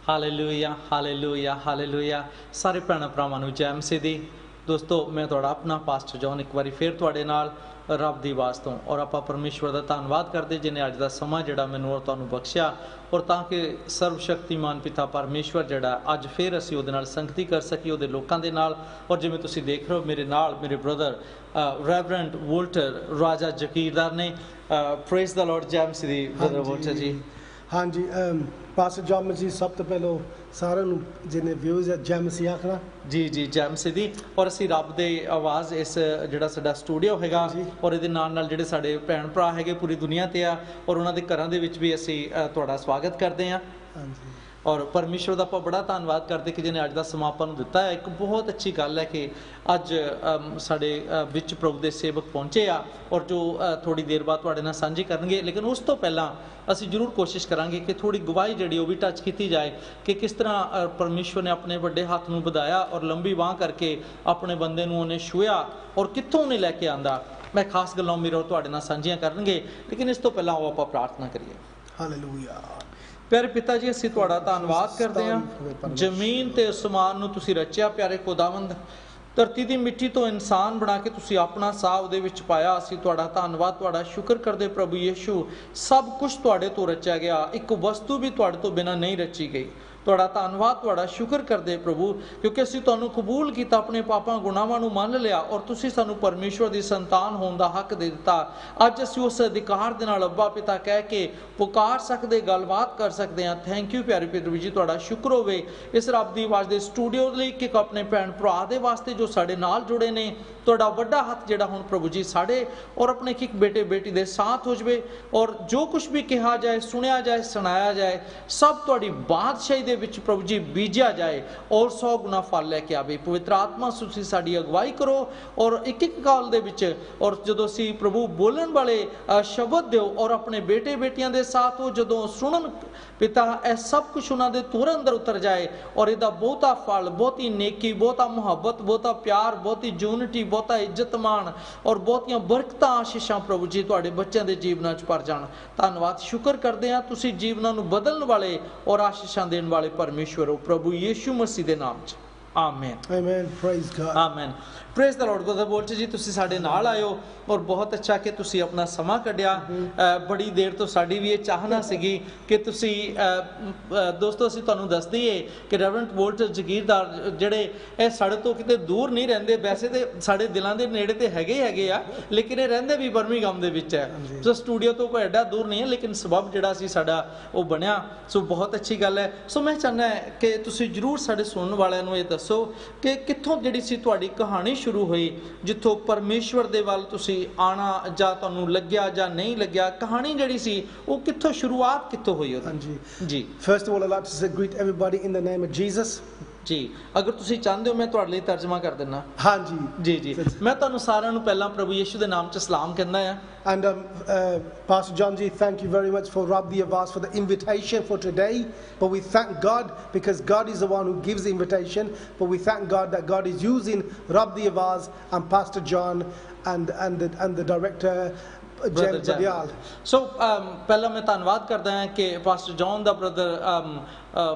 Hallelujah hallelujah hallelujah. सारे भैन भरावां नूं जय मसीह दी। दोस्तों मैं तुहाडा अपना पास्टर जॉन एक बारी फिर तुहाडे नाल रब दी आवाज़ तो और आपां परमेश्वर दा धन्नवाद करदे जिन्हें अज दा समा जिहड़ा मैनूं और तुहानूं बख्शिया और ताकि सर्वशक्तिमान पिता परमेश्वर जिहड़ा अज फिर असीं उहदे नाल संगति कर सकीए उहदे लोकां दे नाल। और जिवें तुसीं देख रहे हो मेरे नाल मेरे ब्रदर रेवरेंड वोल्टर राजा जगीरदार ने। Praise the Lord. जय मसीह दी ब्रदर वोल्टर जी। हाँ जी पास्टर जॉन मसीह सब तो पहलो सारे जिन्हें व्यूज़ है जय मसीह आखना जी जी जय मसीह दी। और असीं रब दे आवाज़ इस जिहड़ा साडा स्टूडियो हैगा और इहदे नाल नाल जिहड़े साडे भैन भरा हैगे पूरी दुनिया ते आ और उन्हां दे घरां दे विच भी असीं तुहाडा स्वागत करदे हां। हाँ जी और परमेश्वर का आप बड़ा धन्नवाद करते कि जिन्हें अज का समापन दिता है। एक बहुत अच्छी गल है कि अज साढ़े विच प्रभु के सेवक पहुँचे आ और जो थोड़ी देर बाद तुहाडे नाल सांझी करनगे। लेकिन उस तो पहला असीं जरूर कोशिश करांगे कि थोड़ी गवाही जिहड़ी वो भी टच की जाए कि किस तरह परमेश्वर ने अपने वड्डे हाथ नूं वधाया और लंबी बांह करके अपने बंदे नूं उन्हें छुआ और कित्थों उन्हें लैके आंदा। मैं खास गल्लां मेरे और तुहाडे नाल सांझियां करनगे। लेकिन इस तो पहला आओ आपां प्रार्थना करिए। हालेलुया। प्यारे पिता जी असीं तुहाडा धन्नवाद करते हैं। जमीन ते आसमान नूं तुसीं रचिया प्यारे खुदावंद। धरती की मिट्टी तो इंसान बना के तुसीं अपना साह उहदे विच पाया। असीं तुहाडा धन्नवाद तुहाडा शुक्र करदे प्रभु यीशु। सब कुछ तुहाडे तो रचा गया, एक वस्तु भी तुहाडे तो बिना नहीं रची गई। तुहाडा धन्नवाद तुहाडा शुक्र करदे प्रभु क्योंकि असीं तुहानूं कबूल कीता, अपने पापां गुनाहां नूं मान लिया और तुसीं सानूं परमेश्वर दी संतान होण दा हक दे दिता। अज असीं उस अधिकार दे नाल अब्बा पिता कह के पुकार सकदे, गलबात कर सकदे हां। थैंक यू प्यारे प्रभु जी, तुहाडा शुक्र होवे इस रब दी आवाज़ दे स्टूडियो लई कि अपने भैन भरा दे वास्ते जो साडे नाल जुड़े ने। तुहाडा वड्डा हत्थ जिहड़ा हुण प्रभु जी साडे और अपने एक बेटे बेटी दे साथ हो जावे और जो कुछ भी कहा जाए, सुनिया जाए, सुनाया जाए, सब तुहाडी बादशाही दे विच प्रभु जी बीजा जाए और 100 गुना फल लैके आवे। पवित्र आत्मा तुसीं साडी अगवाई करो और एक एक गल दे विच और जदों असीं प्रभु बोलण वाले शब्द दिओ और अपने बेटे बेटियां दे साथ हो जदों सुनन पिता यह सब कुछ उन्हां दे तुर अंदर उतर जाए और इहदा बहुता फल, बहुती नेकी, बहुता मुहब्बत, बहुता प्यार, बहुती यूनिटी, बहुता इज्जत मान और बहुतियां बरकतां आशीषां प्रभु जी तुहाडे बच्चों के जीवनां च भर जाण। धन्नवाद शुक्र करदे हां तुसीं जीवनां नूं बदलण वाले और आशीषां देण वाले परमेश्वर हो प्रभु यीशु मसीह दे नाम च आमीन। आमीन। Praise God. आमीन। Praise the Lord. Brother Walter ji तुसीं साडे नाल आए हो और बहुत अच्छा कि तुसीं अपना समा कढिया। बड़ी देर तो साडी भी ये चाहना सीगी कि तुसीं दोस्तों असीं तुहानूं दस दईए कि रेवरेंड वोल्टर जगीरदार जिहड़े ਇਹ ਸਾਡੇ ਤੋਂ ਕਿਤੇ ਦੂਰ ਨਹੀਂ ਰਹਿੰਦੇ। ਵੈਸੇ ਤੇ ਸਾਡੇ ਦਿਲਾਂ ਦੇ ਨੇੜੇ ਤੇ ਹੈਗੇ ਆ ਲੇਕਿਨ ਇਹ ਰਹਿੰਦੇ ਵੀ ਬਰਮਿੰਘਮ ਦੇ ਵਿੱਚ ਹੈ। ਸੋ ਸਟੂਡੀਓ ਤੋਂ ਕੋਈ ਐਡਾ ਦੂਰ ਨਹੀਂ ਹੈ ਲੇਕਿਨ ਸਬਬ ਜਿਹੜਾ ਸੀ ਸਾਡਾ ਉਹ ਬਣਿਆ। ਸੋ ਬਹੁਤ ਅੱਛੀ ਗੱਲ ਹੈ। ਸੋ ਮੈਂ ਚਾਹੁੰਦਾ ਕਿ ਤੁਸੀਂ ਜ਼ਰੂਰ ਸਾਡੇ ਸੁਣਨ ਵਾਲਿਆਂ ਨੂੰ ਇਹ ਦੱਸੋ ਕਿ ਕਿੱਥੋਂ ਜਿਹੜੀ ਸੀ ਤੁਹਾਡੀ ਕਹਾਣੀ शुरू हुई जिथों परमेश्वर दे वाल तुसी आना जा तुहानूं लग्या जा नहीं लग्या, कहानी जिहड़ी सी वो कित्थों शुरुआत कित्थों हुई हाँ जी जी। First of all, I'd like to say greet everybody in the name of Jesus. जी अगर तुसी चाहते हो मैं तुहाडे लई तर्जमा कर देना। हाँ जी जी जी मैं तुहानूं सारिਆਂ ਨੂੰ ਪਹਿਲਾਂ ਪ੍ਰਭੂ ਯੀਸ਼ੂ ਦੇ ਨਾਮ 'ਚ ਸਲਾਮ ਕਹਿੰਦਾ ਆ। And Pastor John G, thank you very much for Rab the Avaz for the invitation for today. But we thank God because God is the one who gives the invitation. But we thank God that God is using Rab the Avaz and Pastor John and the director James Badial. So ਪਹਿਲਾਂ ਮੈਂ ਧੰਨਵਾਦ ਕਰਦਾ ਹਾਂ ਕਿ pastor John ਦਾ brother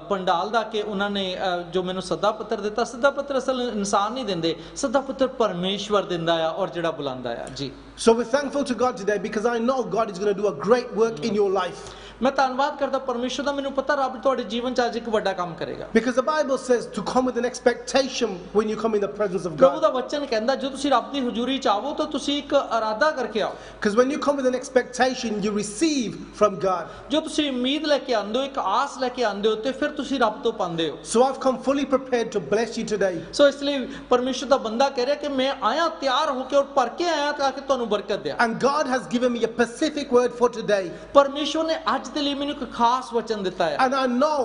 ਪੰਡਾਲ ਦਾ ਕਿ ਉਹਨਾਂ ਨੇ ਜੋ ਮੈਨੂੰ ਸੱਦਾ ਪੱਤਰ ਦਿੱਤਾ। ਸੱਦਾ ਪੱਤਰ ਅਸਲ ਇਨਸਾਨ ਨਹੀਂ ਦਿੰਦੇ, ਸੱਦਾ ਪੱਤਰ ਪਰਮੇਸ਼ਵਰ ਦਿੰਦਾ ਆ ਔਰ ਜਿਹੜਾ ਬੁਲਾਉਂਦਾ ਆ ਜੀ। So we're thankful to God today because I know God is going to do a great work in your life. मैं धन्नवाद करता परमेश्वर का। मैनूं पता रब तुहाडे जीवन च अज एक वड्डा काम करेगा because the Bible says to come with an expectation when you come in the presence of God. प्रभु दा वचन कहंदा जो तुसीं रब दी हुजूरी च आवो तो तुसीं एक इरादा करके आओ। Because when you come with an expectation you receive from God. जो तुसीं उम्मीद लेके आंदे हो, एक आस लेके आंदे हो ते फिर तुसीं रब तो पांदे हो। So I've come fully prepared to bless you today. सो इसलिए परमेश्वर दा बंदा कह रहा कि मैं आया तैयार होके और भर के आया ताकि तुहानूं बरकत दे। And God has given me a specific word for today. परमेश्वर ने आज दे लई मैनूं एक खास वचन दिता है and I know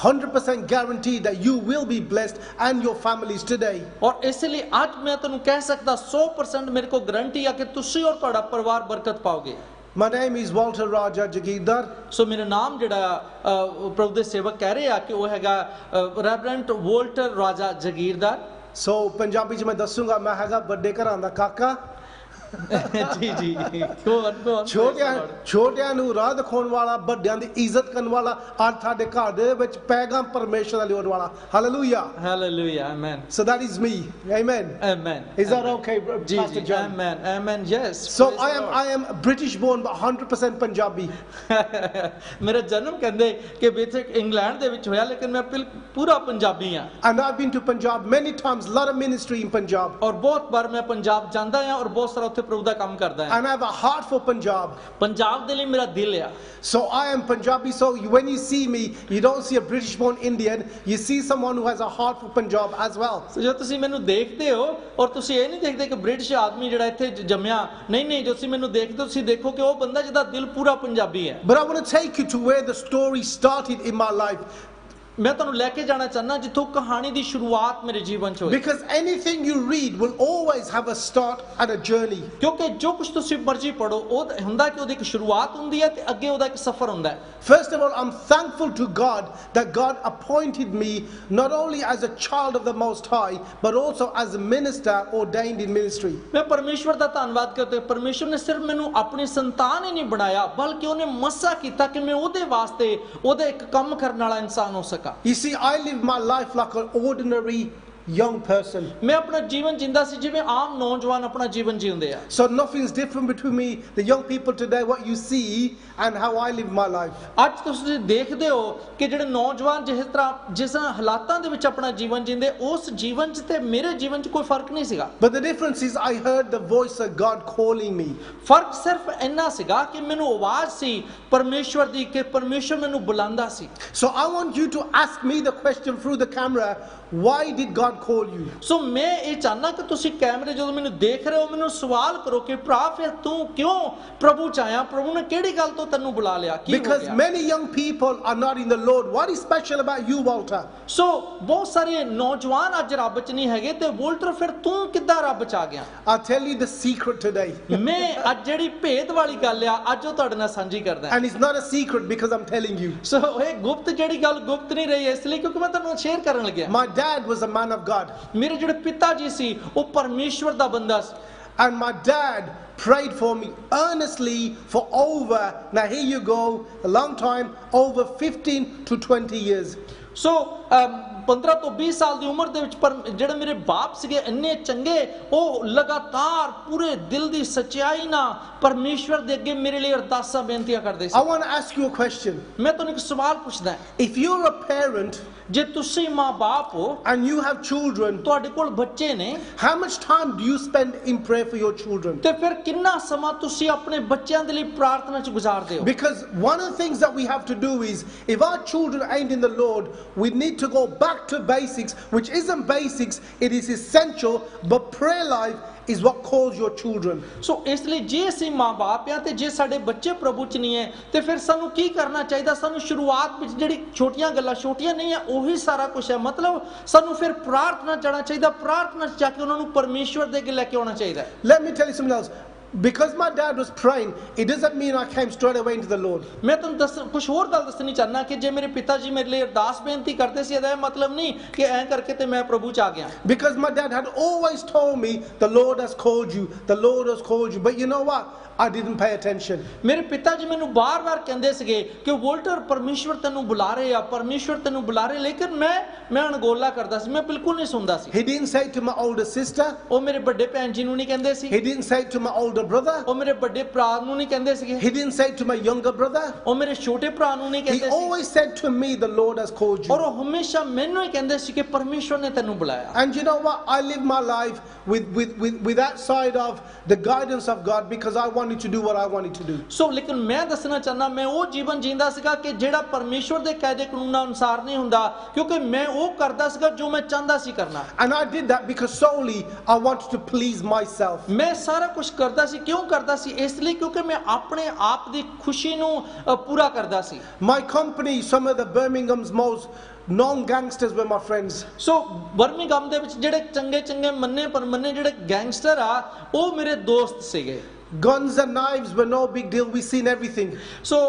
100% guaranteed that you will be blessed and your families today. और इसलिए आज मैं तुहानूं कह सकदा 100% मेरे को गारंटी है कि तुसीं और तुहाडा परिवार बरकत पाओगे। My name is Walter Raja Jagirdar. सो मेरा नाम जिहड़ा प्रभु दे सेवक कह रहे आ कि वो हैगा रेवरेंड वोल्टर राजा जगीरदार। So पंजाबी च मैं दसूंगा मैं हैगा बड़े घरां दा काका। ਜੀ ਜੀ go on ਛੋਟਿਆਂ ਨੂੰ ਰਾਹ ਦਿਖਾਉਣ ਵਾਲਾ, ਵੱਡਿਆਂ ਦੀ ਇੱਜ਼ਤ ਕਰਨ ਵਾਲਾ, ਅੱਜ ਸਾਡੇ ਘਰ ਦੇ ਵਿੱਚ ਪੈਗਾਮ ਪਰਮੇਸ਼ਰ ਦਾ ਲਿਆਉਣ ਵਾਲਾ। Hallelujah, hallelujah, amen, so that is me, amen, amen, is that okay, Pastor John? amen, amen, yes, So praise the I am British born but 100% Punjabi. ਮੇਰਾ ਜਨਮ ਕਹਿੰਦੇ ਕਿ ਬੇਸ਼ੱਕ ਇੰਗਲੈਂਡ ਦੇ ਵਿੱਚ ਹੋਇਆ ਲੇਕਿਨ ਮੈਂ ਪੂਰਾ ਪੰਜਾਬੀ ਹਾਂ। And I've been to Punjab many times, a lot of ministry in Punjab. ਔਰ ਬਹੁਤ ਵਾਰ ਮੈਂ ਪੰਜਾਬ ਜਾਂਦਾ ਹਾਂ ਔਰ ਬਹੁਤ ਸਾਰਾ ਉੱਥੇ ਪ੍ਰਭੂ ਦਾ ਕੰਮ ਕਰਦਾ ਹਾਂ। And I have a heart for Punjab. Punjab ਦੇ ਲਈ ਮੇਰਾ ਦਿਲ ਆ। So I am Punjabi, so when you see me, you don't see a British born Indian, you see someone who has a heart for Punjab as well. ਸੋ ਜੋ ਤੁਸੀਂ ਮੈਨੂੰ ਦੇਖਦੇ ਹੋ ਔਰ ਤੁਸੀਂ ਇਹ ਨਹੀਂ ਦੇਖਦੇ ਕਿ ਬ੍ਰਿਟਿਸ਼ ਆਦਮੀ ਜਿਹੜਾ ਇੱਥੇ ਜੰਮਿਆ, ਨਹੀਂ ਜੋ ਤੁਸੀਂ ਮੈਨੂੰ ਦੇਖਦੇ ਹੋ ਤੁਸੀਂ ਦੇਖੋ ਕਿ ਉਹ ਬੰਦਾ ਜਿਹਦਾ ਦਿਲ ਪੂਰਾ ਪੰਜਾਬੀ ਹੈ। But I want to take you to where the story started in my life. ਮੈਂ ਤੁਹਾਨੂੰ ਲੈ ਕੇ ਜਾਣਾ ਚਾਹੁੰਦਾ ਜਿੱਥੋਂ ਕਹਾਣੀ ਦੀ ਸ਼ੁਰੂਆਤ ਮੇਰੇ ਜੀਵਨ 'ਚ ਹੋਈ। Because anything you read will always have a start and a journey. ਕਿਉਂਕਿ ਜੋ ਕੁਝ ਤੁਸੀਂ ਮਰਜ਼ੀ ਪੜੋ ਉਹ ਹੁੰਦਾ ਕਿ ਉਹਦੀ ਇੱਕ ਸ਼ੁਰੂਆਤ ਹੁੰਦੀ ਹੈ ਤੇ ਅੱਗੇ ਉਹਦਾ ਇੱਕ ਸਫ਼ਰ ਹੁੰਦਾ ਹੈ। First of all, I'm thankful to God that God appointed me not only as a child of the Most High, but also as a minister ordained in ministry. ਮੈਂ ਪਰਮੇਸ਼ਵਰ ਦਾ ਧੰਨਵਾਦ ਕਰਦਾ ਪਰਮੇਸ਼ਵਰ ਨੇ ਸਿਰਫ ਮੈਨੂੰ ਆਪਣੀ ਸੰਤਾਨ ਹੀ ਨਹੀਂ ਬਣਾਇਆ ਬਲਕਿ ਉਹਨੇ ਮਸਾ ਕੀਤਾ ਕਿ ਮੈਂ ਉਹਦੇ ਵਾਸਤੇ ਉਹਦਾ ਇੱਕ ਕੰਮ ਕਰਨ ਵਾਲਾ ਇਨਸਾਨ ਹੋ ਸਕਾਂ। You see, I live my life like an ordinary young person. ਮੈਂ ਆਪਣਾ ਜੀਵਨ ਜਿੰਦਾ ਸੀ ਜਿਵੇਂ ਆਮ ਨੌਜਵਾਨ ਆਪਣਾ ਜੀਵਨ ਜਿਉਂਦੇ ਆ। So nothing's different between me, the young people today, what you see and how I live my life. ਅੱਜ ਤੁਸੀਂ ਦੇਖਦੇ ਹੋ ਕਿ ਜਿਹੜੇ ਨੌਜਵਾਨ ਜਿਸ ਹਾਲਾਤਾਂ ਦੇ ਵਿੱਚ ਆਪਣਾ ਜੀਵਨ ਜਿੰਦੇ ਉਸ ਜੀਵਨ 'ਚ ਤੇ ਮੇਰੇ ਜੀਵਨ 'ਚ ਕੋਈ ਫਰਕ ਨਹੀਂ ਸੀਗਾ। But the difference is I heard the voice of God calling me. ਫਰਕ ਸਿਰਫ ਇੰਨਾ ਸੀਗਾ ਕਿ ਮੈਨੂੰ ਆਵਾਜ਼ ਸੀ ਪਰਮੇਸ਼ਵਰ ਦੀ ਕਿ ਪਰਮੇਸ਼ਵਰ ਮੈਨੂੰ ਬੁਲਾਉਂਦਾ ਸੀ। So I want you to ask me the question through the camera, why did God call you? ਸੋ ਮੈਂ ਇਹ ਚਾਹਨਾ ਕਿ ਤੁਸੀਂ ਕੈਮਰੇ ਜਦੋਂ ਮੈਨੂੰ ਦੇਖ ਰਹੇ ਹੋ ਮੈਨੂੰ ਸਵਾਲ ਕਰੋ ਕਿ ਭਰਾ ਫਿਰ ਤੂੰ ਕਿਉਂ ਪ੍ਰਭੂ ਚ ਆਇਆ, ਪ੍ਰਭੂ ਨੇ ਕਿਹੜੀ ਗੱਲ ਤੋਂ ਤੈਨੂੰ ਬੁਲਾ ਲਿਆ, ਕੀ ਹੋ Because ਗਿਆ? many young people are not in the Lord. What is special about you, Walter? ਸੋ ਬਹੁਤ ਸਾਰੇ ਨੌਜਵਾਨ ਅੱਜ ਰੱਬ ਚ ਨਹੀਂ ਹੈਗੇ ਤੇ ਵੋਲਟਰ ਫਿਰ ਤੂੰ ਕਿੱਦਾਂ ਰੱਬ ਚ ਆ ਗਿਆ? I'll tell you the secret today. ਮੈਂ ਅੱਜ ਜਿਹੜੀ ਭੇਦ ਵਾਲੀ ਗੱਲ ਆ ਅੱਜ ਉਹ ਤੁਹਾਡੇ ਨਾਲ ਸਾਂਝੀ ਕਰਦਾ। And it's not a secret because I'm telling you. ਸੋ ਇਹ ਗੁਪਤ ਜਿਹੜੀ ਗੱਲ ਗੁਪਤ ਨਹੀਂ ਰਹੀ ਇਸ ਲਈ ਕਿਉਂਕਿ ਮੈਂ ਤੁਹਾਨੂੰ ਸ਼ੇਅਰ ਕਰਨ ਲੱਗਿਆ। My dad was a man of God. ਮੇਰੇ ਜਿਹੜੇ ਪਿਤਾ ਜੀ ਸੀ ਉਹ ਪਰਮੇਸ਼ਵਰ ਦਾ ਬੰਦਾ ਸੀ। And my dad prayed for me earnestly for over, now here you go, a long time, over 15 to 20 years. ਸੋ 15 ਤੋਂ 20 ਸਾਲ ਦੀ ਉਮਰ ਦੇ ਵਿੱਚ ਪਰ ਜਿਹੜੇ ਮੇਰੇ ਬਾਪ ਸੀਗੇ ਇੰਨੇ ਚੰਗੇ ਉਹ ਲਗਾਤਾਰ ਪੂਰੇ ਦਿਲ ਦੀ ਸੱਚਾਈ ਨਾਲ ਪਰਮੇਸ਼ਵਰ ਦੇ ਅੱਗੇ ਮੇਰੇ ਲਈ ਅਰਦਾਸਾਂ ਬੇਨਤੀਆਂ ਕਰਦੇ ਸੀ। I want to ask you a question. ਮੈਂ ਤੁਹਾਨੂੰ ਇੱਕ ਸਵਾਲ ਪੁੱਛਦਾ If you're a parent ਜੇ ਤੁਸੀਂ ਮਾਂ-ਬਾਪ ਹੋ and you have children, ਤੁਹਾਡੇ ਕੋਲ ਬੱਚੇ ਨੇ how much time do you spend in prayer for your children? ਤੇ ਫਿਰ ਕਿੰਨਾ ਸਮਾਂ ਤੁਸੀਂ ਆਪਣੇ ਬੱਚਿਆਂ ਦੇ ਲਈ ਪ੍ਰਾਰਥਨਾ 'ਚ ਗੁਜ਼ਾਰਦੇ ਹੋ? Because one of the things that we have to do is, if our children ain't in the Lord, we need to go back to basics, which isn't basics, it is essential, but prayer life is what calls your children. ਸੋ ਇਸ ਲਈ ਜੇ ਅਸੀਂ ਮਾਂ-ਬਾਪ ਆ ਤੇ ਜੇ ਸਾਡੇ ਬੱਚੇ ਪ੍ਰਭੂ 'ਚ ਨਹੀਂ ਹੈ ਤੇ ਫਿਰ ਸਾਨੂੰ ਕੀ ਕਰਨਾ ਚਾਹੀਦਾ? ਸਾਨੂੰ ਸ਼ੁਰੂਆਤ ਵਿੱਚ ਜਿਹੜੀ ਛੋਟੀਆਂ ਗੱਲਾਂ ਛੋਟੀਆਂ ਨਹੀਂ ਆ ਉਹੀ ਸਾਰਾ ਕੁਝ ਹੈ, ਮਤਲਬ ਸਾਨੂੰ ਫਿਰ ਪ੍ਰਾਰਥਨਾ ਜਾਣਾ ਚਾਹੀਦਾ, ਪ੍ਰਾਰਥਨਾ 'ਚ ਜਾ ਕੇ ਉਹਨਾਂ ਨੂੰ ਪਰਮੇਸ਼ਵਰ ਦੇ ਅੱਗੇ ਲੈ ਕੇ ਆਉਣਾ ਚਾਹੀਦਾ। Let me tell you something else. Because my dad was praying, it doesn't mean I came straight away into the Lord. ਮੈਂ ਤੁਹਾਨੂੰ ਕੁਝ ਹੋਰ ਗੱਲ ਦੱਸਣੀ ਚਾਹਨਾ ਕਿ ਜੇ ਮੇਰੇ ਪਿਤਾ ਜੀ ਮੇਰੇ ਲਈ ਅਰਦਾਸ ਬੇਨਤੀ ਕਰਦੇ ਸੀ ਇਹਦਾ ਮਤਲਬ ਨਹੀਂ ਕਿ ਐਂ ਕਰਕੇ ਤੇ ਮੈਂ ਪ੍ਰਭੂ 'ਚ ਆ ਗਿਆ। Because my dad had always told me, the Lord has called you, the Lord has called you. But you know what? I didn't pay attention. ਮੇਰੇ ਪਿਤਾ ਜੀ ਮੈਨੂੰ ਬਾਰ-ਬਾਰ ਕਹਿੰਦੇ ਸੀਗੇ ਕਿ ਵੋਲਟਰ ਪਰਮੇਸ਼ਵਰ ਤੈਨੂੰ ਬੁਲਾ ਰਹੇ ਆ, ਪਰਮੇਸ਼ਵਰ ਤੈਨੂੰ ਬੁਲਾ ਰਹੇ, ਲੇਕਿਨ ਮੈਂ ਅਣਗੌਲਾ ਕਰਦਾ ਸੀ, ਮੈਂ ਬਿਲਕੁਲ ਨਹੀਂ ਸੁਣਦਾ ਸੀ। He didn't say it to my older sister. ਉਹ ਮੇਰੇ ਵੱਡੇ ਭੈਣ ਜੀ ਨੂੰ ਨਹੀਂ ਕਹਿੰਦੇ ਸੀ। He didn't say it to my older brother. ਉਹ ਮੇਰੇ ਵੱਡੇ ਭਰਾ ਨੂੰ ਨਹੀਂ ਕਹਿੰਦੇ ਸੀਗੇ। He didn't say it to my younger brother. ਉਹ ਮੇਰੇ ਛੋਟੇ ਭਰਾ ਨੂੰ ਨਹੀਂ He ਕਹਿੰਦੇ ਸੀ। always said to me, the Lord has called ਔਰ you. ਉਹ ਹਮੇਸ਼ਾ ਮੈਨੂੰ ਹੀ ਕਹਿੰਦੇ ਸੀ ਕਿ ਪਰਮੇਸ਼ਵਰ ਨੇ ਤੈਨੂੰ ਬੁਲਾਇਆ। And you know what? I live my life with that side of the guidance of God, because I wanted to do what I wanted to do. ਸੋ ਲੇਕਿਨ ਮੈਂ ਦੱਸਣਾ ਚਾਹੁੰਦਾ ਮੈਂ ਉਹ ਜੀਵਨ ਜੀਂਦਾ ਸੀਗਾ ਕਿ ਜਿਹੜਾ ਪਰਮੇਸ਼ਵਰ ਦੇ ਕਾਇਦੇ ਕਾਨੂੰਨਾਂ ਅਨੁਸਾਰ ਨਹੀਂ ਹੁੰਦਾ, ਕਿਉਂਕਿ ਮੈਂ ਉਹ ਕਰਦਾ ਸੀਗਾ ਜੋ ਮੈਂ ਚਾਹੁੰਦਾ ਸੀ ਕਰਨਾ। And I did that because solely I wanted to please myself. ਮੈਂ ਸਾਰਾ ਕੁਝ ਕਰਦਾ ਸੀ ਕਿਉਂ ਕਰਦਾ ਸੀ? ਇਸ ਲਈ ਕਿਉਂਕਿ ਮੈਂ ਆਪਣੇ ਆਪ ਦੀ ਖੁਸ਼ੀ ਨੂੰ ਪੂਰਾ ਕਰਦਾ ਸੀ। My company, some of the Birmingham's most known gangsters were my friends. So Birmingham ਦੇ ਵਿੱਚ ਜਿਹੜੇ ਚੰਗੇ ਮੰਨੇ ਜਿਹੜੇ ਗੈਂਗਸਟਰ ਆ ਉਹ ਮੇਰੇ ਦੋਸਤ ਸੀਗੇ। Guns and knives were no big deal. We seen everything. ਸੋ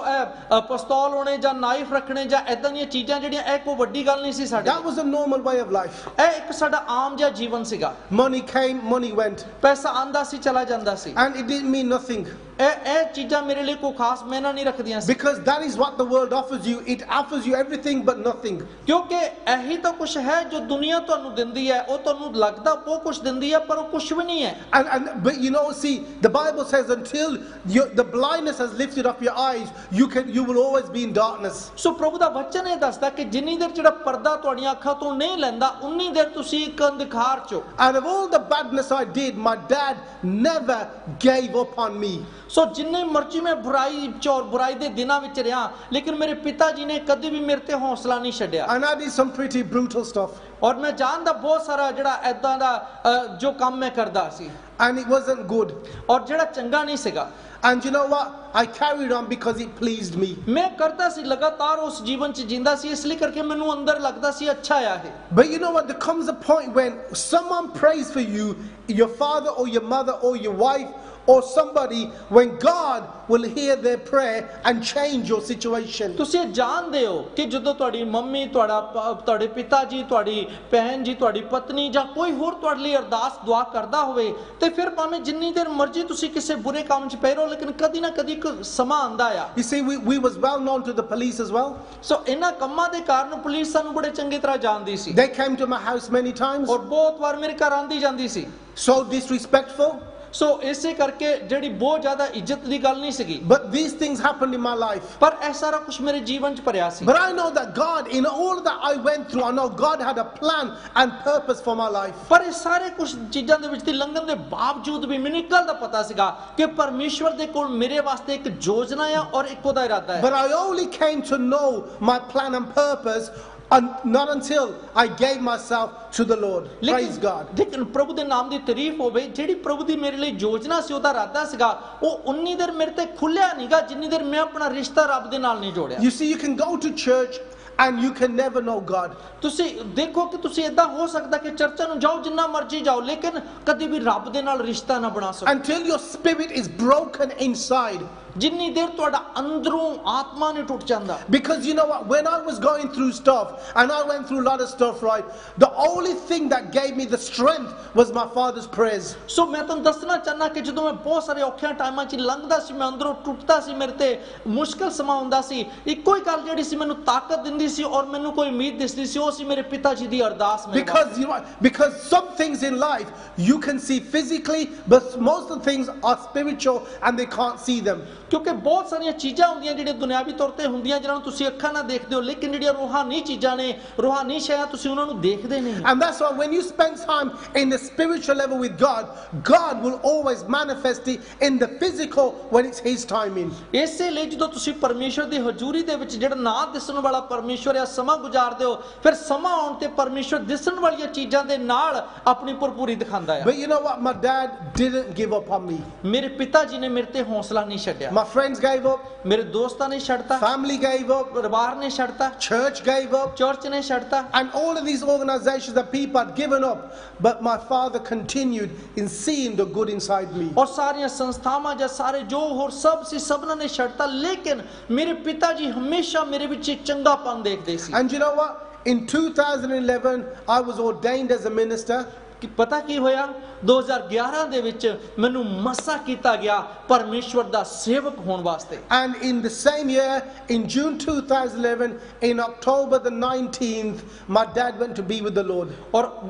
ਪਿਸਤੌਲ ਹੋਣੇ ਜਾਂ ਨਾਈਫ ਰੱਖਣੇ ਜਾਂ ਐਦਾਂ ਦੀਆਂ ਚੀਜ਼ਾਂ ਜਿਹੜੀਆਂ ਇਹ ਕੋਈ ਵੱਡੀ ਗੱਲ ਨਹੀਂ ਸੀ ਸਾਡੇ That was a normal way of life. ਇਹ ਇੱਕ ਸਾਡਾ ਆਮ ਜਿਹਾ ਜੀਵਨ ਸੀਗਾ Money came, money went. ਪੈਸਾ ਆਂਦਾ ਸੀ ਚਲਾ ਜਾਂਦਾ ਸੀ And it didn't mean nothing. ਇਹ ਚੀਜ਼ਾਂ ਮੇਰੇ ਲਈ ਕੋਈ ਖਾਸ ਮਾਇਨਾ ਨਹੀਂ ਰੱਖਦੀਆਂ ਸੀ Because that is what the world offers you. It offers you everything but nothing. ਕਿਉਂਕਿ ਇਹੀ ਤਾਂ ਕੁਝ ਹੈ ਜੋ ਦੁਨੀਆ ਤੁਹਾਨੂੰ ਦਿੰਦੀ ਹੈ ਉਹ ਤੁਹਾਨੂੰ ਲੱਗਦਾ ਬਹੁਤ ਕੁਝ ਦਿੰਦੀ ਹੈ ਪਰ ਉਹ ਕੁਝ ਵੀ ਨਹੀਂ ਹੈ But you know, see, the Bible says until the blindness has lifted up your eyes, you will always be in darkness. ਸੋ ਪ੍ਰਭੂ ਦਾ ਵਚਨ ਇਹ ਦੱਸਦਾ ਕਿ ਜਿੰਨੀ ਦੇਰ ਜਿਹੜਾ ਪਰਦਾ ਤੁਹਾਡੀਆਂ ਅੱਖਾਂ ਤੋਂ ਨਹੀਂ ਲੈਂਦਾ ਉਨੀ ਦੇਰ ਤੁਸੀਂ ਇੱਕ ਅੰਧਕਾਰ ਚ ਹੋ And of all the badness I did, my dad never gave up on me. ਸੋ ਜਿੰਨੇ ਮਰਜ਼ੀ ਮੈਂ ਬੁਰਾਈ ਚ ਔਰ ਬੁਰਾਈ ਦੇ ਦਿਨਾਂ ਵਿੱਚ ਰਿਹਾ ਲੇਕਿਨ ਮੇਰੇ ਪਿਤਾ ਜੀ ਨੇ ਕਦੇ ਵੀ ਮੇਰੇ ਤੇ ਹੌਸਲਾ ਨਹੀਂ ਛੱਡਿਆ And I did some pretty brutal stuff. ਔਰ ਮੈਂ ਜਾਣਦਾ ਬਹੁਤ ਸਾਰਾ ਜਿਹੜਾ ਐਦਾਂ ਦਾ ਜੋ ਕੰਮ ਮੈਂ ਕਰਦਾ ਸੀ And it wasn't good. ਔਰ ਜਿਹੜਾ ਚੰਗਾ ਨਹੀਂ ਸੀਗਾ And you know what? I carried on because it pleased me. ਮੈਂ ਕਰਦਾ ਸੀ ਲਗਾਤਾਰ ਉਸ ਜੀਵਨ ਚ ਜਿੰਦਾ ਸੀ ਇਸ ਲਈ ਕਰਕੇ ਮੈਨੂੰ ਅੰਦਰ ਲੱਗਦਾ ਸੀ ਅੱਛਾ ਆ ਇਹ But you know what? There comes a point when someone prays for you, your father or your mother or your wife or somebody, when God will hear their prayer and change your situation. ਤੁਸੀਂ ਜਾਣਦੇ ਹੋ ਕਿ ਜਦੋਂ ਤੁਹਾਡੀ mummy ਤੁਹਾਡੇ ਪਿਤਾ ਜੀ ਤੁਹਾਡੀ ਭੈਣ ਜੀ ਤੁਹਾਡੀ ਪਤਨੀ ਜਾਂ ਕੋਈ ਹੋਰ ਤੁਹਾਡੇ ਲਈ ਅਰਦਾਸ ਦੁਆ ਕਰਦਾ ਹੋਵੇ ਤੇ ਫਿਰ ਭਾਵੇਂ ਜਿੰਨੀ ਦੇਰ ਮਰਜ਼ੀ ਤੁਸੀਂ ਕਿਸੇ ਬੁਰੇ ਕੰਮ 'ਚ ਪੈ ਰਹੋ ਲੇਕਿਨ ਕਦੀ ਨਾ ਕਦੀ ਇੱਕ ਸਮਾਂ ਆਂਦਾ ਆ You see, we was well known to the police as well. ਸੋ ਇਹਨਾਂ ਕੰਮਾਂ ਦੇ ਕਾਰਨ ਪੁਲਿਸ ਸਾਨੂੰ ਬੜੇ ਚੰਗੀ ਤਰ੍ਹਾਂ ਜਾਣਦੀ ਸੀ They came to my house many times. ਔਰ ਬਹੁਤ ਵਾਰ ਮੇਰੇ ਘਰ ਆਂਦੀ ਜਾਂਦੀ ਸੀ So disrespectful. ਸੋ ਇਸੇ ਕਰਕੇ ਜਿਹੜੀ ਬਹੁਤ ਜ਼ਿਆਦਾ ਇੱਜ਼ਤ ਦੀ ਗੱਲ ਨਹੀਂ ਸੀਗੀ But these things happened in my life. ਪਰ ਇਹ ਸਾਰਾ ਕੁਝ ਮੇਰੇ ਜੀਵਨ 'ਚ ਭਰਿਆ ਸੀ But I know that God, in all that I went through, I know God had a plan and purpose for my life. ਪਰ ਇਹ ਸਾਰੇ ਕੁਝ ਚੀਜ਼ਾਂ ਦੇ ਵਿੱਚ ਦੀ ਲੰਘਣ ਦੇ ਬਾਵਜੂਦ ਵੀ ਮੈਨੂੰ ਇੱਕ ਗੱਲ ਦਾ ਪਤਾ ਸੀਗਾ ਕਿ ਪਰਮੇਸ਼ਵਰ ਦੇ ਕੋਲ ਮੇਰੇ ਵਾਸਤੇ ਇੱਕ ਯੋਜਨਾ ਹੈ ਔਰ ਇੱਕ ਉਹਦਾ ਇਰਾਦਾ ਹੈ But I only came to know my plan and purpose not until I gave myself to the Lord. Praise God. ਲੇਕਿਨ ਪ੍ਰਭੂ ਦੇ ਨਾਮ ਦੀ ਤਾਰੀਫ ਹੋਵੇ ਜਿਹੜੀ ਪ੍ਰਭੂ ਦੀ ਮੇਰੇ ਲਈ ਯੋਜਨਾ ਸੀ ਉਹਦਾ ਇਰਾਦਾ ਸੀਗਾ ਉਹ ਉਨੀ ਦੇਰ ਮੇਰੇ ਤੇ ਖੁੱਲਿਆ ਨਹੀਂਗਾ ਜਿੰਨੀ ਦੇਰ ਮੈਂ ਆਪਣਾ ਰਿਸ਼ਤਾ ਰੱਬ ਦੇ ਨਾਲ ਨਹੀਂ ਜੋੜਿਆ You see, you can go to church and you can never know God. ਤੁਸੀਂ ਦੇਖੋ ਕਿ ਤੁਸੀਂ ਇਦਾਂ ਹੋ ਸਕਦਾ ਕਿ ਚਰਚਾਂ ਨੂੰ ਜਾਓ ਜਿੰਨਾ ਮਰਜ਼ੀ ਜਾਓ ਲੇਕਿਨ ਕਦੀ ਵੀ ਰੱਬ ਦੇ ਨਾਲ ਰਿਸ਼ਤਾ ਨਾ ਬਣਾ ਸਕੋ Until your spirit is broken inside. ਜਿੰਨੀ ਦੇਰ ਤੁਹਾਡਾ ਅੰਦਰੋਂ ਆਤਮਾ ਨਹੀਂ ਟੁੱਟ ਜਾਂਦਾ Because you know what, when I was going through stuff and I went through a lot of stuff, right, the only thing that gave me the strength was my father's prayers. ਸੋ ਮੈਂ ਤੁਹਾਨੂੰ ਦੱਸਣਾ ਚਾਹਨਾ ਕਿ ਜਦੋਂ ਮੈਂ ਬਹੁਤ ਸਾਰੇ ਔਖਿਆਂ ਟਾਈਮਾਂ 'ਚ ਲੰਘਦਾ ਸੀ ਮੈਂ ਅੰਦਰੋਂ ਟੁੱਟਦਾ ਸੀ ਮੇਰੇ ਤੇ ਮੁਸ਼ਕਲ ਸਮਾਂ ਹੁੰਦਾ ਸੀ ਇੱਕੋ ਹੀ ਗੱਲ ਜਿਹੜੀ ਸੀ ਮੈਨੂੰ ਤਾਕਤ ਦਿੰਦੀ ਸੀ ਔਰ ਮੈਨੂੰ ਕੋਈ ਉਮੀਦ ਦਿਸਦੀ ਸੀ ਉਹ ਸੀ ਮੇਰੇ ਪਿਤਾ ਜੀ ਦੀ ਅਰਦਾਸ Because some things in life you can see physically, but most of the things are spiritual and they can't see them. ਕਿਉਂਕਿ ਬਹੁਤ ਸਾਰੀਆਂ ਚੀਜ਼ਾਂ ਹੁੰਦੀਆਂ ਜਿਹੜੀਆਂ ਦੁਨਿਆਵੀ ਤੌਰ ਤੇ ਹੁੰਦੀਆਂ ਜਿਹਨਾਂ ਨੂੰ ਤੁਸੀਂ ਅੱਖਾਂ ਨਾਲ ਦੇਖਦੇ ਹੋ ਲੇਕਿਨ ਜਿਹੜੀਆਂ ਰੂਹਾਨੀ ਚੀਜ਼ਾਂ ਨੇ ਰੂਹਾਨੀ ਸ਼ੈਆਂ ਤੁਸੀਂ ਉਹਨਾਂ ਨੂੰ ਦੇਖਦੇ ਨਹੀਂ And that's why when you spend time in the spiritual level with God, God will always manifest it in the physical when it's His timing. ਇਸੇ ਲਈ ਜਦੋਂ ਤੁਸੀਂ ਪਰਮੇਸ਼ਵਰ ਦੀ ਹਜ਼ੂਰੀ ਦੇ ਵਿੱਚ ਜਿਹੜਾ ਨਾ ਦਿਸਣ ਵਾਲਾ ਪਰਮੇਸ਼ਵਰ ਆ ਸਮਾਂ ਗੁਜ਼ਾਰਦੇ ਹੋ ਫਿਰ ਸਮਾਂ ਆਉਣ ਤੇ ਪਰਮੇਸ਼ਵਰ ਦਿਸਣ ਵਾਲੀਆਂ ਚੀਜ਼ਾਂ ਦੇ ਨਾਲ ਆਪਣੀ ਭਰਪੂਰੀ ਦਿਖਾਉਂਦਾ ਹੈ But you know what, my dad didn't give up on me. ਮੇਰੇ ਪਿਤਾ ਜੀ ਨੇ ਮੇਰੇ ਤੇ ਹੌਸਲਾ ਨਹੀਂ ਛੱਡਿਆ My friends gave up, ਮੇਰੇ ਦੋਸਤਾਂ ਨੇ ਛੱਡਤਾ family gave up, ਪਰਿਵਾਰ ਨੇ ਛੱਡਤਾ church gave up, ਚਰਚ ਨੇ ਛੱਡਤਾ and all of these organizations that people had given up. But my father continued in seeing the good inside me. ਔਰ ਸਾਰੀਆਂ ਸੰਸਥਾਵਾਂ ਜਾਂ ਸਾਰੇ ਜੋ ਹੋਰ ਸਭ ਸੀ ਸਭਨਾਂ ਨੇ ਛੱਡਤਾ ਲੇਕਿਨ ਮੇਰੇ ਪਿਤਾ ਜੀ ਹਮੇਸ਼ਾ ਮੇਰੇ ਵਿੱਚ ਇੱਕ ਚੰਗਾਪਨ ਦੇਖਦੇ ਸੀ And you know what? In 2011, I was ordained as a minister. ਕਿ ਪਤਾ ਕੀ ਹੋਇਆ 2011 ਦੇ ਵਿੱਚ ਮੈਨੂੰ ਮਸਾ ਕੀਤਾ ਗਿਆ ਪਰਮੇਸ਼ਵਰ ਦਾ ਸੇਵਕ ਹੋਣ ਵਾਸਤੇ And in the same year, in June 2011, in October the 19th, my dad went to be with the Lord.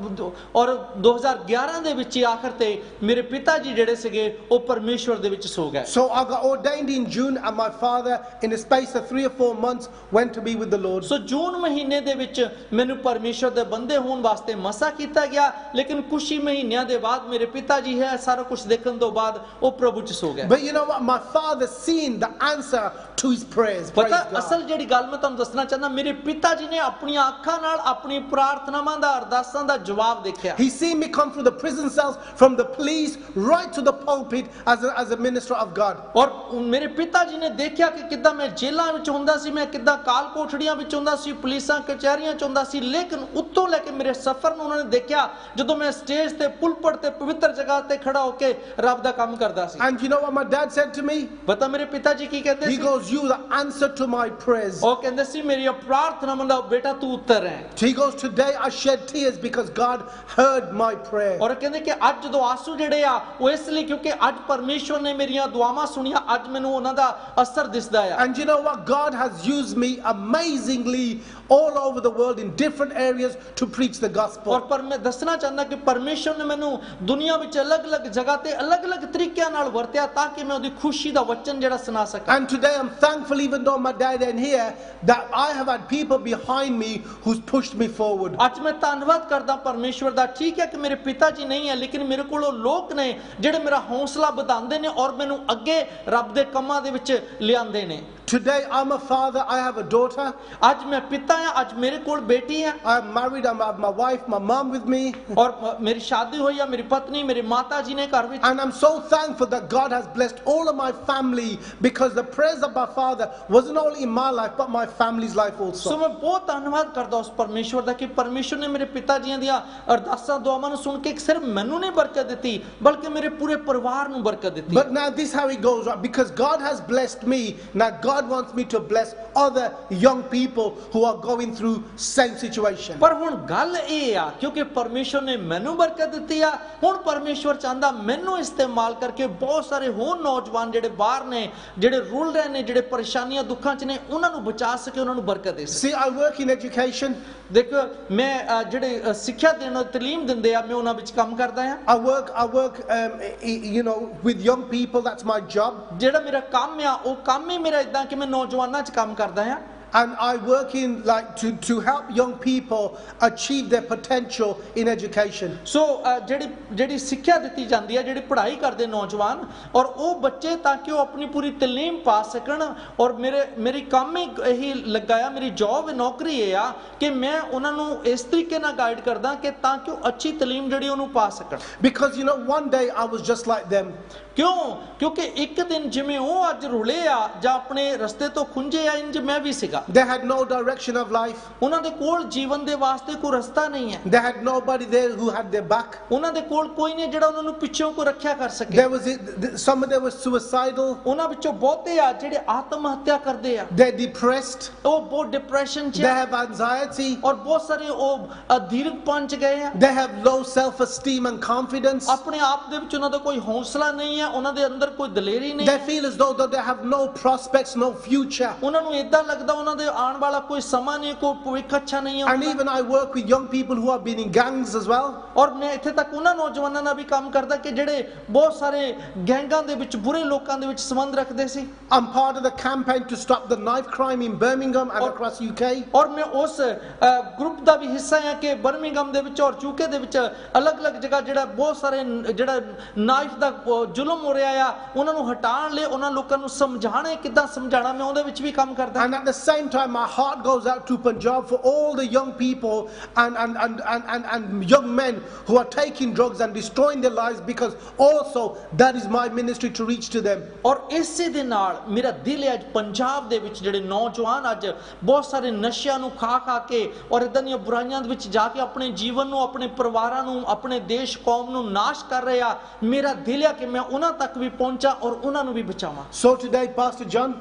ਔਰ 2011 ਦੇ ਵਿੱਚ ਆਖਰ ਤੇ ਮੇਰੇ ਪਿਤਾ ਜੀ ਜਿਹੜੇ ਸੀਗੇ ਉਹ ਪਰਮੇਸ਼ਵਰ ਦੇ ਵਿੱਚ ਸੋ ਗਏ So I got ordained in June and my father, in a space of 3 or 4 months, went to be with the Lord. ਸੋ ਜੂਨ ਮਹੀਨੇ ਦੇ ਵਿੱਚ ਮੈਨੂੰ ਪਰਮੇਸ਼ਵਰ ਦੇ ਬੰਦੇ ਹੋਣ ਵਾਸਤੇ ਮਸਾ ਕੀਤਾ ਗਿਆ ਲੇਕਿਨ ਕੁਝ ਹੀ ਮਹੀਨਿਆਂ ਦੇ ਬਾਅਦ ਮੇਰੇ ਪਿਤਾ ਜੀ ਹੈ ਸਾਰਾ ਕੁਝ ਦੇਖਣ ਤੋਂ ਬਾਅਦ ਉਹ ਪ੍ਰਭੂ ਚ ਸੋ ਗਏ But you know what? My father seen the answer to his prayers. Praise ਪਤਾ God. ਅਸਲ ਜਿਹੜੀ ਗੱਲ ਮੈਂ ਤੁਹਾਨੂੰ ਦੱਸਣਾ ਚਾਹੁੰਦਾ, ਮੇਰੇ ਪਿਤਾ ਜੀ ਨੇ ਆਪਣੀਆਂ ਅੱਖਾਂ ਨਾਲ ਆਪਣੀ ਪ੍ਰਾਰਥਨਾਵਾਂ ਦਾ ਅਰਦਾਸਾਂ ਦਾ ਜਵਾਬ ਦੇਖਿਆ। He seen me come through the prison cells, from the police right to the pulpit as a minister of God. ਔਰ ਮੇਰੇ ਪਿਤਾ ਜੀ ਨੇ ਦੇਖਿਆ ਕਿ ਕਿੱਦਾਂ ਮੈਂ ਜੇਲ੍ਹਾਂ ਵਿੱਚ ਹੁੰਦਾ ਸੀ, ਮੈਂ ਕਿੱਦਾਂ ਕਾਲ ਕੋਠੜੀਆਂ ਵਿੱਚ ਹੁੰਦਾ ਸੀ, ਪੁਲਿਸਾਂ ਕਚਹਿਰੀਆਂ ਚ ਹੁੰਦਾ ਸੀ, ਲੇਕਿਨ ਉੱਤੋਂ ਲੈ ਕੇ ਮੇਰੇ ਸਫ਼ਰ ਨੂੰ ਉਹਨਾਂ ਨੇ ਦੇਖਿਆ ਜਦੋਂ ਮੈਂ ਸਟੇਜ ਤੇ ਪੁਲਪਟ ਤੇ ਪਵਿੱਤਰ ਜਗ੍ਹਾ ਤੇ ਖੜਾ ਹੋ ਕੇ ਰੱਬ ਦਾ ਕੰਮ ਕਰਦਾ ਸੀ। And you know what my dad said to me? ਪਤਾ ਮੇਰੇ ਪਿਤਾ ਜੀ ਕੀ ਕਹਿੰਦੇ He C? goes, you the answer to my prayers. ਉਹ ਕਹਿੰਦੇ ਸੀ ਮੇਰੀਆਂ ਪ੍ਰਾਰਥਨਾਵਾਂ ਦਾ ਬੇਟਾ ਤੂੰ ਉੱਤਰ ਹੈ। He goes, today I shed tears because God heard my prayer. ਔਰ ਕਹਿੰਦੇ ਕਿ ਅੱਜ ਜਦੋਂ ਆਂਸੂ ਜਿਹੜੇ ਆ ਉਹ ਇਸ ਲਈ ਕਿਉਂਕਿ ਅੱਜ ਪਰਮੇਸ਼ਵਰ ਨੇ ਮੇਰੀਆਂ ਦੁਆਵਾਂ ਸੁਣੀਆਂ, ਅੱਜ ਮੈਨੂੰ ਉਹਨਾਂ ਦਾ ਅਸਰ ਦਿਸਦਾ ਆ। And you know what? God has used me amazingly all over the world in different areas to preach the gospel. ਔਰ ਪਰ ਮੈਂ ਦੱਸਣਾ ਚਾਹੁੰਦਾ ਕਿ ਪਰਮੇਸ਼ਵਰ ਨੇ ਮੈਨੂੰ ਦੁਨੀਆ ਵਿੱਚ ਅਲੱਗ-ਅਲੱਗ ਜਗ੍ਹਾ ਤੇ ਅਲੱਗ-ਅਲੱਗ ਤਰੀਕਿਆਂ ਨਾਲ ਵਰਤਿਆ ਤਾਂ ਕਿ ਮੈਂ ਉਹਦੀ ਖੁਸ਼ੀ ਦਾ ਵਚਨ ਜਿਹੜਾ ਸੁਣਾ ਸਕਾਂ। And today I'm thankful, even though my dad ain't here, that I have had people behind me who's pushed me forward. ਅੱਜ ਮੈਂ ਧੰਨਵਾਦ ਕਰਦਾ ਪਰਮੇਸ਼ਵਰ ਦਾ। ਠੀਕ ਹੈ ਕਿ ਮੇਰੇ ਪਿਤਾ ਜੀ ਨਹੀਂ ਹੈ, ਲੇਕਿਨ ਮੇਰੇ ਕੋਲ ਉਹ ਲੋਕ ਨੇ ਜਿਹੜੇ ਮੇਰਾ ਹੌਸਲਾ ਵਧਾਉਂਦੇ ਨੇ ਔਰ ਮੈਨੂੰ ਅੱਗੇ ਰੱਬ ਦੇ ਕੰਮਾਂ ਦੇ ਵਿੱਚ ਲਿਆਉਂਦੇ ਨੇ। Today I'm a father, I have a daughter. ਅੱਜ ਮੈਂ ਪਿਤਾ ਹਾਂ, ਅੱਜ ਮੇਰੇ ਕੋਲ ਬੇਟੀ ਹੈ। I'm married, I have my wife, my mom with me. ਔਰ ਮੇਰੀ ਸ਼ਾਦੀ ਹੋਈ ਹੈ, ਮੇਰੀ ਪਤਨੀ, ਮੇਰੇ ਮਾਤਾ ਜੀ ਨੇ ਘਰ ਵਿੱਚ। And I'm so thankful that God has blessed all of my family, because the prayers of my father wasn't only in my life but my family's life so also. ਮੈਂ ਬਹੁਤ ਧੰਨਵਾਦ ਕਰਦਾ ਉਸ ਪਰਮੇਸ਼ਵਰ ਦਾ ਕਿ ਪਰਮੇਸ਼ਵਰ ਨੇ ਮੇਰੇ ਪਿਤਾ ਜੀਆਂ ਦੀਆਂ ਅਰਦਾਸਾਂ ਦੁਆਵਾਂ ਨੂੰ ਸੁਣ ਕੇ ਸਿਰਫ ਮੈਨੂੰ ਨਹੀਂ ਬਰਕਤ ਦਿੱਤੀ ਬਲਕਿ ਮੇਰੇ ਪੂਰੇ ਪਰਿਵਾਰ ਨੂੰ ਬਰਕਤ ਦਿੱਤੀ। But now this is how it goes, right? Because God has blessed me, now God wants me to bless other young people who are going through same situation. ਪਰ ਹੁਣ ਗੱਲ ਇਹ ਆ ਕਿਉਂਕਿ ਪਰਮੇਸ਼ਵਰ ਨੇ ਮੈਨੂੰ ਬਰਕਤ ਦਿੱਤੀ ਆ, ਹੁਣ ਪਰਮੇਸ਼ਵਰ ਚਾਹੁੰਦਾ ਮੈਨੂੰ ਇਸਤੇਮਾਲ ਕਰਕੇ ਬਹੁਤ ਸਾਰੇ ਹੋਰ ਨੌਜਵਾਨ ਜਿਹੜੇ ਬਾਹਰ ਨੇ, ਜਿਹੜੇ ਰੁਲ ਰਹੇ ਨੇ, ਜਿਹੜੇ ਪਰੇਸ਼ਾਨੀਆਂ ਦੁੱਖਾਂ 'ਚ ਨੇ, ਉਹਨਾਂ ਨੂੰ ਬਚਾ ਸਕੇ, ਉਹਨਾਂ ਨੂੰ ਬਰਕਤ ਦੇ ਸਕੇ। See, I work in education. ਦੇਖੋ ਮੈਂ ਜਿਹੜੇ ਸਿੱਖਿਆ ਦੇਣ ਤਾਲੀਮ ਦਿੰਦੇ ਆ, ਮੈਂ ਉਹਨਾਂ ਵਿੱਚ ਕੰਮ ਕਰਦਾ ਆ। I work you know, with young people. That's my job. ਜਿਹੜਾ ਮੇਰਾ ਕੰਮ ਆ ਉਹ ਕੰਮ ਹੀ ਮੇਰਾ ਇਦਾਂ ਕਿ ਮੈਂ ਨੌਜਵਾਨਾਂ 'ਚ ਕੰਮ ਕਰਦਾ ਆ। And I work in like to help young people achieve their potential in education. ਸੋ ਜਿਹੜੀ ਸਿੱਖਿਆ ਦਿੱਤੀ ਜਾਂਦੀ ਹੈ, ਜਿਹੜੀ ਪੜ੍ਹਾਈ ਕਰਦੇ ਨੌਜਵਾਨ ਔਰ ਉਹ ਬੱਚੇ ਤਾਂ ਕਿ ਉਹ ਆਪਣੀ ਪੂਰੀ ਤਾਲੀਮ ਪਾ ਸਕਣ। ਔਰ ਮੇਰੀ ਕੰਮ ਹੀ ਇਹੀ ਲੱਗਾ ਆ, ਮੇਰੀ ਜੌਬ ਨੌਕਰੀ ਇਹ ਆ ਕਿ ਮੈਂ ਉਹਨਾਂ ਨੂੰ ਇਸ ਤਰੀਕੇ ਨਾਲ ਗਾਈਡ ਕਰਦਾ ਕਿ ਤਾਂ ਕਿ ਉਹ ਅੱਛੀ ਤਾਲੀਮ ਜਿਹੜੀ ਉਹਨੂੰ ਪਾ ਸਕਣ। Because you know, one day I was just like them. ਕਿਉਂਕਿ ਇੱਕ ਦਿਨ ਜਿਵੇਂ ਉਹ ਅੱਜ ਰੁਲੇ ਆ ਜਾਂ ਆਪਣੇ ਰਸਤੇ ਤੋਂ ਖੁੰਝੇ ਆ, ਇੰਜ ਮੈਂ ਵੀ ਸੀਗਾ। They had no direction of life. ਉਹਨਾਂ ਦੇ ਕੋਲ ਜੀਵਨ ਦੇ ਵਾਸਤੇ ਕੋਈ ਰਸਤਾ ਨਹੀਂ ਹੈ। They had nobody there who had their back. ਉਹਨਾਂ ਦੇ ਕੋਲ ਕੋਈ ਨਹੀਂ ਜਿਹੜਾ ਉਹਨਾਂ ਨੂੰ ਪਿੱਛੋਂ ਕੋ ਰੱਖਿਆ ਕਰ ਸਕੇ। There was some of them were suicidal. ਉਹਨਾਂ ਵਿੱਚੋਂ ਬਹੁਤੇ ਆ ਜਿਹੜੇ ਆਤਮ ਹੱਤਿਆ ਕਰਦੇ ਆ। They're depressed. ਉਹ ਬਹੁਤ ਡਿਪਰੈਸ਼ਨ 'ਚ They have anxiety. ਔਰ ਬਹੁਤ ਸਾਰੇ ਉਹ ਅਧੀਰਜਪਨ 'ਚ ਗਏ ਆ। They have low self-esteem and confidence. ਆਪਣੇ ਆਪ ਦੇ ਵਿੱਚ ਉਹਨਾਂ ਦਾ ਕੋਈ ਹੌਸਲਾ ਨਹੀਂ ਹੈ, ਉਹਨਾਂ ਦੇ ਅੰਦਰ ਕੋਈ ਦਲੇਰੀ ਨਹੀਂ They ਹੈ। feel as though that they have no prospects, no future. ਉਹਨਾਂ ਨੂੰ ਇਦਾਂ ਲੱਗਦਾ ਉਹਨਾਂ ਦੇ ਆਉਣ ਵਾਲਾ ਕੋਈ ਸਮਾਂ ਨਹੀਂ, ਕੋਈ ਭਵਿੱਖ ਅੱਛਾ ਨਹੀਂ And ਹੈ। even I work with young people who have been in gangs as well. ਔਰ ਮੈਂ ਇੱਥੇ ਤੱਕ ਉਹਨਾਂ ਨੌਜਵਾਨਾਂ ਨਾਲ ਵੀ ਕੰਮ ਕਰਦਾ ਕਿ ਜਿਹੜੇ ਬਹੁਤ ਸਾਰੇ ਗੈਂਗਾਂ ਦੇ ਵਿੱਚ, ਬੁਰੇ ਲੋਕਾਂ ਦੇ ਵਿੱਚ ਸੰਬੰਧ ਰੱਖਦੇ ਸੀ। I'm part of the campaign to stop the knife crime in Birmingham and across UK. ਔਰ ਮੈਂ ਉਸ ਗਰੁੱਪ ਦਾ ਵੀ ਹਿੱਸਾ ਹਾਂ ਕਿ ਬਰਮਿੰਗਮ ਦੇ ਵਿੱਚ ਔਰ ਯੂਕੇ ਦੇ ਵਿੱਚ ਅਲੱਗ-ਅਲੱਗ ਜਗ੍ਹਾ ਜਿਹੜਾ ਬਹੁਤ ਸਾਰੇ ਜਿਹੜਾ ਨਾਈਫ ਦਾ ਜ਼ੁਲਮ ਹੋ ਰਿਹਾ ਆ, ਉਹਨਾਂ ਨੂੰ ਹਟਾਉਣ ਲਈ, ਉਹਨਾਂ ਲੋਕਾਂ ਨੂੰ ਸਮਝਾਣੇ ਕਿੱਦਾਂ ਸਮਝਾਣਾ, ਮੈਂ ਉਹਦੇ ਵਿੱਚ ਵੀ ਕੰਮ ਕਰਦਾ। And at the same time, my heart goes out to Punjab for all the young people and young men who are taking drugs and destroying their lives, because also that is my ministry to reach to them. ਔਰ ਇਸੇ ਦੇ ਨਾਲ ਮੇਰਾ ਦਿਲ ਹੈ ਅੱਜ ਪੰਜਾਬ ਦੇ ਵਿੱਚ ਜਿਹੜੇ ਨੌਜਵਾਨ ਅੱਜ ਬਹੁਤ ਸਾਰੇ ਨਸ਼ਿਆਂ ਨੂੰ ਖਾ ਕੇ ਔਰ ਇਦਾਂ ਦੀਆਂ ਬੁਰਾਈਆਂ ਦੇ ਵਿੱਚ ਜਾ ਕੇ ਆਪਣੇ ਜੀਵਨ ਨੂੰ, ਆਪਣੇ ਪਰਿਵਾਰਾਂ ਨੂੰ, ਆਪਣੇ ਦੇਸ਼ ਕੌਮ ਨੂੰ ਨਾਸ਼ ਕਰ ਰਹੇ ਆ। ਮੇਰਾ ਦਿਲ ਹੈ ਕਿ ਮੈਂ ਉਹਨਾਂ ਤੱਕ ਵੀ ਪਹੁੰਚਾਂ ਔਰ ਉਹਨਾਂ ਨੂੰ ਵੀ ਬਚਾਵਾਂ। So today, Pastor John,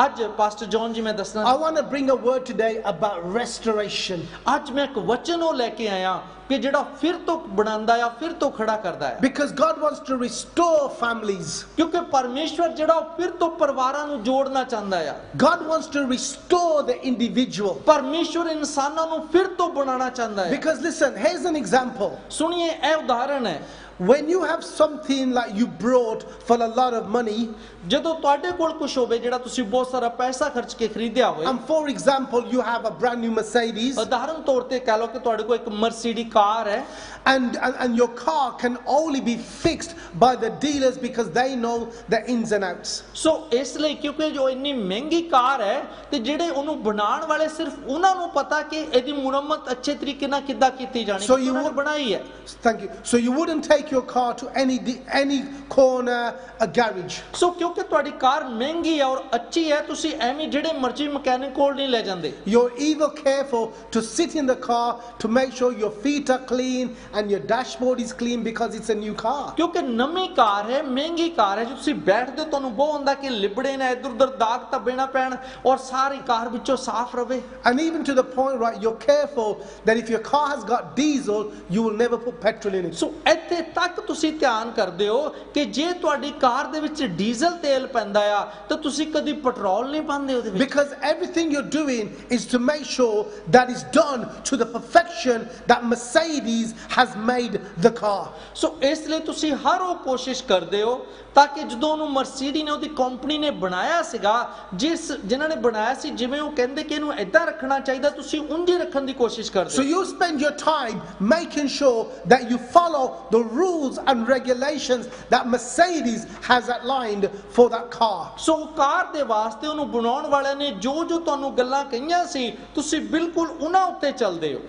ਅੱਜ ਪਾਸਟਰ ਜੌਨ ਜੀ ਮੈਂ ਦੱਸਣਾ I want to bring a word today about restoration. ਅੱਜ ਮੈਂ ਇੱਕ ਵਚਨ ਉਹ ਲੈ ਕੇ ਆਇਆ ਕਿ ਜਿਹੜਾ ਫਿਰ ਤੋਂ ਬਣਾਉਂਦਾ ਆ, ਫਿਰ ਤੋਂ ਖੜਾ ਕਰਦਾ ਹੈ। Because God wants to restore families. ਕਿਉਂਕਿ ਪਰਮੇਸ਼ਵਰ ਜਿਹੜਾ ਉਹ ਫਿਰ ਤੋਂ ਪਰਿਵਾਰਾਂ ਨੂੰ ਜੋੜਨਾ ਚਾਹੁੰਦਾ ਆ। God wants to restore the individual. ਪਰਮੇਸ਼ਵਰ ਇਨਸਾਨਾਂ ਨੂੰ ਫਿਰ ਤੋਂ ਬਣਾਉਣਾ ਚਾਹੁੰਦਾ ਹੈ। Because listen, here's an example. ਸੁਣੀਏ, ਇਹ ਉਦਾਹਰਣ ਹੈ। when you have something like you brought for a lot of money, ਜਦੋਂ ਤੁਹਾਡੇ ਕੋਲ ਕੁਝ ਹੋਵੇ ਜਿਹੜਾ ਤੁਸੀਂ ਬਹੁਤ ਸਾਰਾ ਪੈਸਾ ਖਰਚ ਕੇ ਖਰੀਦਿਆ ਹੋਵੇ, and for example, you have a brand new Mercedes, ਉਦਾਹਰਨ ਤੌਰ ਤੇ ਕਹਿ ਲਓ ਕਿ ਤੁਹਾਡੇ ਕੋਲ ਇੱਕ ਮਰਸੀਡੀ ਕਾਰ ਹੈ, and your car can only be fixed by the dealers because they know the ins and outs. ਸੋ ਇਸ ਲਈ ਕਿਉਂਕਿ ਜੋ ਇੰਨੀ ਮਹਿੰਗੀ ਕਾਰ ਹੈ ਤੇ ਜਿਹੜੇ ਉਹਨੂੰ ਬਣਾਉਣ ਵਾਲੇ ਸਿਰਫ ਉਹਨਾਂ ਨੂੰ ਪਤਾ ਕਿ ਇਹਦੀ ਮੁਰੰਮਤ ਅੱਛੇ ਤਰੀਕੇ ਨਾਲ ਕਿੱਦਾਂ ਕੀਤੀ ਜਾਣੀ, So you ਉਹਨਾਂ ਨੇ would- ਬਣਾਈ ਹੈ। Thank you. So you wouldn't take your car to any corner, a garage. ਸੋ ਕਿਉਂਕਿ ਤੁਹਾਡੀ ਕਾਰ ਮਹਿੰਗੀ ਹੈ ਔਰ ਅੱਛੀ ਹੈ, ਤੁਸੀਂ ਐਵੇਂ ਜਿਹੜੇ ਮਰਜ਼ੀ ਮਕੈਨਿਕ ਕੋਲ ਨਹੀਂ ਲੈ ਜਾਂਦੇ। You're even careful to sit in the car to make sure your feet are clean and your dashboard is clean because it's a new car. ਕਿਉਂਕਿ ਨਵੀਂ ਕਾਰ ਹੈ, ਮਹਿੰਗੀ ਕਾਰ ਹੈ, ਜੇ ਤੁਸੀਂ ਬੈਠਦੇ ਹੋ ਤੁਹਾਨੂੰ ਬਹੁਤ ਹੁੰਦਾ ਕਿ ਲਿਬੜੇ ਨਾ, ਇੱਧਰ ਉੱਧਰ ਦਾਗ ਧੱਬੇ ਨਾ ਪੈਣ ਔਰ ਸਾਰੀ ਕਾਰ ਵਿੱਚੋਂ ਸਾਫ਼ ਰਵੇ। And even to the point, right, you're careful that if your car has got diesel, you will never put petrol in it. ਸੋ ਇੱਥੇ ਤੱਕ ਤੁਸੀਂ ਧਿਆਨ ਕਰਦੇ ਹੋ ਕਿ ਜੇ ਤੁਹਾਡੀ ਕਾਰ ਦੇ ਵਿੱਚ ਡੀਜ਼ਲ ਤੇਲ ਪੈਂਦਾ ਆ ਤਾਂ ਤੁਸੀਂ ਕਦੀ ਪੈਟਰੋਲ ਨਹੀਂ ਪਾਉਂਦੇ ਉਹਦੇ ਵਿੱਚ। Because everything you're doing is to make sure that it's done to the perfection that Mercedes has made the car. ਸੋ ਇਸ ਲਈ ਤੁਸੀਂ ਹਰ ਉਹ ਕੋਸ਼ਿਸ਼ ਕਰਦੇ ਹੋ ਤਾਂ ਕਿ ਜਦੋਂ ਉਹਨੂੰ ਮਰਸੀਡੀ ਨੇ, ਉਹਦੀ ਕੰਪਨੀ ਨੇ ਬਣਾਇਆ ਸੀਗਾ, ਜਿਨ੍ਹਾਂ ਨੇ ਬਣਾਇਆ ਸੀ, ਜਿਵੇਂ ਉਹ ਕਹਿੰਦੇ ਕਿ ਇਹਨੂੰ ਇਦਾਂ ਰੱਖਣਾ ਚਾਹੀਦਾ, ਤੁਸੀਂ ਉਂਝ ਹੀ ਰੱਖਣ ਦੀ ਕੋਸ਼ਿਸ਼ ਕਰਦੇ So ਹੋ। you spend your time making sure that you follow the rules and regulations that Mercedes has outlined for that car. ਸੋ ਕਾਰ ਦੇ ਵਾਸਤੇ ਉਹਨੂੰ ਬਣਾਉਣ ਵਾਲਿਆਂ ਨੇ ਜੋ ਜੋ ਤੁਹਾਨੂੰ ਗੱਲਾਂ ਕਹੀਆਂ ਸੀ, ਤੁਸੀਂ ਬਿਲਕੁਲ ਉਹਨਾਂ ਉੱਤੇ ਚੱਲਦੇ ਹੋ।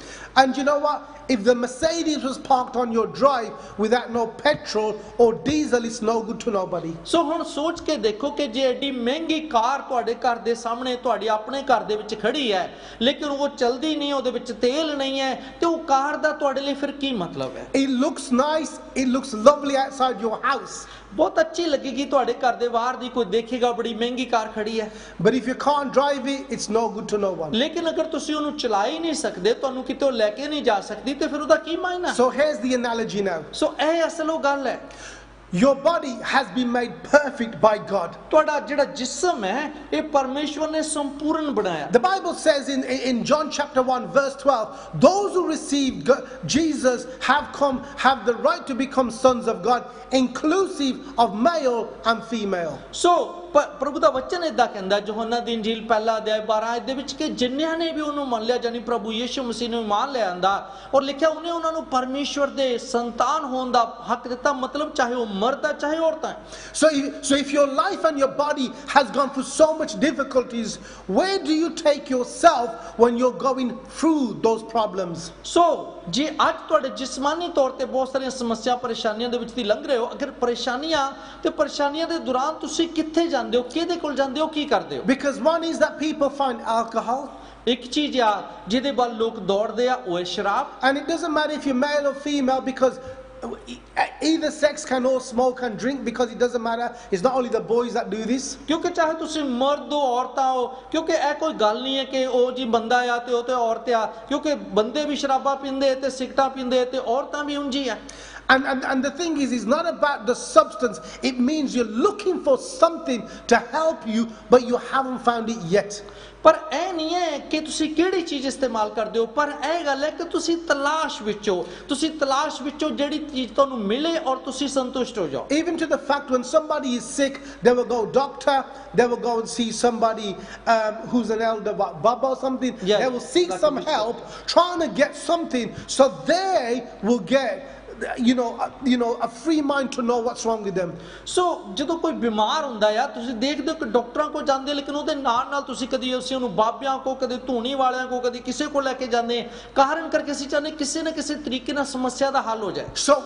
And you know what? If the Mercedes was parked on your drive without no petrol or diesel, it's no good to nobody. ਸੋ ਹੁਣ ਸੋਚ ਕੇ ਦੇਖੋ ਕਿ ਜੇ ਐਡੀ ਮਹਿੰਗੀ ਕਾਰ ਤੁਹਾਡੇ ਘਰ ਦੇ ਸਾਹਮਣੇ, ਤੁਹਾਡੇ ਆਪਣੇ ਘਰ ਦੇ ਵਿੱਚ ਖੜੀ ਹੈ, ਲੇਕਿਨ ਉਹ ਚਲਦੀ ਨਹੀਂ, ਉਹਦੇ ਵਿੱਚ ਤੇਲ ਨਹੀਂ ਹੈ, ਤੇ ਉਹ ਕਾਰ ਦਾ ਤੁਹਾਡੇ ਲਈ ਫਿਰ ਕੀ ਮਤਲਬ ਹੈ? It looks nice, it looks lovely outside your house. ਬਹੁਤ ਅੱਛੀ ਲੱਗੇਗੀ ਤੁਹਾਡੇ ਘਰ ਦੇ ਬਾਹਰ ਦੀ, ਕੋਈ ਦੇਖੇਗਾ ਬੜੀ ਮਹਿੰਗੀ ਕਾਰ ਖੜੀ ਹੈ, But if you can't drive it, it's no good to no one. ਲੇਕਿਨ ਅਗਰ ਤੁਸੀਂ ਉਹਨੂੰ ਚਲਾ ਹੀ ਨਹੀਂ ਸਕਦੇ, ਤੁਹਾਨੂੰ ਕਿਤੇ ਉਹ ਲੈ ਕੇ ਨਹੀਂ ਜਾ ਸਕਦੀ, ਤੇ ਫਿਰ ਉਹਦਾ ਕੀ ਮਾਇਨਾ? So here's the analogy now. ਸੋ ਇਹ ਅਸਲ ਉਹ ਗੱਲ ਹੈ। Your body has been made perfect by God. ਤੁਹਾਡਾ ਜਿਹੜਾ ਜਿਸਮ ਹੈ ਇਹ ਪਰਮੇਸ਼ਵਰ ਨੇ ਸੰਪੂਰਨ ਬਣਾਇਆ। The Bible says in John chapter 1 verse 12, those who received Jesus have the right to become sons of God, inclusive of male and female. ਸੋ ਪ੍ਰਭੂ ਦਾ ਵਚਨ ਇਦਾਂ ਕਹਿੰਦਾ, ਯੋਹੰਨਾ ਦੀ ਇੰਜੀਲ ਪਹਿਲਾ ਅਧਿਆਇ 12 ਅਧ ਦੇ ਵਿੱਚ, ਕਿ ਜਿਨ੍ਹਾਂ ਨੇ ਵੀ ਉਹਨੂੰ ਮੰਨ ਲਿਆ, ਜਾਨੀ ਪ੍ਰਭੂ ਯਿਸੂ ਮਸੀਹ ਨੂੰ ਮੰਨ ਲਿਆ ਆਂਦਾ, ਔਰ ਲਿਖਿਆ ਉਹਨੇ ਉਹਨਾਂ ਨੂੰ ਪਰਮੇਸ਼ਵਰ ਦੇ ਸੰਤਾਨ ਹੋਣ ਦਾ ਹੱਕ ਦਿੱਤਾ, ਮਤਲਬ ਚਾਹੇ ਉਹ ਮਰਦ ਹੈ ਚਾਹੇ ਔਰਤ ਹੈ। So if your life and your body has gone through so much difficulties, where do you take yourself when you're going through those problems? ਸੋ ਜੇ ਅੱਜ ਤੁਹਾਡੇ ਜਿਸਮਾਨੀ ਤੌਰ ਤੇ ਬਹੁਤ ਸਾਰੀਆਂ ਸਮੱਸਿਆ ਪਰੇਸ਼ਾਨੀਆਂ ਦੇ ਵਿੱਚ ਦੀ ਲੰਘ ਰਹੇ ਹੋ, ਅਗਰ ਪਰੇਸ਼ਾਨੀਆਂ ਦੇ ਦੌਰਾਨ ਤੁਸੀਂ ਕਿੱਥੇ ਜਾਂਦੇ ਹੋ, ਕਿਹਦੇ ਕੋਲ ਜਾਂਦੇ ਹੋ, ਕੀ ਕਰਦੇ ਹੋ? Because one is that people find alcohol. ਇੱਕ ਚੀਜ਼ ਆ ਜਿਹਦੇ ਵੱਲ ਲੋਕ ਦੌੜਦੇ ਆ, ਉਹ ਹੈ ਸ਼ਰਾਬ। And it doesn't matter if you're male or female, because either sex can all smoke and drink, because it doesn't matter. It's not only the boys that do this. ਕਿਉਂਕਿ ਚਾਹੇ ਤੁਸੀਂ ਮਰਦ ਹੋ ਔਰਤਾਂ ਹੋ, ਕਿਉਂਕਿ ਇਹ ਕੋਈ ਗੱਲ ਨਹੀਂ ਹੈ ਕਿ ਉਹ ਜੀ ਬੰਦਾ ਆ ਤੇ ਉਹ ਤੇ ਔਰਤ ਆ, ਕਿਉਂਕਿ ਬੰਦੇ ਵੀ ਸ਼ਰਾਬਾਂ ਪੀਂਦੇ ਤੇ ਸਿਗਰਟਾਂ ਪੀਂਦੇ ਤੇ ਔਰਤਾਂ ਵੀ ਉਂਝ ਹੀ ਆ। And the thing is, it's not about the substance. It means you're looking for something to help you, but you haven't found it yet. ਪਰ ਇਹ ਨਹੀਂ ਹੈ ਕਿ ਤੁਸੀਂ ਕਿਹੜੀ ਚੀਜ਼ ਇਸਤੇਮਾਲ ਕਰਦੇ ਹੋ, ਪਰ ਇਹ ਗੱਲ ਹੈ ਕਿ ਤੁਸੀਂ ਤਲਾਸ਼ ਵਿੱਚੋਂ ਜਿਹੜੀ ਚੀਜ਼ ਤੁਹਾਨੂੰ ਮਿਲੇ ਔਰ ਤੁਸੀਂ ਸੰਤੁਸ਼ਟ ਹੋ ਜਾਓ। Even to the fact when somebody is sick, they will go doctor, they will go and see somebody who's an elder, Baba or something. Yeah, they will seek that some could be help, trying to get something, so they will get a free mind to know what's wrong with them. ਸੋ ਜਦੋਂ ਕੋਈ ਬਿਮਾਰ ਹੁੰਦਾ ਆ, ਤੁਸੀਂ ਦੇਖਦੇ ਹੋ ਕਿ ਡਾਕਟਰਾਂ ਕੋਲ ਜਾਂਦੇ, ਲੇਕਿਨ ਉਹਦੇ ਨਾਲ ਤੁਸੀਂ ਕਦੀ ਉਹਨੂੰ ਬਾਬਿਆਂ ਕੋ, ਕਦੇ ਧੂਣੀ ਵਾਲਿਆਂ ਕੋ, ਕਦੀ ਕਿਸੇ ਕੋ ਲੈ ਕੇ ਜਾਂਦੇ, ਕਾਰਨ ਕਰਕੇ ਅਸੀਂ ਚਾਹੁੰਦੇ ਕਿਸੇ ਨਾ ਕਿਸੇ ਤਰੀਕੇ ਨਾਲ ਸਮੱਸਿਆ ਦਾ ਹੱਲ ਹੋ ਜਾਏ। So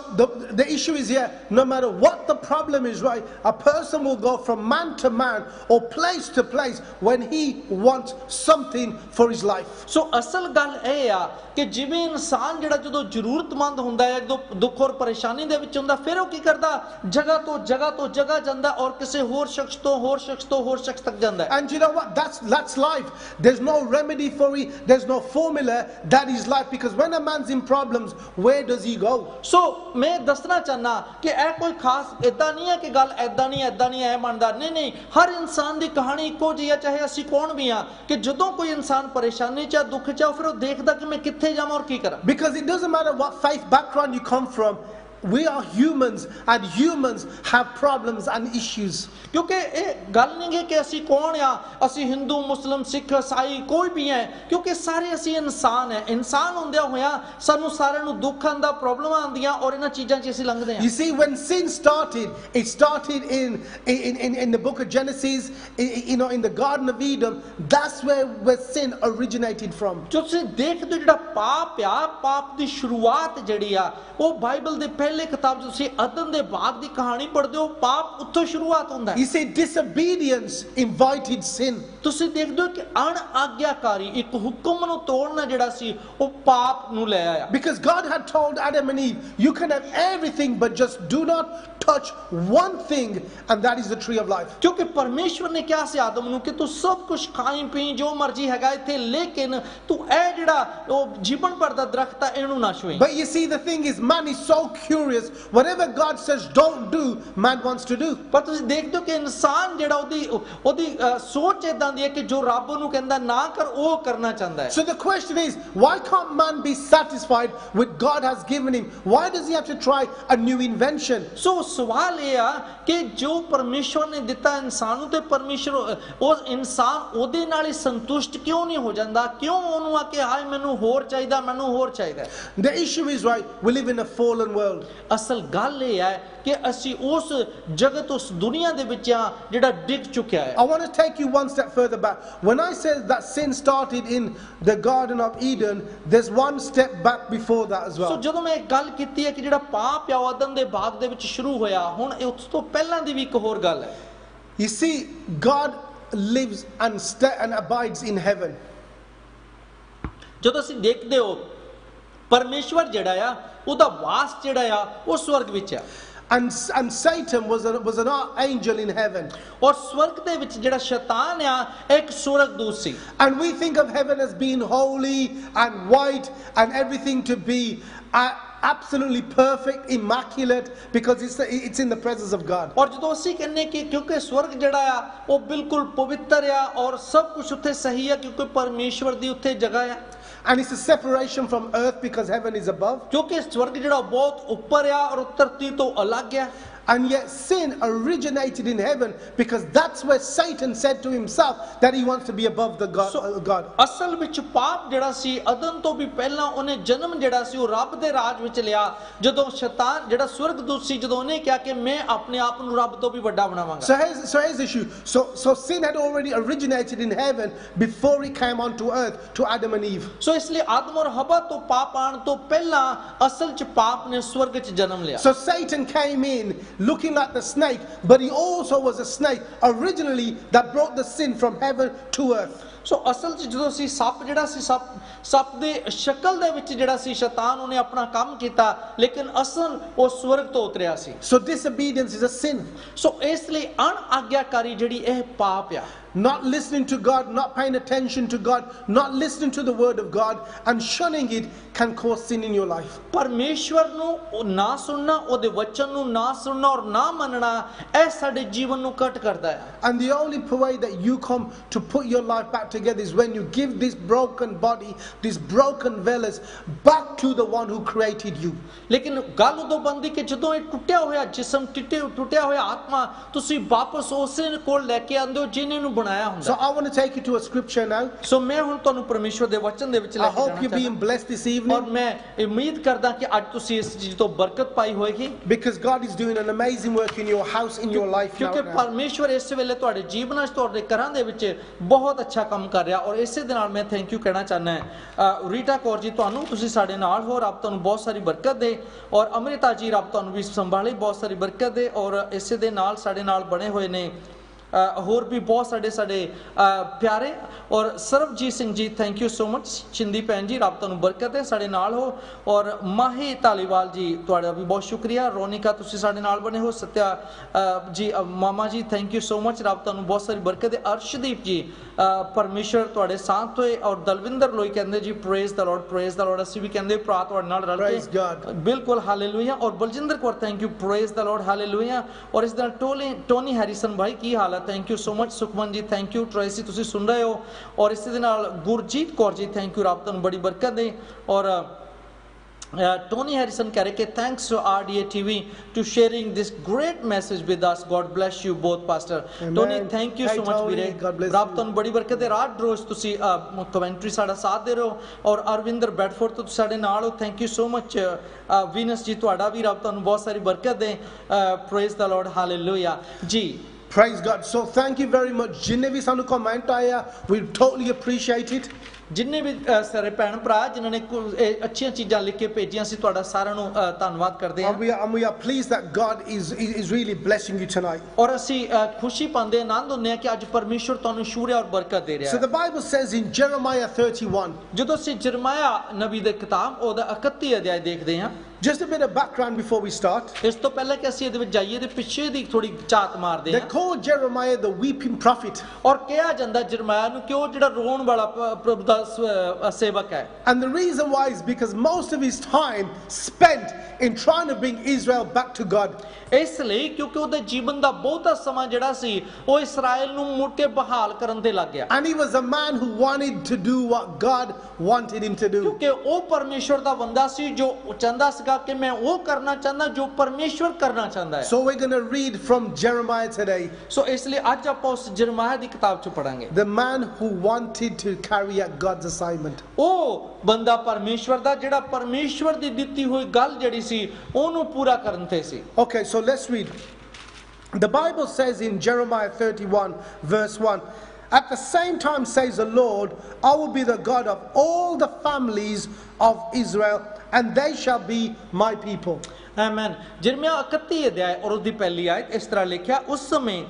the issue is here, no matter what the problem is, right, a person will go from man to man or place to place when he wants something for his life. ਸੋ ਅਸਲ ਗੱਲ ਇਹ ਆ ਕਿ ਜਿਵੇਂ ਇਨਸਾਨ ਜਿਹੜਾ ਜਦੋਂ ਜ਼ਰੂਰਤਮੰਦ ਹੁੰਦਾ ਹੈ, ਜਦੋਂ ਦੁੱਖ ਔਰ ਪਰੇਸ਼ਾਨੀ ਦੇ ਵਿੱਚ ਹੁੰਦਾ, ਫਿਰ ਉਹ ਕੀ ਕਰਦਾ, ਜਗ੍ਹਾ ਤੋਂ ਜਗ੍ਹਾ ਜਾਂਦਾ ਔਰ ਕਿਸੇ ਹੋਰ ਸ਼ਖਸ ਤੱਕ ਜਾਂਦਾ ਹੈ। And you know what, that's life. There's no remedy for it, there's no formula. That is life, because when a man's in problems, where does he go? ਸੋ ਮੈਂ ਦੱਸਣਾ ਚਾਹਨਾ ਕਿ ਇਹ ਕੋਈ ਖਾਸ ਇਦਾਂ ਨਹੀਂ ਹੈ ਕਿ ਗੱਲ ਇਦਾਂ ਨਹੀਂ ਐ ਬਣਦਾ, ਨਹੀਂ, ਹਰ ਇਨਸਾਨ ਦੀ ਕਹਾਣੀ ਇੱਕੋ ਜਿਹੀ ਹੈ, ਚਾਹੇ ਅਸੀਂ ਕੌਣ ਵੀ ਆ, ਕਿ ਜਦੋਂ ਕੋਈ ਇਨਸਾਨ ਪਰੇਸ਼ਾਨੀ ਚ, ਦੁੱਖ ਚ, ਫਿਰ ਉਹ ਦੇਖਦਾ ਕਿ ਮੈਂ ਕਿੱਥੇ ਜਾਵਾਂ ਔਰ ਕੀ ਕਰਾਂ। Because it doesn't matter what faith background you come from, we are humans and humans have problems and issues. क्योंकि ਇਹ ਗੱਲ ਨਹੀਂ ਹੈ ਕਿ ਅਸੀਂ ਕੌਣ ਆ, ਅਸੀਂ ਹਿੰਦੂ ਮੁਸਲਮ ਸਿੱਖ ਈਸਾਈ ਕੋਈ ਵੀ ਹੈ, ਕਿਉਂਕਿ ਸਾਰੇ ਅਸੀਂ ਇਨਸਾਨ ਹੈ। ਇਨਸਾਨ ਹੁੰਦਿਆਂ ਹੋਇਆਂ ਸਾਨੂੰ ਸਾਰਿਆਂ ਨੂੰ ਦੁੱਖ ਆਉਂਦਾ, ਪ੍ਰੋਬਲਮਾਂ ਆਉਂਦੀਆਂ ਔਰ ਇਹਨਾਂ ਚੀਜ਼ਾਂ 'ਚ ਅਸੀਂ ਲੰਘਦੇ ਹਾਂ। You see, when sin started, it started in the book of Genesis, in the Garden of Eden. That's where sin originated from. ਜੋ ਤੁਸੀਂ ਦੇਖਦੇ ਹੋ ਜਿਹੜਾ ਪਾਪ ਆ, ਪਾਪ ਦੀ ਸ਼ੁਰੂਆਤ ਜਿਹੜੀ ਆ ਉਹ ਬਾਈਬਲ ਦੇ ਪਹਿਲੇ ਕਿਤਾਬ 'ਚ ਤੁਸੀਂ ਅਦਨ ਦੇ ਬਾਗ ਦੀ ਕਹਾਣੀ ਪੜ੍ਹਦੇ ਹੋ, ਪਾਪ ਉੱਥੋਂ ਸ਼ੁਰੂਆਤ ਹੁੰਦਾ ਹੈ। You see, disobedience invited sin. ਤੁਸੀਂ ਦੇਖਦੇ ਹੋ ਕਿ ਅਣਆਗਿਆਕਾਰੀ ਇੱਕ ਹੁਕਮ ਨੂੰ ਤੋੜਨਾ ਜਿਹੜਾ ਸੀ ਉਹ ਪਾਪ ਨੂੰ ਲੈ ਆਇਆ। Because God had told Adam and Eve, you can have everything but just do not touch one thing, and that is the tree of life. ਕਿਉਂਕਿ ਪਰਮੇਸ਼ਵਰ ਨੇ ਕਿਹਾ ਸੀ ਆਦਮ ਨੂੰ ਕਿ ਤੂੰ ਸਭ ਕੁਝ ਖਾਈ ਪੀ ਜੋ ਮਰਜ਼ੀ ਹੈਗਾ ਇੱਥੇ, ਲੇਕਿਨ ਤੂੰ ਇਹ ਜਿਹੜਾ ਉਹ ਜੀਵਨ ਭਰ ਦਾ ਦਰਖਤ ਆ ਇਹਨੂੰ ਨਾ ਛੂਏ। But you see, the thing is, man is so curious. Whatever God says don't do, man wants to do. ਪਰ ਤੁਸੀਂ ਦੇਖਦੇ ਹੋ ਕਿ ਇਨਸਾਨ ਜਿਹੜਾ ਉਹਦੀ ਸੋਚ ਇਦਾਂ ਦੀ ਹੈ ਕਿ ਜੋ ਰੱਬ ਉਹਨੂੰ ਕਹਿੰਦਾ ਨਾ ਕਰ ਉਹ ਕਰਨਾ ਚਾਹੁੰਦਾ ਹੈ। So the question is, why can't man be satisfied with God has given him? Why does he have to try a new invention? ਸੋ ਸਵਾਲ ਇਹ ਆ ਕਿ ਜੋ ਪਰਮੇਸ਼ਵਰ ਨੇ ਦਿੱਤਾ ਇਨਸਾਨ ਨੂੰ, ਤੇ ਪਰਮੇਸ਼ਵਰ ਉਹ ਇਨਸਾਨ ਉਹਦੇ ਨਾਲ ਹੀ ਸੰਤੁਸ਼ਟ ਕਿਉਂ ਨਹੀਂ ਹੋ ਜਾਂਦਾ? ਕਿਉਂ ਉਹਨੂੰ ਆ ਕਿ ਹਾਏ ਮੈਨੂੰ ਹੋਰ ਚਾਹੀਦਾ, ਮੈਨੂੰ ਹੋਰ ਚਾਹੀਦਾ? The issue is, right, we live in a fallen world. ਅਸਲ ਗੱਲ ਇਹ ਹੈ ਕਿ ਅਸੀਂ ਉਸ ਜਗਤ ਉਸ ਦੁਨੀਆ ਦੇ ਵਿੱਚ ਆ ਜਿਹੜਾ ਡਿੱਗ ਚੁੱਕਿਆ ਹੈ। I want to take you one step further back. When I said that sin started in the Garden of Eden, there's one step back before that as so well. ਜਦੋਂ ਮੈਂ ਇੱਕ ਗੱਲ ਕੀਤੀ ਹੈ ਕਿ ਜਿਹੜਾ ਪਾਪ ਆ ਉਹ ਅਦਨ ਦੇ ਬਾਗ ਦੇ ਵਿੱਚ ਸ਼ੁਰੂ ਹੋਇਆ, ਹੁਣ ਉਸ ਤੋਂ ਪਹਿਲਾਂ ਦੀ ਵੀ ਇੱਕ ਹੋਰ ਗੱਲ ਹੈ। You see, God lives and abides in heaven. ਜਦੋਂ ਅਸੀਂ ਦੇਖਦੇ ਹੋ ਪਰਮੇਸ਼ਵਰ ਜਿਹੜਾ ਆ ਉਹਦਾ ਵਾਸ ਜਿਹੜਾ ਆ ਉਹ ਸਵਰਗ ਵਿੱਚ ਆ। And Satan was an angel in heaven. ਔਰ ਸਵਰਗ ਦੇ ਵਿੱਚ ਜਿਹੜਾ ਸ਼ੈਤਾਨ ਆ ਇੱਕ ਸਵਰਗਦੂਤ ਸੀ। And we think of heaven as being holy and white and everything to be absolutely perfect, immaculate, because it's in the presence of God. ਔਰ ਜਦੋਂ ਅਸੀਂ ਕਹਿੰਨੇ ਕਿ ਕਿਉਂਕਿ ਸਵਰਗ ਜਿਹੜਾ ਆ ਉਹ ਬਿਲਕੁਲ ਪਵਿੱਤਰ ਆ ਔਰ ਸਭ ਕੁਝ ਉੱਥੇ ਸਹੀ ਆ ਕਿਉਂਕਿ ਪਰਮੇਸ਼ਵਰ ਦੀ ਉੱਥੇ ਜਗ੍ਹਾ ਆ। And it's a separation from earth because heaven is above. ਕਿਉਂਕਿ ਸਵਰਗ ਜਿਹੜਾ ਬਹੁਤ ਉੱਪਰ ਆ ਔਰ ਧਰਤੀ ਤੋਂ ਅਲੱਗ ਆ। And yet sin originated in heaven because that's where Satan said to himself that he wants to be above the God. ਅਸਲ ਵਿੱਚ ਪਾਪ ਜਿਹੜਾ ਸੀ ਅਦਨ ਤੋਂ ਵੀ ਪਹਿਲਾਂ ਉਹਨੇ ਜਨਮ ਜਿਹੜਾ ਸੀ ਉਹ ਰੱਬ ਦੇ ਰਾਜ ਵਿੱਚ ਲਿਆ। ਜਦੋਂ ਸ਼ੈਤਾਨ ਜਿਹੜਾ ਸਵਰਗਦੂਤ ਸੀ ਜਦੋਂ ਉਹਨੇ ਕਿਹਾ ਕਿ ਮੈਂ ਆਪਣੇ ਆਪ ਨੂੰ ਰੱਬ ਤੋਂ ਵੀ ਵੱਡਾ ਬਣਾਵਾਂਗਾ। So here's the issue. So sin had already originated in heaven before it came onto earth to Adam and Eve. ਸੋ ਇਸ ਲਈ ਆਦਮ ਔਰ ਹਵਾ ਤੋਂ ਪਾਪ ਆਉਣ ਤੋਂ ਪਹਿਲਾਂ ਅਸਲ 'ਚ ਪਾਪ ਨੇ ਸਵਰਗ 'ਚ ਜਨਮ ਲਿਆ। So Satan came in looking like the snake, but he also was a snake originally that brought the sin from heaven to earth. ਸੋ ਅਸਲ 'ਚ ਜਦੋਂ ਸੀ ਸੱਪ ਜਿਹੜਾ ਸੀ ਸੱਪ ਦੇ ਸ਼ਕਲ ਦੇ ਵਿੱਚ ਜਿਹੜਾ ਸੀ ਸ਼ੈਤਾਨ ਉਹਨੇ ਆਪਣਾ ਕੰਮ ਕੀਤਾ, ਲੇਕਿਨ ਅਸਲ ਉਹ ਸਵਰਗ ਤੋਂ ਉਤਰਿਆ ਸੀ। So disobedience is a sin. ਸੋ ਇਸ ਲਈ ਅਣਆਗਿਆਕਾਰੀ ਜਿਹੜੀ ਇਹ ਪਾਪ ਆ। Not listening to God, not paying attention to God, not listening to the word of God and shunning it can cause sin in your life. ਪਰਮੇਸ਼ਵਰ ਨੂੰ ਨਾ ਸੁਣਨਾ, ਉਹਦੇ ਵਚਨ ਨੂੰ ਨਾ ਸੁਣਨਾ ਔਰ ਨਾ ਮੰਨਣਾ ਇਹ ਸਾਡੇ ਜੀਵਨ ਨੂੰ ਕੱਟ ਕਰਦਾ ਹੈ। And the only way that you come to put your life back together is when you give this broken body, this broken vessels back to the one who created you. ਲੇਕਿਨ ਗੱਲ ਉਦੋਂ ਬਣਦੀ ਕਿ ਜਦੋਂ ਇਹ ਟੁੱਟਿਆ ਹੋਇਆ ਜਿਸਮ ਟੁੱਟਿਆ ਹੋਇਆ ਆਤਮਾ ਤੁਸੀਂ ਵਾਪਸ ਉਸੇ ਕੋਲ ਲੈ ਕੇ ਆਉਂਦੇ ਹੋ ਜਿਹਨੇ ਨੂੰ ਬਣਾਇਆ ਹੁੰਦਾ। So I want to take you to a scripture now. ਸੋ ਮੈਂ ਹੁਣ ਤੁਹਾਨੂੰ ਪਰਮੇਸ਼ਵਰ ਦੇ ਵਚਨ ਦੇ ਵਿੱਚ ਲੈ I ਕੇ hope ਜਾਣਾ you're ਚਾਹੁੰਦਾ being blessed this ਔਰ evening ਮੈਂ ਉਮੀਦ ਕਰਦਾ ਕਿ ਅੱਜ ਤੁਸੀਂ ਇਸ ਚੀਜ਼ ਤੋਂ ਬਰਕਤ ਪਾਈ ਹੋਏਗੀ because God is doing an amazing work in your house, in your life now. ਕਿਉਂਕਿ ਪਰਮੇਸ਼ਵਰ ਇਸ ਵੇਲੇ ਤੁਹਾਡੇ ਜੀਵਨਾਂ 'ਚ ਤੁਹਾਡੇ ਘਰਾਂ ਦੇ ਵਿੱਚ ਬਹੁਤ ਅੱਛਾ ਕੰਮ ਕਰ ਰਿਹਾ ਔਰ ਇਸੇ ਦੇ ਨਾਲ ਮੈਂ ਥੈਂਕ ਯੂ ਕਹਿਣਾ ਚਾਹੁੰਦਾ ਰੀਟਾ ਕੌਰ ਜੀ ਤੁਹਾਨੂੰ, ਤੁਸੀਂ ਸਾਡੇ ਨਾਲ ਹੋ, ਰੱਬ ਤੁਹਾਨੂੰ ਬਹੁਤ ਸਾਰੀ ਬਰਕਤ ਦੇ ਔਰ ਅਮ੍ਰਿਤਾ ਜੀ ਰੱਬ ਤੁਹਾਨੂੰ ਵੀ ਸੰਭਾਲੇ ਬਹੁਤ ਸਾਰੀ ਬਰਕਤ ਦੇ ਔਰ ਇਸੇ ਦੇ ਨਾਲ ਸਾਡੇ ਨਾਲ ਬਣੇ ਹੋਏ ਨੇ ਹੋਰ ਵੀ ਬਹੁਤ ਸਾਡੇ ਪਿਆਰੇ ਔਰ Sarabjit Singh ji thank you so much, ਚਿੰਦੀ ਭੈਣ ਜੀ ਰੱਬ ਤੁਹਾਨੂੰ ਬਰਕਤ ਹੈ ਸਾਡੇ ਨਾਲ ਹੋ ਔਰ ਮਾਹੀ ਧਾਲੀਵਾਲ ਜੀ ਤੁਹਾਡਾ ਵੀ ਬਹੁਤ ਸ਼ੁਕਰੀਆ, ਰੋਨਿਕਾ ਤੁਸੀਂ ਸਾਡੇ ਨਾਲ ਬਣੇ ਹੋ, ਸਤਿਆ ਜੀ ਮਾਮਾ ਜੀ ਥੈਂਕ ਯੂ ਸੋ ਮਚ ਰੱਬ ਤੁਹਾਨੂੰ ਬਹੁਤ ਸਾਰੀ ਬਰਕਤ ਹੈ, ਅਰਸ਼ਦੀਪ ਜੀ ਪਰਮੇਸ਼ਰ ਤੁਹਾਡੇ ਸਾਥ ਹੋਏ ਔਰ ਦਲਵਿੰਦਰ ਲੋਈ ਕਹਿੰਦੇ ਜੀ ਪ੍ਰੇਜ਼ ਦਾ ਲਾਰਡ ਅਸੀਂ ਵੀ ਕਹਿੰਦੇ ਭਰਾ ਤੁਹਾਡੇ ਨਾਲ ਰਲ ਕੇ ਬਿਲਕੁਲ ਹਾਲੇਲੂਇਆ ਔਰ Baljinder Kaur thank you praise the Lord hallelujah ਔਰ ਇਸ ਦੇ ਨਾਲ ਟੋਨੀ ਹੈਰਿਸਨ ਭਾਈ ਕੀ ਹਾਲ ਹੈ thank you so much, Sukhman ਜੀ ਥੈਂਕ ਯੂ, ਟ੍ਰੇਸੀ ਤੁਸੀਂ ਸੁਣ ਰਹੇ ਹੋ ਔਰ ਇਸੇ ਦੇ ਨਾਲ ਗੁਰਜੀਤ ਕੌਰ ਜੀ ਥੈਂਕ ਯੂ ਰੱਬ ਤੁਹਾਨੂੰ ਬੜੀ ਬਰਕਤ ਦੇ ਔਰ Tony Harrison कह रहे कि thanks to RDA TV to sharing this great message with us. God bless you both, Pastor. Amen. Tony, thank you Hey, so much, Tony, ਵੀਰੇ। God bless ਰੱਬ you. ਤੁਹਾਨੂੰ ਬੜੀ ਬਰਕਤ ਦੇ। ਰਾਤ ਰੋਜ਼ ਤੁਸੀਂ ਕਮੈਂਟਰੀ ਸਾਡਾ ਸਾਥ ਦੇ ਰਹੇ ਹੋ ਔਰ ਅਰਵਿੰਦਰ ਬੈਡਫੋਰਡ ਤੋਂ ਤੁਸੀਂ ਸਾਡੇ ਨਾਲ ਹੋ। Thank you so much Venus ਜੀ, ਤੁਹਾਡਾ ਵੀ ਰੱਬ ਤੁਹਾਨੂੰ ਬਹੁਤ ਸਾਰੀ ਬਰਕਤ ਦੇ। ਪ੍ਰੇਜ਼ ਦ ਲਾਰਡ, ਹਾਲੇਲੂਇਆ ਜੀ। Praise God. So thank you very much. ਜਿੰਨੇ ਵੀ ਸਾਨੂੰ ਕਮੈਂਟ ਆਇਆ, we totally appreciate it. ਜਿੰਨੇ ਵੀ ਸਾਰੇ ਭੈਣ ਭਰਾ ਜਿਨ੍ਹਾਂ ਨੇ ਅੱਛੀਆਂ ਚੀਜ਼ਾਂ ਲਿਖ ਕੇ ਭੇਜੀਆਂ ਸੀ, ਤੁਹਾਡਾ ਸਾਰਿਆਂ ਨੂੰ ਧੰਨਵਾਦ ਕਰਦੇ ਹਾਂ। And we are pleased that God is really blessing you tonight. ਔਰ ਅਸੀਂ ਖੁਸ਼ੀ ਪਾਉਂਦੇ, ਆਨੰਦ ਹੁੰਦੇ ਹਾਂ ਕਿ ਅੱਜ ਪਰਮੇਸ਼ਵਰ ਤੁਹਾਨੂੰ ਸ਼ੂਰਿਆ ਔਰ ਬਰਕਤ ਦੇ ਰਿਹਾ So ਹੈ। the Bible says in Jeremiah 31. ਜਦੋਂ ਅਸੀਂ ਜਰਮਾਇਆ ਨਬੀ ਦੇ ਕਿਤਾਬ ਉਹਦਾ 31 ਅਧਿਆਇ ਦੇਖਦੇ ਹਾਂ। Just a bit of background before we start. ਇਸ ਤੋਂ ਪਹਿਲਾਂ ਕਿ ਅਸੀਂ ਇਹਦੇ ਵਿੱਚ ਜਾਈਏ ਤੇ ਪਿੱਛੇ ਦੀ ਥੋੜੀ ਝਾਤ ਮਾਰਦੇ They ਹਾਂ। call Jeremiah the weeping prophet. ਔਰ ਕਿਹਾ ਜਾਂਦਾ ਜਰਮਾਇਆ ਨੂੰ ਕਿ ਉਹ ਜਿਹੜਾ ਰੋਣ ਵਾਲਾ ਪ੍ਰਭੂ ਦਾ ਸੇਵਕ ਹੈ। And the reason why is because most of his time spent in trying to bring Israel back to God. ਇਸ ਲਈ ਕਿਉਂਕਿ ਉਹਦੇ ਜੀਵਨ ਦਾ ਬਹੁਤਾ ਸਮਾਂ ਜਿਹੜਾ ਸੀ ਉਹ ਇਸਰਾਇਲ ਨੂੰ ਮੁੜ ਕੇ ਬਹਾਲ ਕਰਨ ਤੇ ਲੱਗ ਗਿਆ। And he was a man who wanted to do what God wanted him to do. ਕਿਉਂਕਿ ਉਹ ਪਰਮੇਸ਼ਵਰ ਦਾ ਬੰਦਾ ਸੀ ਜੋ ਚਾਹੁੰਦਾ ਸੀਗਾ ਕਿ ਮੈਂ ਉਹ ਕਰਨਾ ਚਾਹੁੰਦਾ ਜੋ ਪਰਮੇਸ਼ਵਰ ਕਰਨਾ ਚਾਹੁੰਦਾ ਹੈ। So we're going to read from Jeremiah today. ਸੋ ਇਸ ਲਈ ਅੱਜ ਆਪਾਂ ਉਸ ਜਰਮਾਇਆ ਦੀ ਕਿਤਾਬ ਚ ਪੜਾਂਗੇ। The man who wanted to carry out God's assignment. ਉਹ ਬੰਦਾ ਪਰਮੇਸ਼ਵਰ ਦਾ ਜਿਹੜਾ ਪਰਮੇਸ਼ਵਰ ਦੀ ਦਿੱਤੀ ਹੋਈ ਗੱਲ ਜਿਹੜੀ ਸੀ ਉਹਨੂੰ ਪੂਰਾ ਕਰਨ ਤੇ ਸੀ। Okay, so let's read. The Bible says in Jeremiah 31 verse 1, at the same time says the Lord, I will be the God of all the families of Israel, and they shall be my people. Amen. Jeremiah 31 ਅਧਿਆਇ ਔਰ ਉਹਦੀ ਪਹਿਲੀ ਆਇਤ ਇਸ ਤਰ੍ਹਾਂ ਲਿਖਿਆ, ਉਸ ਸਮੇਂ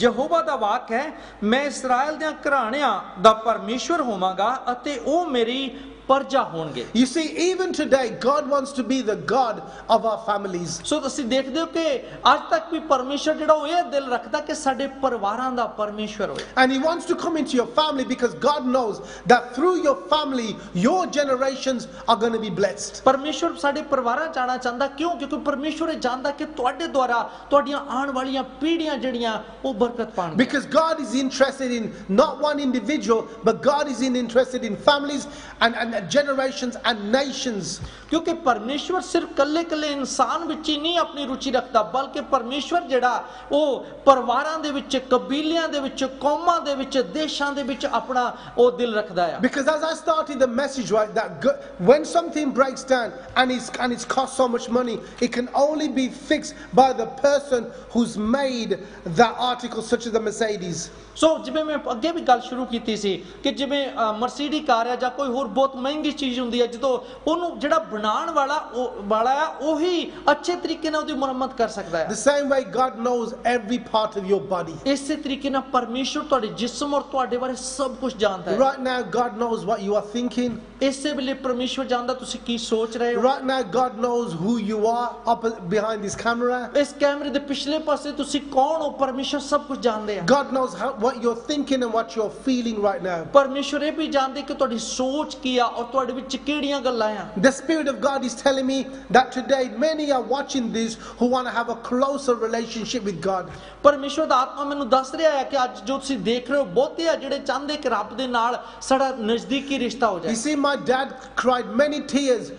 ਯਹੋਵਾ ਦਾ ਵਾਕ ਹੈ, ਮੈਂ ਇਸਰਾਇਲ ਦੇ ਘਰਾਣਿਆਂ ਦਾ ਪਰਮੇਸ਼ਵਰ ਹੋਵਾਂਗਾ ਅਤੇ ਉਹ ਮੇਰੀ ਪਰਜਾ ਹੋਣਗੇ। You see, even today God wants to be the God of our families. ਸੋ ਤੁਸੀਂ ਦੇਖਦੇ ਹੋ ਕਿ ਅੱਜ ਤੱਕ ਵੀ ਪਰਮੇਸ਼ਵਰ ਜਿਹੜਾ ਉਹ ਇਹ ਦਿਲ ਰੱਖਦਾ ਕਿ ਸਾਡੇ ਪਰਿਵਾਰਾਂ ਦਾ ਪਰਮੇਸ਼ਵਰ ਹੋਵੇ। And he wants to come into your family because God knows that through your family your generations are going to be blessed. ਪਰਮੇਸ਼ਵਰ ਸਾਡੇ ਪਰਿਵਾਰਾਂ ਚ ਆਉਣਾ ਚਾਹੁੰਦਾ, ਕਿਉਂ? ਕਿਉਂਕਿ ਪਰਮੇਸ਼ਵਰ ਇਹ ਜਾਣਦਾ ਕਿ ਤੁਹਾਡੇ ਦੁਆਰਾ ਤੁਹਾਡੀਆਂ ਆਉਣ ਵਾਲੀਆਂ ਪੀੜ੍ਹੀਆਂ ਜਿਹੜੀਆਂ ਉਹ ਬਰਕਤ ਪਾਣਗੀਆਂ। Because God is interested in not one individual, but God is interested in families and generations and nations. ਕਿਉਂਕਿ ਪਰਮੇਸ਼ਵਰ ਸਿਰਫ ਕੱਲੇ ਇਨਸਾਨ ਵਿੱਚ ਹੀ ਨਹੀਂ ਆਪਣੀ ਰੁਚੀ ਰੱਖਦਾ, ਬਲਕਿ ਪਰਮੇਸ਼ਵਰ ਜਿਹੜਾ ਉਹ ਪਰਿਵਾਰਾਂ ਦੇ ਵਿੱਚ, ਕਬੀਲਿਆਂ ਦੇ ਵਿੱਚ, ਕੌਮਾਂ ਦੇ ਵਿੱਚ, ਦੇਸ਼ਾਂ ਦੇ ਵਿੱਚ ਆਪਣਾ ਉਹ ਦਿਲ ਰੱਖਦਾ ਹੈ। Because as I started the message, right, that when something breaks down and it's cost so much money, it can only be fixed by the person who's made that article, such as the Mercedes. ਸੋ ਜਿਵੇਂ ਮੈਂ ਅੱਗੇ ਵੀ ਗੱਲ ਸ਼ੁਰੂ ਕੀਤੀ ਸੀ ਕਿ ਜਿਵੇਂ ਮਰਸੀਡੀ ਕਾਰ ਹੈ ਜਾਂ ਕੋਈ ਹੋਰ ਬਹੁਤ ਮਹਿੰਗੀ ਚੀਜ਼ ਹੁੰਦੀ ਹੈ, ਜਦੋਂ ਉਹਨੂੰ ਜਿਹੜਾ ਬਣਾਉਣ ਵਾਲਾ ਆ ਉਹੀ ਅੱਛੇ ਤਰੀਕੇ ਨਾਲ ਉਹਦੀ ਮੁਰੰਮਤ ਕਰ ਸਕਦਾ ਹੈ। The same way God knows every part of your body. ਇਸੇ ਤਰੀਕੇ ਨਾਲ ਪਰਮੇਸ਼ਵਰ ਤੁਹਾਡੇ ਜਿਸਮ ਔਰ ਤੁਹਾਡੇ ਬਾਰੇ ਸਭ ਕੁਝ ਜਾਣਦਾ ਹੈ। Right now God knows what you are thinking. ਇਸੇ ਵੇਲੇ ਪਰਮੇਸ਼ਵਰ ਜਾਣਦਾ ਤੁਸੀਂ ਕੀ ਸੋਚ ਰਹੇ ਹੋ। Right now God knows who you are up behind this camera. ਇਸ ਕੈਮਰੇ ਦੇ ਪਿਛਲੇ ਪਾਸੇ ਤੁਸੀਂ ਕੌਣ ਹੋ, ਪਰਮੇਸ਼ਵਰ ਸਭ ਕੁਝ ਜਾਣਦੇ ਆ। God knows what you're thinking and what you're feeling right now. ਪਰਮੇਸ਼ਵਰ ਇਹ ਵੀ ਜਾਣਦੇ ਕਿ ਤੁਹਾਡੀ ਸੋਚ ਕੀ ਆ ਔਰ ਤੁਹਾਡੇ ਵਿੱਚ ਕਿਹੜੀਆਂ ਗੱਲਾਂ ਆ। The Spirit of God is telling me that today many are watching this who want to have a closer relationship with God. ਪਰਮੇਸ਼ਵਰ ਦਾ ਆਤਮਾ ਮੈਨੂੰ ਦੱਸ ਰਿਹਾ ਹੈ ਕਿ ਅੱਜ ਜੋ ਤੁਸੀਂ ਦੇਖ ਰਹੇ ਹੋ ਬਹੁਤੇ ਆ ਜਿਹੜੇ ਚਾਹੁੰਦੇ ਕਿ ਰੱਬ ਦੇ ਨਾਲ ਸਾਡਾ ਨਜ਼ਦੀਕੀ ਰਿਸ਼ਤਾ ਹੋ You ਜਾਏ। see, my dad cried many tears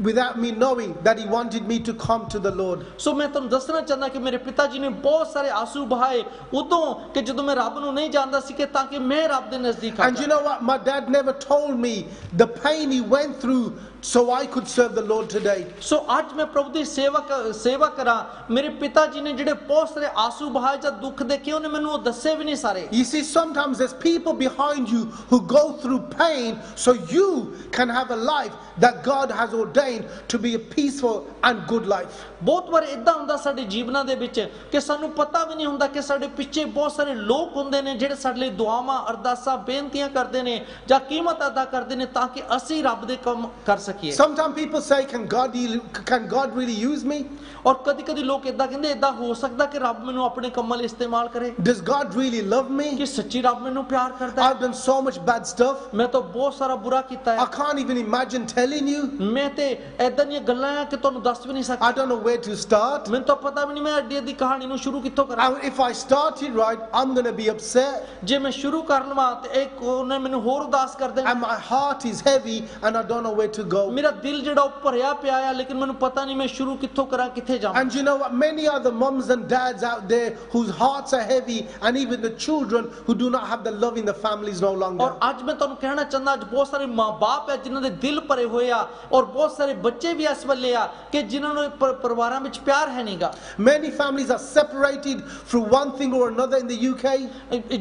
without me knowing that he wanted me to come to the Lord. ਸੋ ਮੈਂ ਤੁਹਾਨੂੰ ਦੱਸਣਾ ਚਾਹੁੰਦਾ ਕਿ ਮੇਰੇ ਪਿਤਾ ਜੀ ਨੇ ਬਹੁਤ ਸਾਰੇ ਆਂਸੂ ਬਹਾਏ ਉਦੋਂ ਕਿ ਜਦੋਂ ਮੈਂ ਰੱਬ ਨੂੰ ਨਹੀਂ ਜਾਣਦਾ ਸੀ ਕਿ ਤਾਂ ਕਿ ਮੈਂ ਰੱਬ ਦੇ ਨਜ਼ਦੀਕ ਆ And you know what? My dad never told me the pain he went through so I could serve the Lord today. ਸੋ ਅੱਜ ਮੈਂ ਪ੍ਰਭੂ ਦੀ ਸੇਵਾ ਕਰਾਂ। ਮੇਰੇ ਪਿਤਾ ਜੀ ਨੇ ਜਿਹੜੇ ਬਹੁਤ ਸਾਰੇ ਆਂਸੂ ਬਹਾਏ ਜਾਂ ਦੁੱਖ ਦੇਖੇ ਉਹਨੇ ਮੈਨੂੰ ਉਹ ਦੱਸੇ ਵੀ ਨਹੀਂ ਸਾਰੇ। You see, sometimes there's people behind you who go through pain so you can have a life that God has ordained to be a peaceful and good life. ਬਹੁਤ ਵਾਰ ਇਦਾਂ ਹੁੰਦਾ ਸਾਡੇ ਜੀਵਨਾਂ ਦੇ ਵਿੱਚ ਕਿ ਸਾਨੂੰ ਪਤਾ ਵੀ ਨਹੀਂ ਹੁੰਦਾ ਕਿ ਸਾਡੇ ਪਿੱਛੇ ਬਹੁਤ ਸਾਰੇ ਲੋਕ ਹੁੰਦੇ ਨੇ ਜਿਹੜੇ ਸਾਡੇ ਲਈ ਦੁਆਵਾਂ, ਅਰਦਾਸਾਂ, ਬੇਨਤੀਆਂ ਕਰਦੇ ਨੇ ਜਾਂ ਕੀਮਤ ਅਦਾ ਕਰਦੇ ਨੇ ਤਾਂ ਕਿ ਅਸੀਂ ਰੱਬ ਦੇ ਕੰਮ ਕਰ ਸਕੀਏ। Sometimes people say, can God really use me? ਔਰ ਕਦੀ ਲੋਕ ਇਦਾਂ ਕਹਿੰਦੇ ਇਦਾਂ ਹੋ ਸਕਦਾ ਕਿ ਰੱਬ ਮੈਨੂੰ ਆਪਣੇ ਕੰਮਾਂ ਲਈ ਇਸਤੇਮਾਲ ਕਰੇ। Does God really love me? ਕਿ ਸੱਚੀ ਰੱਬ ਮੈਨੂੰ ਪਿਆਰ ਕਰਦਾ ਹੈ। I've done so much bad stuff. ਮੈਂ ਤਾਂ ਬਹੁਤ ਸਾਰਾ ਬੁਰਾ ਕੀਤਾ I ਹੈ। can't even imagine telling you. ਮੈਂ ਤੇ ਇਦਾਂ ਦੀਆਂ ਗੱਲਾਂ ਆ ਕਿ ਤੁਹਾਨੂੰ ਦੱਸ ਵੀ ਨਹੀਂ I ਸਕਦਾ। don't know where to start. ਮੈਨੂੰ ਤਾਂ ਪਤਾ ਵੀ ਨਹੀਂ ਮੈਂ ਅੱਡੀ ਦੀ ਕਹਾਣੀ ਨੂੰ ਸ਼ੁਰੂ ਕਿੱਥੋਂ ਕਰਾਂ। And if I started right, I'm going to be upset. ਜੇ ਮੈਂ ਸ਼ੁਰੂ ਕਰ ਲਵਾਂ ਤੇ ਇੱਕ ਉਹਨੇ ਮੈਨੂੰ ਹੋਰ ਉਦਾਸ ਕਰ ਦੇਣਾ And my heart is heavy and I don't know where to go. go. मेरा दिल ਜਿਹੜਾ ਉਹ ਭਰਿਆ ਪਿਆ ਆ ਲੇਕਿਨ ਮੈਨੂੰ ਪਤਾ ਨਹੀਂ ਮੈਂ ਸ਼ੁਰੂ ਕਿੱਥੋਂ ਕਰਾਂ ਕਿੱਥੇ ਜਾਵਾਂ And you know what? Many are the moms and dads out there whose hearts are heavy, and even the children who do not have the love in the families no longer. ਔਰ ਅੱਜ ਮੈਂ ਤੁਹਾਨੂੰ ਕਹਿਣਾ ਚਾਹੁੰਦਾ ਅੱਜ ਬਹੁਤ ਸਾਰੇ ਮਾਂ-ਬਾਪ ਹੈ ਜਿਨ੍ਹਾਂ ਦੇ ਦਿਲ ਭਰੇ ਹੋਏ ਆ ਔਰ ਬਹੁਤ ਸਾਰੇ ਬੱਚੇ ਵੀ ਇਸ ਵੇਲੇ ਆ ਕਿ ਜਿਨ੍ਹਾਂ ਨੂੰ ਪਰਿਵਾਰਾਂ ਵਿੱਚ ਪਿਆਰ ਹੈ ਨਹੀਂਗਾ Many families are separated through one thing or another in the UK.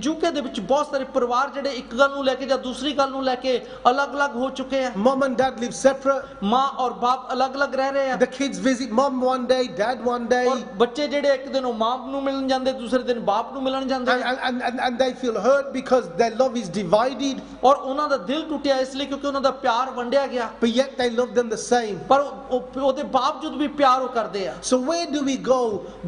UK ਦੇ ਵਿੱਚ ਬਹੁਤ ਸਾਰੇ ਪਰਿਵਾਰ ਜਿਹੜੇ ਇੱਕ ਗੱਲ ਨੂੰ ਲੈ ਕੇ ਜਾਂ ਦੂਸਰੀ ਗੱਲ ਨੂੰ ਲੈ ਕੇ ਅਲੱਗ-ਅਲੱਗ ਹੋ ਚੁੱਕੇ ਆ Mom and dad live separate. ਮਾਂ ਔਰ ਬਾਪ ਅਲੱਗ-ਅਲੱਗ ਰਹਿ ਰਹੇ ਆ The kids visit mom one day, dad one day. ਔਰ ਬੱਚੇ ਜਿਹੜੇ ਇੱਕ ਦਿਨ ਉਹ ਮਾਂ ਨੂੰ ਮਿਲਣ ਜਾਂਦੇ ਦੂਸਰੇ ਦਿਨ ਬਾਪ ਨੂੰ ਮਿਲਣ ਜਾਂਦੇ And they feel hurt because their love is divided. ਔਰ ਉਹਨਾਂ ਦਾ ਦਿਲ ਟੁੱਟਿਆ ਇਸ ਲਈ ਕਿਉਂਕਿ ਉਹਨਾਂ ਦਾ ਪਿਆਰ ਵੰਡਿਆ ਗਿਆ But yet they love them the same. ਪਰ ਉਹਦੇ ਬਾਵਜੂਦ ਵੀ ਪਿਆਰ ਉਹ ਕਰਦੇ ਆ So where do we go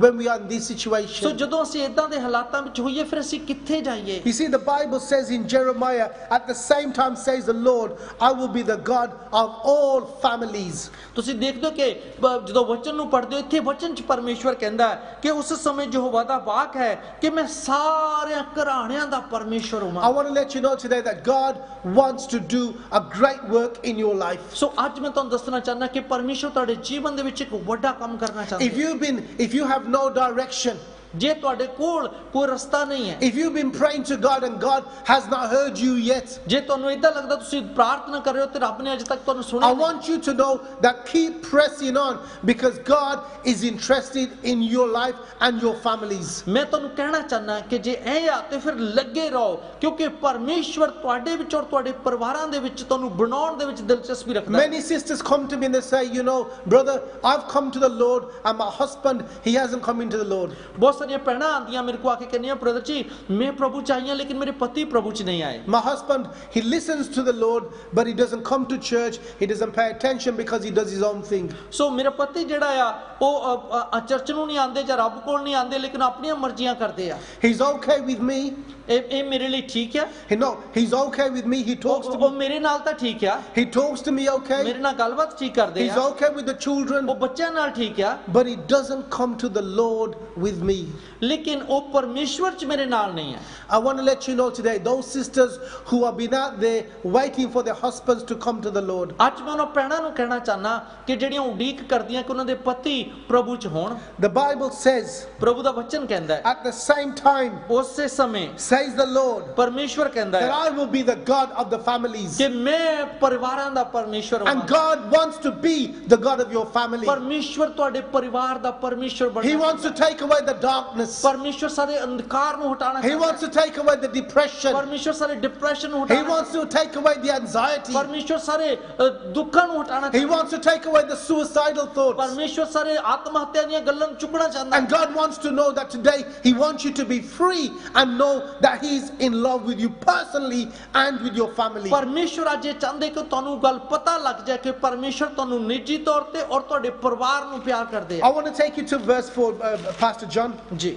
when we are in this so situation? ਜਦੋਂ ਅਸੀਂ ਇਦਾਂ ਦੇ ਹਾਲਾਤਾਂ ਵਿੱਚ ਹੋਈਏ ਫਿਰ ਅਸੀਂ ਕਿੱਥੇ ਜਾਈਏ You see, the Bible says in Jeremiah, at the same time says the Lord, I will be the God of all families. ਤੁਸੀਂ ਦੇਖਦੇ ਹੋ ਕਿ ਜਦੋਂ ਵਚਨ ਨੂੰ ਪੜ੍ਹਦੇ ਹੋ ਇੱਥੇ ਵਚਨ 'ਚ ਪਰਮੇਸ਼ਵਰ ਕਹਿੰਦਾ ਹੈ ਕਿ ਉਸ ਸਮੇਂ ਯਹੋਵਾ ਦਾ ਵਾਕ ਹੈ ਕਿ ਮੈਂ ਸਾਰਿਆਂ ਘਰਾਣਿਆਂ ਦਾ ਪਰਮੇਸ਼ਵਰ I ਹਾਂ want to let you know today that God wants to do a great work in your life. ਸੋ ਅੱਜ ਮੈਂ ਤੁਹਾਨੂੰ ਦੱਸਣਾ ਚਾਹੁੰਦਾ ਕਿ ਪਰਮੇਸ਼ਵਰ ਤੁਹਾਡੇ ਜੀਵਨ ਦੇ ਵਿੱਚ ਇੱਕ ਵੱਡਾ ਕੰਮ ਕਰਨਾ ਚਾਹੁੰਦਾ If you have no direction, ਜੇ ਤੁਹਾਡੇ ਕੋਲ ਕੋਈ ਰਸਤਾ ਨਹੀਂ ਹੈ if you've been praying to God and God has not heard you yet, ਜੇ ਤੁਹਾਨੂੰ ਇਦਾਂ ਲੱਗਦਾ ਤੁਸੀਂ ਪ੍ਰਾਰਥਨਾ ਕਰ ਰਹੇ ਹੋ ਤੇ ਰੱਬ ਨੇ ਅਜੇ ਤੱਕ ਤੁਹਾਨੂੰ ਸੁਣਿਆ I ਨਹੀਂ want you to know that keep pressing on because God is interested in your life and your families. ਮੈਂ ਤੁਹਾਨੂੰ ਕਹਿਣਾ ਚਾਹੁੰਦਾ ਕਿ ਜੇ ਇਹ ਆ ਤੇ ਫਿਰ ਲੱਗੇ ਰਹੋ ਕਿਉਂਕਿ ਪਰਮੇਸ਼ਵਰ ਤੁਹਾਡੇ ਵਿੱਚ ਔਰ ਤੁਹਾਡੇ ਪਰਿਵਾਰਾਂ ਦੇ ਵਿੱਚ ਤੁਹਾਨੂੰ ਬਣਾਉਣ ਦੇ ਵਿੱਚ ਦਿਲਚਸਪੀ ਰੱਖਦਾ ਹੈ Many sisters come to me and they say, you know, brother, I've come to the Lord and my husband, he hasn't come into the Lord. ਬਹੁਤ ਸਾਰੀਆਂ ਭੈਣਾਂ ਆਉਂਦੀਆਂ ਮੇਰੇ ਕੋਲ ਆ ਕੇ ਕਹਿੰਦੀਆਂ ਬ੍ਰਦਰ ਜੀ ਮੈਂ ਪ੍ਰਭੂ ਚ ਆਈ ਹਾਂ ਲੇਕਿਨ ਮੇਰੇ ਪਤੀ ਪ੍ਰਭੂ ਚ ਨਹੀਂ ਆਏ My husband, he listens to the Lord, but he doesn't come to church. He doesn't pay attention because he does his own thing. ਸੋ ਮੇਰਾ ਪਤੀ ਜਿਹੜਾ ਆ ਉਹ ਚਰਚ ਨੂੰ ਨਹੀਂ ਆਉਂਦੇ ਜਾਂ ਰੱਬ ਕੋਲ ਨਹੀਂ ਆਉਂਦੇ ਲੇਕਿਨ ਆਪਣੀਆਂ ਮਰਜ਼ੀਆਂ ਕਰਦੇ ਆ He's okay with me. ਇਹ ਮੇਰੇ ਲਈ ਠੀਕ ਆ No, he's okay with me. He talks to ਉਹ me. ਮੇਰੇ ਨਾਲ ਤਾਂ ਠੀਕ ਆ He talks to me okay. ਮੇਰੇ ਨਾਲ ਗੱਲਬਾਤ ਠੀਕ ਕਰਦੇ He's ਆ okay with the children. ਉਹ ਬੱਚਿਆਂ ਨਾਲ ਠੀਕ ਆ But he doesn't come to the Lord with me. ਲੇਕਿਨ ਉਹ ਪਰਮੇਸ਼ਵਰ ਚ ਮੇਰੇ ਨਾਲ ਨਹੀਂ ਹੈ I want to let you know today, those sisters who have been out there waiting for their husbands to come to the Lord. ਅੱਜ ਮੈਂ ਉਹਨਾਂ ਭੈਣਾਂ ਨੂੰ ਕਹਿਣਾ ਚਾਹਨਾ ਕਿ ਜਿਹੜੀਆਂ ਉਡੀਕ ਕਰਦੀਆਂ ਕਿ ਉਹਨਾਂ ਦੇ ਪਤੀ ਪ੍ਰਭੂ ਚ ਹੋਣ The Bible says, ਪ੍ਰਭੂ ਦਾ ਵਚਨ ਕਹਿੰਦਾ ਹੈ at the same time, ਉਸੇ ਸਮੇਂ says the Lord, ਪਰਮੇਸ਼ਵਰ ਕਹਿੰਦਾ that ਹੈ I will be the God of the families. ਕਿ ਮੈਂ ਪਰਿਵਾਰਾਂ ਦਾ ਪਰਮੇਸ਼ਵਰ And ਹਾਂ God wants to be the God of your family. ਪਰਮੇਸ਼ਵਰ ਤੁਹਾਡੇ ਪਰਿਵਾਰ ਦਾ ਪਰਮੇਸ਼ਵਰ He ਬਣਨਾ wants to take away the darkness. ਪਰਮੇਸ਼ਵਰ ਸਾਰੇ ਅੰਧਕਾਰ ਨੂੰ ਹਟਾਉਣਾ He ਚਾਹੁੰਦਾ wants to take away the depression. ਪਰਮੇਸ਼ਵਰ ਸਾਰੇ ਡਿਪਰੈਸ਼ਨ ਨੂੰ He ਹਟਾਉਣਾ wants to take away the anxiety. ਪਰਮੇਸ਼ਵਰ ਸਾਰੇ ਦੁੱਖਾਂ ਨੂੰ ਹਟਾਉਣਾ He wants to take away the suicidal thoughts. ਪਰਮੇਸ਼ਵਰ ਸਾਰੇ ਆਤਮ ਹੱਤਿਆ ਦੀਆਂ ਗੱਲਾਂ ਨੂੰ ਚੁੱਕਣਾ ਚਾਹੁੰਦਾ And God wants to know that today He wants you to be free and know that He's in love with you personally and with your family. ਪਰਮੇਸ਼ਵਰ ਅੱਜ ਇਹ ਚਾਹੁੰਦੇ ਕਿ ਤੁਹਾਨੂੰ ਗੱਲ ਪਤਾ ਲੱਗ ਜਾਏ ਕਿ ਪਰਮੇਸ਼ਵਰ ਤੁਹਾਨੂੰ ਨਿੱਜੀ ਤੌਰ ਤੇ ਔਰ ਤੁਹਾਡੇ ਪਰਿਵਾਰ ਨੂੰ ਪਿਆਰ ਕਰਦੇ I ਆ want to take you to verse 4, Pastor John. ਜੀ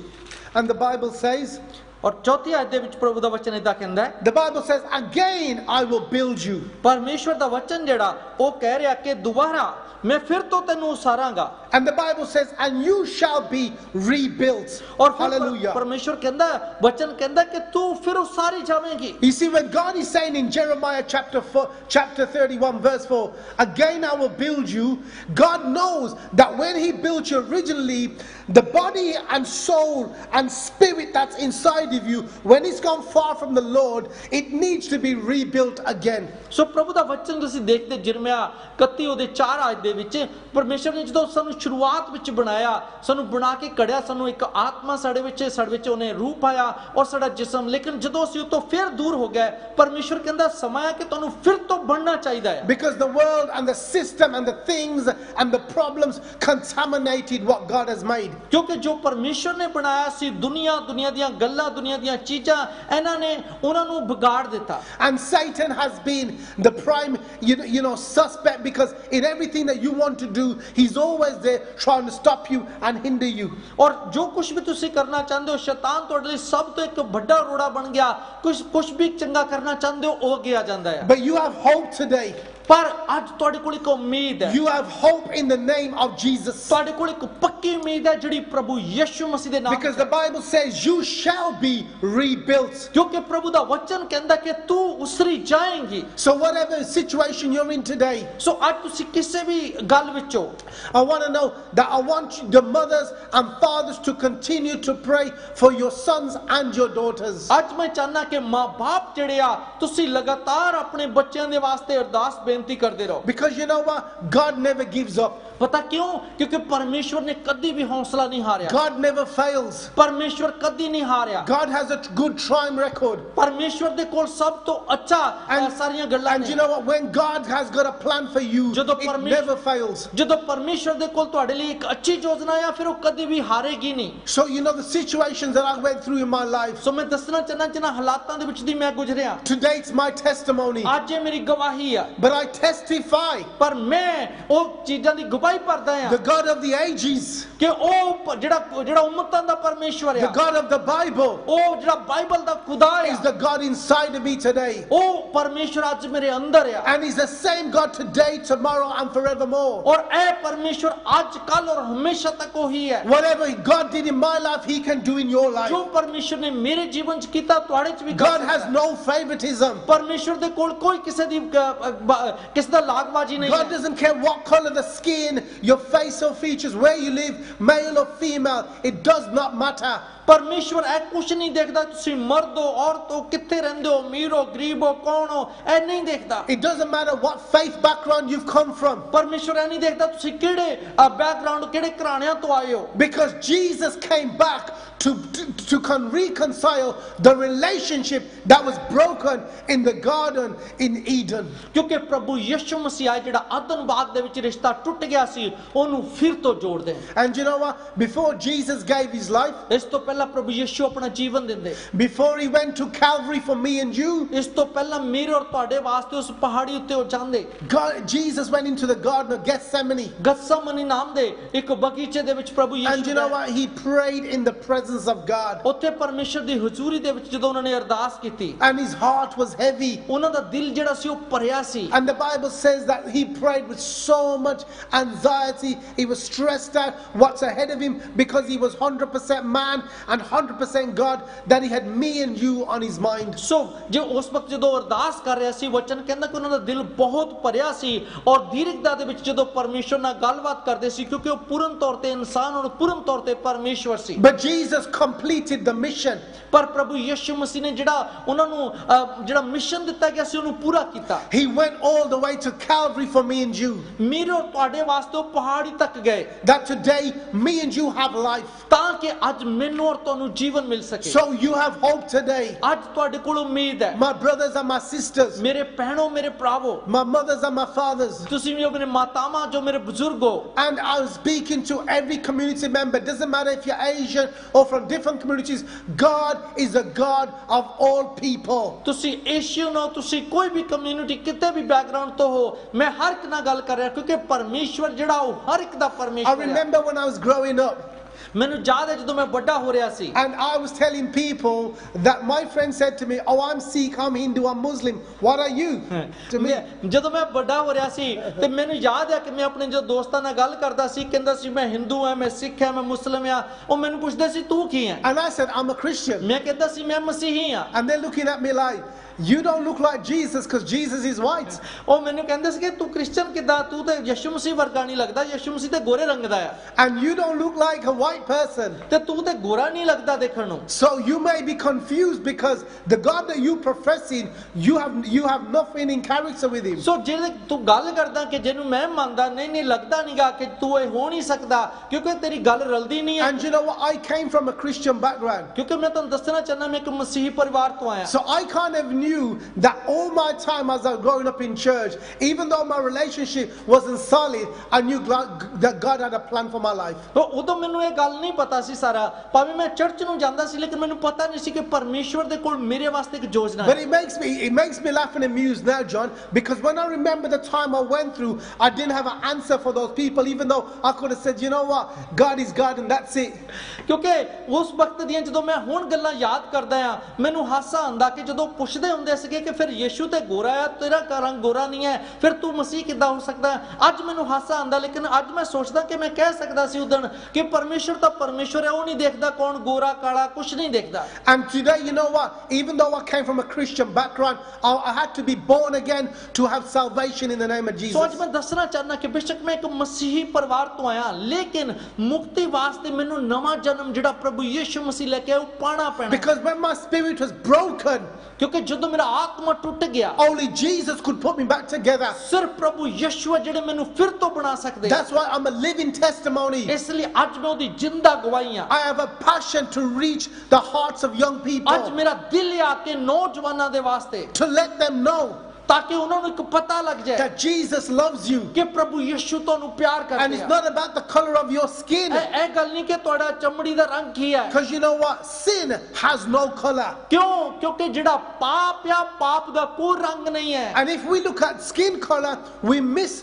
And the Bible says, ਔਰ ਚੌਥੀ ਅਧਿਆਇ ਦੇ ਵਿੱਚ ਪ੍ਰਭੂ ਦਾ ਵਚਨ ਇਦਾਂ ਕਹਿੰਦਾ ਹੈ the Bible says, again I will build you. ਪਰਮੇਸ਼ਵਰ ਦਾ ਵਚਨ ਜਿਹੜਾ ਉਹ ਕਹਿ ਰਿਹਾ ਕਿ ਦੁਬਾਰਾ ਮੈਂ ਫਿਰ ਤੋਂ ਤੈਨੂੰ ਉਸਾਰਾਂਗਾ And the Bible says, and you shall be rebuilt. ਔਰ Hallelujah. ਪਰਮੇਸ਼ਵਰ ਕਹਿੰਦਾ ਵਚਨ ਕਹਿੰਦਾ ਕਿ ਤੂੰ ਫਿਰ ਉਸਾਰੀ ਜਾਵੇਂਗੀ You see, when God is saying in Jeremiah chapter 31 verse 4, again I will build you, God knows that when He built you originally, the body and soul and spirit that's inside of you, when it's gone far from the Lord, it needs to be rebuilt again. ਸੋ ਪ੍ਰਭੂ ਦਾ ਵਚਨ ਤੁਸੀਂ ਦੇਖਦੇ ਜਿਰਮਿਆ 31 ਉਹਦੇ 4 ਆਇਤ ਦੇ ਵਿੱਚ ਪਰਮੇਸ਼ਵਰ ਨੇ ਜਦੋਂ ਸਾਨੂੰ ਸ਼ੁਰੂਆਤ ਵਿੱਚ ਬਣਾਇਆ ਸਾਨੂੰ ਬਣਾ ਕੇ ਕੜਿਆ ਸਾਨੂੰ ਇੱਕ ਆਤਮਾ ਸਾਡੇ ਵਿੱਚ ਉਹਨੇ ਰੂਹ ਪਾਇਆ ਔਰ ਸਾਡਾ ਜਿਸਮ ਲੇਕਿਨ ਜਦੋਂ ਅਸੀਂ ਉਹ ਤੋਂ ਫਿਰ ਦੂਰ ਹੋ ਗਏ ਪਰਮੇਸ਼ਵਰ ਕਹਿੰਦਾ ਸਮਾਂ ਹੈ ਕਿ ਤੁਹਾਨੂੰ ਫਿਰ ਤੋਂ ਬਣਨਾ ਚਾਹੀਦਾ ਹੈ Because the world and the system and the things and the problems contaminated what God has made. ਕਿਉਂਕਿ ਜੋ ਪਰਮੇਸ਼ਵਰ ਨੇ ਬਣਾਇਆ ਸੀ ਦੁਨੀਆ ਦੀਆਂ ਗੱਲਾਂ ਦੁਨੀਆ ਦੀਆਂ ਚੀਜ਼ਾਂ ਇਹਨਾਂ ਨੇ ਉਹਨਾਂ ਨੂੰ ਵਿਗਾੜ ਦਿੱਤਾ And Satan has been the prime suspect because in everything that you want to do he's always there trying to stop you and hinder you. ਔਰ ਜੋ ਕੁਝ ਵੀ ਤੁਸੀਂ ਕਰਨਾ ਚਾਹੁੰਦੇ ਹੋ ਸ਼ੈਤਾਨ ਤੁਹਾਡੇ ਲਈ ਸਭ ਤੋਂ ਇੱਕ ਵੱਡਾ ਰੋੜਾ ਬਣ ਗਿਆ ਕੁਝ ਵੀ ਚੰਗਾ ਕਰਨਾ ਚਾਹੁੰਦੇ ਹੋ ਉਹ ਅੱਗੇ ਆ ਜਾਂਦਾ ਹੈ But you have hope today. ਪਰ ਅੱਜ ਤੁਹਾਡੇ ਕੋਲ ਇੱਕ ਉਮੀਦ ਹੈ You have hope in the name of Jesus. ਤੁਹਾਡੇ ਕੋਲ ਇੱਕ ਪੱਕੀ ਉਮੀਦ ਹੈ ਜਿਹੜੀ ਪ੍ਰਭੂ ਯਿਸੂ ਮਸੀਹ ਦੇ ਨਾਮ Because the Bible says you shall be rebuilt. ਕਿਉਂਕਿ ਪ੍ਰਭੂ ਦਾ ਵਚਨ ਕਹਿੰਦਾ ਕਿ ਤੂੰ ਉਸਰੀ ਜਾਏਂਗੀ So whatever situation you're in today, ਸੋ ਅੱਜ ਤੁਸੀਂ ਕਿਸੇ ਵੀ ਗੱਲ ਵਿੱਚ ਹੋ I want to know that I want the mothers and fathers to continue to pray for your sons and your daughters. ਅੱਜ ਮੈਂ ਚਾਹਨਾ ਕਿ ਮਾਂ-ਬਾਪ ਜਿਹੜੇ ਆ ਤੁਸੀਂ ਲਗਾਤਾਰ ਆਪਣੇ ਬੱਚਿਆਂ ਦੇ ਵਾਸਤੇ ਅਰਦਾਸ ਬੇਨਤੀ ਕਰਦੇ ਰਹੋ Because you know what? God never gives up. ਪਤਾ ਕਿਉਂ ਕਿਉਂਕਿ ਪਰਮੇਸ਼ਵਰ ਨੇ ਕਦੀ ਵੀ ਹੌਸਲਾ ਨਹੀਂ ਹਾਰਿਆ God never fails. ਪਰਮੇਸ਼ਵਰ ਕਦੀ ਨਹੀਂ ਹਾਰਿਆ God has a good triumph record. ਪਰਮੇਸ਼ਵਰ ਦੇ ਕੋਲ ਸਭ ਤੋਂ ਅੱਛਾ ਸਾਰੀਆਂ ਗੱਲਾਂ And you ਨੇ know what? When God has got a plan for you, ਜਦੋਂ it ਪਰਮੇਸ਼ਵਰ never fails. ਜਦੋਂ ਪਰਮੇਸ਼ਵਰ ਦੇ ਕੋਲ ਤੁਹਾਡੇ ਲਈ ਇੱਕ ਅੱਛੀ ਯੋਜਨਾ ਆ ਫਿਰ ਉਹ ਕਦੀ ਵੀ ਹਾਰੇਗੀ ਨਹੀਂ So you know the situations that I went through in my life. ਸੋ ਮੈਂ ਦੱਸਣਾ ਚਾਹਨਾ ਜਿਨ੍ਹਾਂ ਹਾਲਾਤਾਂ ਦੇ ਵਿੱਚ ਦੀ ਮੈਂ ਗੁਜ਼ਰਿਆ Today it's my testimony. ਅੱਜ ਇਹ ਮੇਰੀ ਗਵਾਹੀ ਆ But I testify ਪਰ ਮੈਂ ਉਹ ਚੀਜ਼ਾਂ ਦੀ ਗਵਾਹੀ ਭਰਦਾ ਆ the God of the ages, ਕਿ ਉਹ ਜਿਹੜਾ ਉਮਤਾਂ ਦਾ ਪਰਮੇਸ਼ਵਰ the ਆ God of the Bible, ਉਹ ਜਿਹੜਾ ਬਾਈਬਲ ਦਾ ਖੁਦਾ is ਆ the God inside of me today. ਉਹ ਪਰਮੇਸ਼ਵਰ ਅੱਜ ਮੇਰੇ ਅੰਦਰ ਆ And he's the same God today, tomorrow and forevermore. ਔਰ ਇਹ ਪਰਮੇਸ਼ਵਰ ਅੱਜ ਕੱਲ ਔਰ ਹਮੇਸ਼ਾ ਤੱਕ ਉਹੀ ਹੈ Whatever God did in my life, he can do in your life. ਜੋ ਪਰਮੇਸ਼ਵਰ ਨੇ ਮੇਰੇ ਜੀਵਨ ਚ ਕੀਤਾ ਤੁਹਾਡੇ ਚ ਵੀ ਕਰ God has no favoritism. ਪਰਮੇਸ਼ਵਰ ਦੇ ਕੋਲ ਕੋਈ ਕਿਸੇ ਦਾ ਲਾਗਬਾਜ਼ੀ ਨਹੀਂ God ਹੈ doesn't care what color the skin, your face or features, where you live, male or female. It does not matter. ਪਰਮੇਸ਼ਵਰ ਇਹ ਕੁਛ ਨਹੀਂ ਦੇਖਦਾ ਤੁਸੀਂ ਮਰਦ ਹੋ ਔਰਤ ਹੋ ਕਿੱਥੇ ਰਹਿੰਦੇ ਹੋ ਅਮੀਰ ਹੋ ਗਰੀਬ ਹੋ ਕੌਣ ਹੋ ਇਹ ਨਹੀਂ ਦੇਖਦਾ It doesn't matter what faith background you've come from. ਪਰਮੇਸ਼ਵਰ ਇਹ ਨਹੀਂ ਦੇਖਦਾ ਤੁਸੀਂ ਕਿਹੜੇ ਬੈਕਗ੍ਰਾਉਂਡ ਕਿਹੜੇ ਘਰਾਣਿਆਂ ਤੋਂ ਆਏ ਹੋ Because Jesus came back to reconcile the relationship that was broken in the garden in Eden. ਕਿਉਂਕਿ ਪ੍ਰਭੂ ਯਿਸੂ ਮਸੀਹ ਆਇਆ ਜਿਹੜਾ ਆਦਮ ਬਾਗ ਦੇ ਵਿੱਚ ਰਿਸ਼ਤਾ ਟੁੱਟ ਗਿਆ ਸੀ ਉਹਨੂੰ ਫਿਰ ਤੋਂ ਜੋੜ ਦੇ And you know what? Before Jesus gave his life, ਇਸ ਤੋਂ ਪਹਿਲਾਂ ਪ੍ਰਭੂ ਯਿਸੂ ਆਪਣਾ ਜੀਵਨ ਦਿੰਦੇ before he went to Calvary for me and you, ਇਸ ਤੋਂ ਪਹਿਲਾਂ ਮੇਰੇ ਔਰ ਤੁਹਾਡੇ ਵਾਸਤੇ ਉਸ ਪਹਾੜੀ ਉੱਤੇ ਉਹ ਜਾਂਦੇ Jesus went into the garden of Gethsemane. ਗਤਸਮਨੀ ਨਾਮ ਦੇ ਇੱਕ ਬਗੀਚੇ ਦੇ ਵਿੱਚ ਪ੍ਰਭੂ And you ਯਿਸੂ know what? He prayed in the presence of God. ਉੱਥੇ ਪਰਮੇਸ਼ਰ ਦੀ ਹਜ਼ੂਰੀ ਦੇ ਵਿੱਚ ਜਦੋਂ ਉਹਨਾਂ ਨੇ ਅਰਦਾਸ ਕੀਤੀ And his heart was heavy. ਉਹਨਾਂ ਦਾ ਦਿਲ ਜਿਹੜਾ ਸੀ ਉਹ ਭਰਿਆ ਸੀ And the Bible says that he prayed with so much anxiety. He was stressed out what's ahead of him because he was 100% man and 100% God, that he had me and you on his mind. ਸੋ ਜੇ ਉਸ ਵਕਤ ਜਦੋਂ ਅਰਦਾਸ ਕਰ ਰਿਹਾ ਸੀ ਵਚਨ ਕਹਿੰਦਾ ਕਿ ਉਹਨਾਂ ਦਾ ਦਿਲ ਬਹੁਤ ਭਰਿਆ ਸੀ ਔਰ ਦੀਰਘਤਾ ਦੇ ਵਿੱਚ ਜਦੋਂ ਪਰਮੇਸ਼ਰ ਨਾਲ ਗੱਲਬਾਤ ਕਰਦੇ ਸੀ ਕਿਉਂਕਿ ਉਹ ਪੂਰਨ ਤੌਰ ਤੇ ਇਨਸਾਨ ਔਰ ਪੂਰਨ ਤੌਰ ਤੇ ਪਰਮੇਸ਼ਰ ਸੀ But Jesus completed the mission. ਪਰ ਪ੍ਰਭੂ ਯਿਸੂ ਮਸੀਹ ਨੇ ਜਿਹੜਾ ਉਹਨਾਂ ਨੂੰ ਜਿਹੜਾ ਮਿਸ਼ਨ ਦਿੱਤਾ ਗਿਆ ਸੀ ਉਹਨੂੰ ਪੂਰਾ ਕੀਤਾ He went all the way to Calvary for me and you. ਮੇਰੇ ਔਰ ਤੁਹਾਡੇ ਵਾਸਤੇ ਉਹ ਪਹਾੜੀ ਤੱਕ ਗਏ That today me and you have life. ਤਾਂ ਕਿ ਅੱਜ ਮੈਨੂੰ ਔਰ ਤੁਹਾਨੂੰ ਜੀਵਨ ਮਿਲ ਸਕੇ So you have hope today. ਅੱਜ ਤੁਹਾਡੇ ਕੋਲ ਉਮੀਦ ਹੈ My brothers and my sisters, ਮੇਰੇ ਭੈਣੋ ਮੇਰੇ ਭਰਾਵੋ my mothers and my fathers. ਤੁਸੀਂ ਵੀ ਮੇਰੇ ਮਾਤਾਵਾਂ ਜੋ ਮੇਰੇ ਬਜ਼ੁਰਗ ਹੋ And I was speaking to every community member. Doesn't matter if you're Asian or from different communities. God is the God of all people. ਤੁਸੀਂ ਏਸ਼ੀਅਨ ਹੋ ਤੁਸੀਂ ਕੋਈ ਵੀ ਕਮਿਊਨਿਟੀ ਕਿਤੇ ਵੀ ਬੈਕਗ੍ਰਾਉਂਡ ਤੋਂ ਹੋ ਮੈਂ ਹਰ ਇੱਕ ਨਾਲ ਗੱਲ ਕਰ ਰਿਹਾ ਕਿਉਂਕਿ ਪਰਮੇਸ਼ਵਰ ਜਿਹੜਾ ਉਹ ਹਰ ਇੱਕ ਦਾ I ਪਰਮੇਸ਼ਵਰ ਹੈ remember when I was growing up, ਮੈਨੂੰ ਯਾਦ ਹੈ ਜਦੋਂ ਮੈਂ ਵੱਡਾ ਹੋ ਰਿਹਾ ਸੀ and I was telling people that my friend said to me, "Oh, I'm Sikh, I'm Hindu, I'm Muslim. What are you?" To me. ਜਦੋਂ ਮੈਂ ਵੱਡਾ ਹੋ ਰਿਹਾ ਸੀ ਤੇ ਮੈਨੂੰ ਯਾਦ ਹੈ ਕਿ ਮੈਂ ਆਪਣੇ ਜੋ ਦੋਸਤਾਂ ਨਾਲ ਗੱਲ ਕਰਦਾ ਸੀ ਕਹਿੰਦਾ ਸੀ ਮੈਂ ਹਿੰਦੂ ਹਾਂ ਮੈਂ ਸਿੱਖ ਹਾਂ ਮੈਂ ਮੁਸਲਮ ਹਾਂ ਉਹ ਮੈਨੂੰ ਪੁੱਛਦੇ ਸੀ ਤੂੰ ਕੀ ਹੈ And I said, "I'm a Christian." ਮੈਂ ਕਹਿੰਦਾ ਸੀ ਮੈਂ ਮਸੀਹੀ ਹਾਂ And they're looking at me like, "You don't look like Jesus because Jesus is white." ਉਹ ਮੈਨੂੰ ਕਹਿੰਦੇ ਸੀ ਕਿ ਤੂੰ ਕ੍ਰਿਸਚੀਅਨ ਕਿੱਦਾਂ ਤੂੰ ਤੇ ਯਿਸੂ ਮਸੀਹ ਵਰਗਾ ਨਹੀਂ ਲੱਗਦਾ ਯਿਸੂ ਮਸੀਹ ਤੇ ਗੋਰੇ ਰੰਗ ਦਾ ਹੈ And you don't look like a white person. ਤੇ ਤੂੰ ਤੇ ਗੋਰਾ ਨਹੀਂ ਲੱਗਦਾ ਦੇਖਣ ਨੂੰ So you may be confused because the God that you professing, you have nothing in character with him. ਸੋ ਜਿਹੜੇ ਤੂੰ ਗੱਲ ਕਰਦਾ ਕਿ ਜਿਹਨੂੰ ਮੈਂ ਮੰਨਦਾ ਨਹੀਂ ਲੱਗਦਾ ਨਹੀਂਗਾ ਕਿ ਤੂੰ ਇਹ ਹੋ ਨਹੀਂ ਸਕਦਾ ਕਿਉਂਕਿ ਤੇਰੀ ਗੱਲ ਰਲਦੀ ਨਹੀਂ ਹੈ And you know what? I came from a Christian background. ਕਿਉਂਕਿ ਮੈਂ ਤੁਹਾਨੂੰ ਦੱਸਣਾ ਚਾਹੁੰਦਾ ਮੈਂ ਇੱਕ ਮਸੀਹੀ ਪਰਿਵਾਰ ਤੋਂ ਆਇਆ So I kind of knew that all my time as I was growing up in church, even though my relationship wasn't solid, I knew that God had a plan for my life. ਉਦੋਂ ਮੈਨੂੰ ਇਹ ਗੱਲ ਨਹੀਂ ਪਤਾ ਸੀ ਸਾਰਾ ਭਾਵੇਂ ਮੈਂ church ਨੂੰ ਜਾਂਦਾ ਸੀ ਲੇਕਿਨ ਮੈਨੂੰ ਪਤਾ ਨਹੀਂ ਸੀ ਕਿ ਪਰਮੇਸ਼ਵਰ ਦੇ ਕੋਲ ਮੇਰੇ ਵਾਸਤੇ ਇੱਕ ਯੋਜਨਾ ਹੈ But it makes me laugh and amuse now, John, because when I remember the time I went through, I didn't have an answer for those people, even though I could have said, "You know what? God is God and that's it." ਕਿਉਂਕਿ ਉਸ ਵਕਤ ਦੀਆਂ ਜਦੋਂ ਮੈਂ ਹੁਣ ਗੱਲਾਂ ਯਾਦ ਕਰਦਾ ਆ ਮੈਨੂੰ ਹਾਸਾ ਆਉਂਦਾ ਕਿ ਜਦੋਂ ਪੁੱਛਦੇ ਹੁੰਦੇ ਸੀਗੇ ਕਿ ਫਿਰ ਯੀਸ਼ੂ ਤੇ ਗੋਰਾ ਆ, ਤੇਰਾ ਰੰਗ ਗੋਰਾ ਨਹੀਂ ਹੈ, ਫਿਰ ਤੂੰ ਮਸੀਹ ਕਿੱਦਾਂ ਹੋ ਸਕਦਾ ਹੈ। ਅੱਜ ਮੈਨੂੰ ਹਾਸਾ ਆਉਂਦਾ, ਲੇਕਿਨ ਅੱਜ ਮੈਂ ਸੋਚਦਾ ਕਿ ਮੈਂ ਕਹਿ ਸਕਦਾ ਸੀ ਉਦਣ ਕਿ ਪਰਮੇਸ਼ਰ ਤਾਂ ਪਰਮੇਸ਼ਰ ਹੈ, ਉਹ ਨਹੀਂ ਦੇਖਦਾ ਕੌਣ ਗੋਰਾ ਕਾਲਾ, ਕੁਝ ਨਹੀਂ ਦੇਖਦਾ। And today, you know what? Even though I came from a Christian background, I had to be born again to have salvation in the name of ਸੋ ਅੱਜ Jesus. ਮੈਂ ਦੱਸਣਾ ਚਾਹੁੰਦਾ ਕਿ ਬੇਸ਼ੱਕ ਮੈਂ ਇੱਕ ਮਸੀਹੀ ਪਰਿਵਾਰ ਤੋਂ ਆਇਆ, ਲੇਕਿਨ ਮੁਕਤੀ ਵਾਸਤੇ ਮੈਨੂੰ ਨਵਾਂ ਜਨਮ ਜਿਹੜਾ ਪ੍ਰਭੂ ਯੀਸ਼ੂ ਮਸੀਹ ਲੈ ਕੇ ਆਇਆ ਉਹ ਪਾਣਾ ਪੈਣਾ। Because when my spirit was broken, ਕਿਉਂਕਿ ਜਦੋਂ ਮੇਰਾ ਆਤਮਾ ਟੁੱਟ ਗਿਆ, only Jesus could put me back together. ਸਿਰਫ ਪ੍ਰਭੂ ਯੀਸ਼ੂ ਹੈ ਜਿਹੜੇ ਮੈਨੂੰ ਫਿਰ ਤੋਂ ਬਣਾ ਸਕਦੇ। That's why I'm a living testimony. ਇਸ ਲਈ ਅੱਜ ਮੈਂ ਉਹਦੀ ਜਿੰਦਾ ਗਵਾਹੀ ਹਾਂ। I have a passion to reach the hearts of young ਅੱਜ people, ਮੇਰਾ ਦਿਲ ਆ ਕੇ ਨੌਜਵਾਨਾਂ ਦੇ ਵਾਸਤੇ, to let them know ਤਾਂ ਕਿ ਉਹਨਾਂ ਨੂੰ ਇੱਕ ਪਤਾ ਲੱਗ ਜਾਏ that Jesus loves you. ਕਿ ਪ੍ਰਭੂ ਯੀਸ਼ੂ ਤੁਹਾਨੂੰ ਪਿਆਰ And ਕਰਦੇ it's ਆ। not about the color of your skin. ਇਹ ਗੱਲ ਨਹੀਂ ਕਿ ਤੁਹਾਡਾ ਚਮੜੀ ਦਾ ਰੰਗ ਕੀ ਹੈ। Because you know what? Sin has no color. ਕਿਉਂ? ਕਿਉਂਕਿ ਜਿਹੜਾ ਪਾਪ ਆ, ਪਾਪ ਦਾ ਕੋਈ ਰੰਗ ਨਹੀਂ ਹੈ। And if we look at skin color, we miss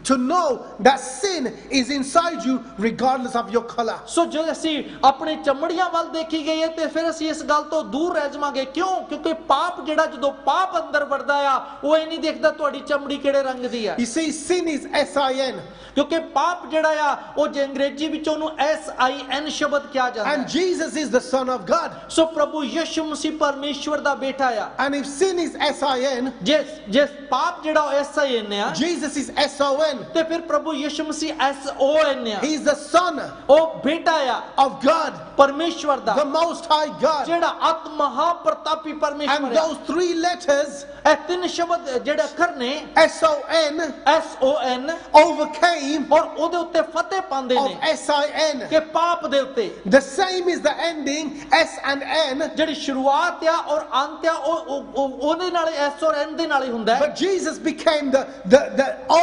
to know that sin is inside you regardless of your color. ਸੋ ਜੇ ਅਸੀਂ ਆਪਣੇ ਚਮੜੀਆਂ ਵੱਲ ਦੇਖੀ ਗਈ ਹੈ ਤੇ ਫਿਰ ਅਸੀਂ ਇਸ ਗੱਲ ਤੋਂ ਦੂਰ ਰਹਿ ਜਾਵਾਂਗੇ। ਕਿਉਂ? ਕਿਉਂਕਿ ਪਾਪ ਜਿਹੜਾ ਜਦੋਂ ਪਾਪ ਅੰਦਰ ਵੜਦਾ ਆ, ਉਹ ਇਹ ਨਹੀਂ ਦੇਖਦਾ ਤੁਹਾਡੀ ਚਮੜੀ ਕਿਹੜੇ ਰੰਗ ਦੀ ਹੈ। You see, sin is sin. ਕਿਉਂਕਿ ਪਾਪ ਜਿਹੜਾ ਆ ਉਹ ਜੇ ਅੰਗਰੇਜ਼ੀ ਵਿੱਚ ਉਹਨੂੰ SIN ਸ਼ਬਦ ਕਿਹਾ ਜਾਂਦਾ And ਹੈ। Jesus is the Son of God. ਸੋ ਪ੍ਰਭੂ ਯਿਸੂ ਮਸੀਹ ਪਰਮੇਸ਼ਵਰ ਦਾ ਬੇਟਾ ਆ। And if sin is sin, ਜੇ ਪਾਪ ਜਿਹੜਾ ਉਹ SIN ਆ, Jesus is SON. ਤੇ ਫਿਰ ਪ੍ਰਭੂ ਯਿਸੂ ਮਸੀਹ SON ਆ। He's the Son ਉਹ ਬੇਟਾ ਆ of God, ਪਰਮੇਸ਼ਵਰ ਦਾ, the Most High God. ਜਿਹੜਾ ਆਤਮ ਮਹਾਪ੍ਰਤਾਪੀ And ਪਰਮੇਸ਼ਵਰ ਆ। those three letters, ਇਹ ਤਿੰਨ ਸ਼ਬਦ ਜਿਹੜੇ ਅੱਖਰ ਨੇ SON, SON, overcame ਔਰ ਉਹਦੇ ਉੱਤੇ ਫਤਿਹ ਪਾਉਂਦੇ of ਨੇ SIN. ਕਿ ਪਾਪ ਦੇ ਉੱਤੇ The same is the ending, S and N. ਜਿਹੜੀ ਸ਼ੁਰੂਆਤ ਆ ਔਰ ਅੰਤ ਆ ਉਹਦੇ ਨਾਲ S ਔਰ N ਦੇ ਨਾਲ ਹੀ ਹੁੰਦਾ ਹੈ। But Jesus became the O,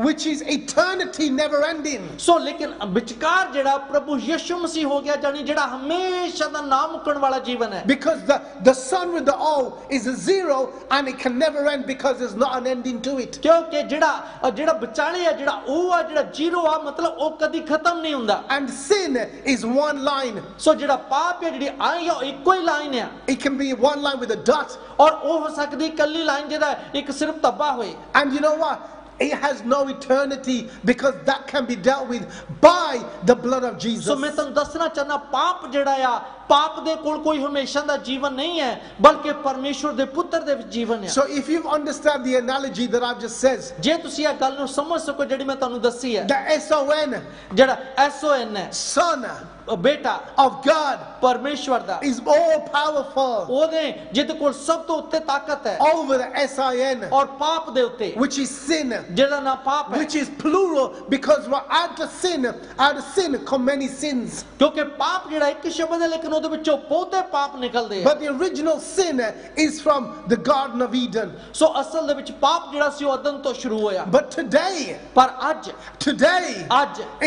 which is eternity, never ending. ਸੋ ਲੇਕਿਨ ਵਿਚਕਾਰ ਜਿਹੜਾ ਪ੍ਰਭੂ ਯਿਸੂ ਮਸੀਹ ਹੋ ਗਿਆ, ਜਾਨੀ ਜਿਹੜਾ ਹਮੇਸ਼ਾ ਦਾ ਨਾ ਮੁੱਕਣ ਵਾਲਾ ਜੀਵਨ ਹੈ। Because the Son with the O is a zero and it can never end because there's not an ending to it. ਕਿਉਂਕਿ ਜਿਹੜਾ ਵਿਚਾਲੇ ਆ, ਜਿਹੜਾ ਉਹ ਆ, ਜਿਹੜਾ ਜ਼ੀਰੋ ਆ, ਮਤਲਬ ਉਹ ਕਦੀ ਖਤਮ ਨਹੀਂ ਹੁੰਦਾ। And sin is one line. ਸੋ ਜਿਹੜਾ ਪਾਪ ਹੈ, ਜਿਹੜੀ ਆਈ ਆ, ਉਹ ਇੱਕੋ ਹੀ ਲਾਈਨ ਆ, It can be one line with a dot. ਔਰ ਉਹ ਹੋ ਸਕਦੀ ਇਕੱਲੀ ਲਾਈਨ ਜਿਹਦਾ ਇੱਕ ਸਿਰਫ ਧੱਬਾ ਹੋਏ। And you know what? It has no eternity because that can be dealt with by the blood of so Jesus. ਮੈਂ ਤੁਹਾਨੂੰ ਦੱਸਣਾ ਚਾਹੁੰਦਾ, ਪਾਪ ਜਿਹੜਾ ਆ, ਪਾਪ ਦੇ ਕੋਲ ਕੋਈ ਹਮੇਸ਼ਾ ਦਾ ਜੀਵਨ ਨਹੀਂ ਹੈ, ਬਲਕਿ ਪਰਮੇਸ਼ਵਰ ਦੇ ਪੁੱਤਰ ਦੇ ਵਿੱਚ ਜੀਵਨ ਹੈ। So if you understand the analogy that I've just said, ਜੇ ਤੁਸੀਂ ਇਹ ਗੱਲ ਨੂੰ ਸਮਝ ਸਕੋ ਜਿਹੜੀ ਮੈਂ ਤੁਹਾਨੂੰ ਦੱਸੀ ਹੈ, the SON, ਜਿਹੜਾ SON ਹੈ, Son ਬੇਟਾ of God, ਪਰਮੇਸ਼ਵਰ ਦਾ, is all powerful ਉਹਦੇ ਜਿਹਦੇ ਕੋਲ ਸਭ ਤੋਂ ਉੱਤੇ ਤਾਕਤ ਹੈ, over the SIN, ਔਰ ਪਾਪ ਦੇ ਉੱਤੇ which is sin, ਜਿਹੜਾ ਨਾ ਪਾਪ ਹੈ, which is plural because out of sin come many sins. ਕਿਉਂਕਿ ਪਾਪ ਜਿਹੜਾ ਇੱਕ ਸ਼ਬਦ ਹੈ, ਲੇਕਿਨ ਉਹਦੇ ਵਿੱਚੋਂ ਬਹੁਤੇ ਪਾਪ ਨਿਕਲਦੇ ਆ। But the original sin is from the Garden of Eden. ਸੋ ਅਸਲ ਦੇ ਵਿੱਚ ਪਾਪ ਜਿਹੜਾ ਸੀ ਉਹ ਅਦਨ ਤੋਂ ਸ਼ੁਰੂ ਹੋਇਆ। But today ਪਰ ਅੱਜ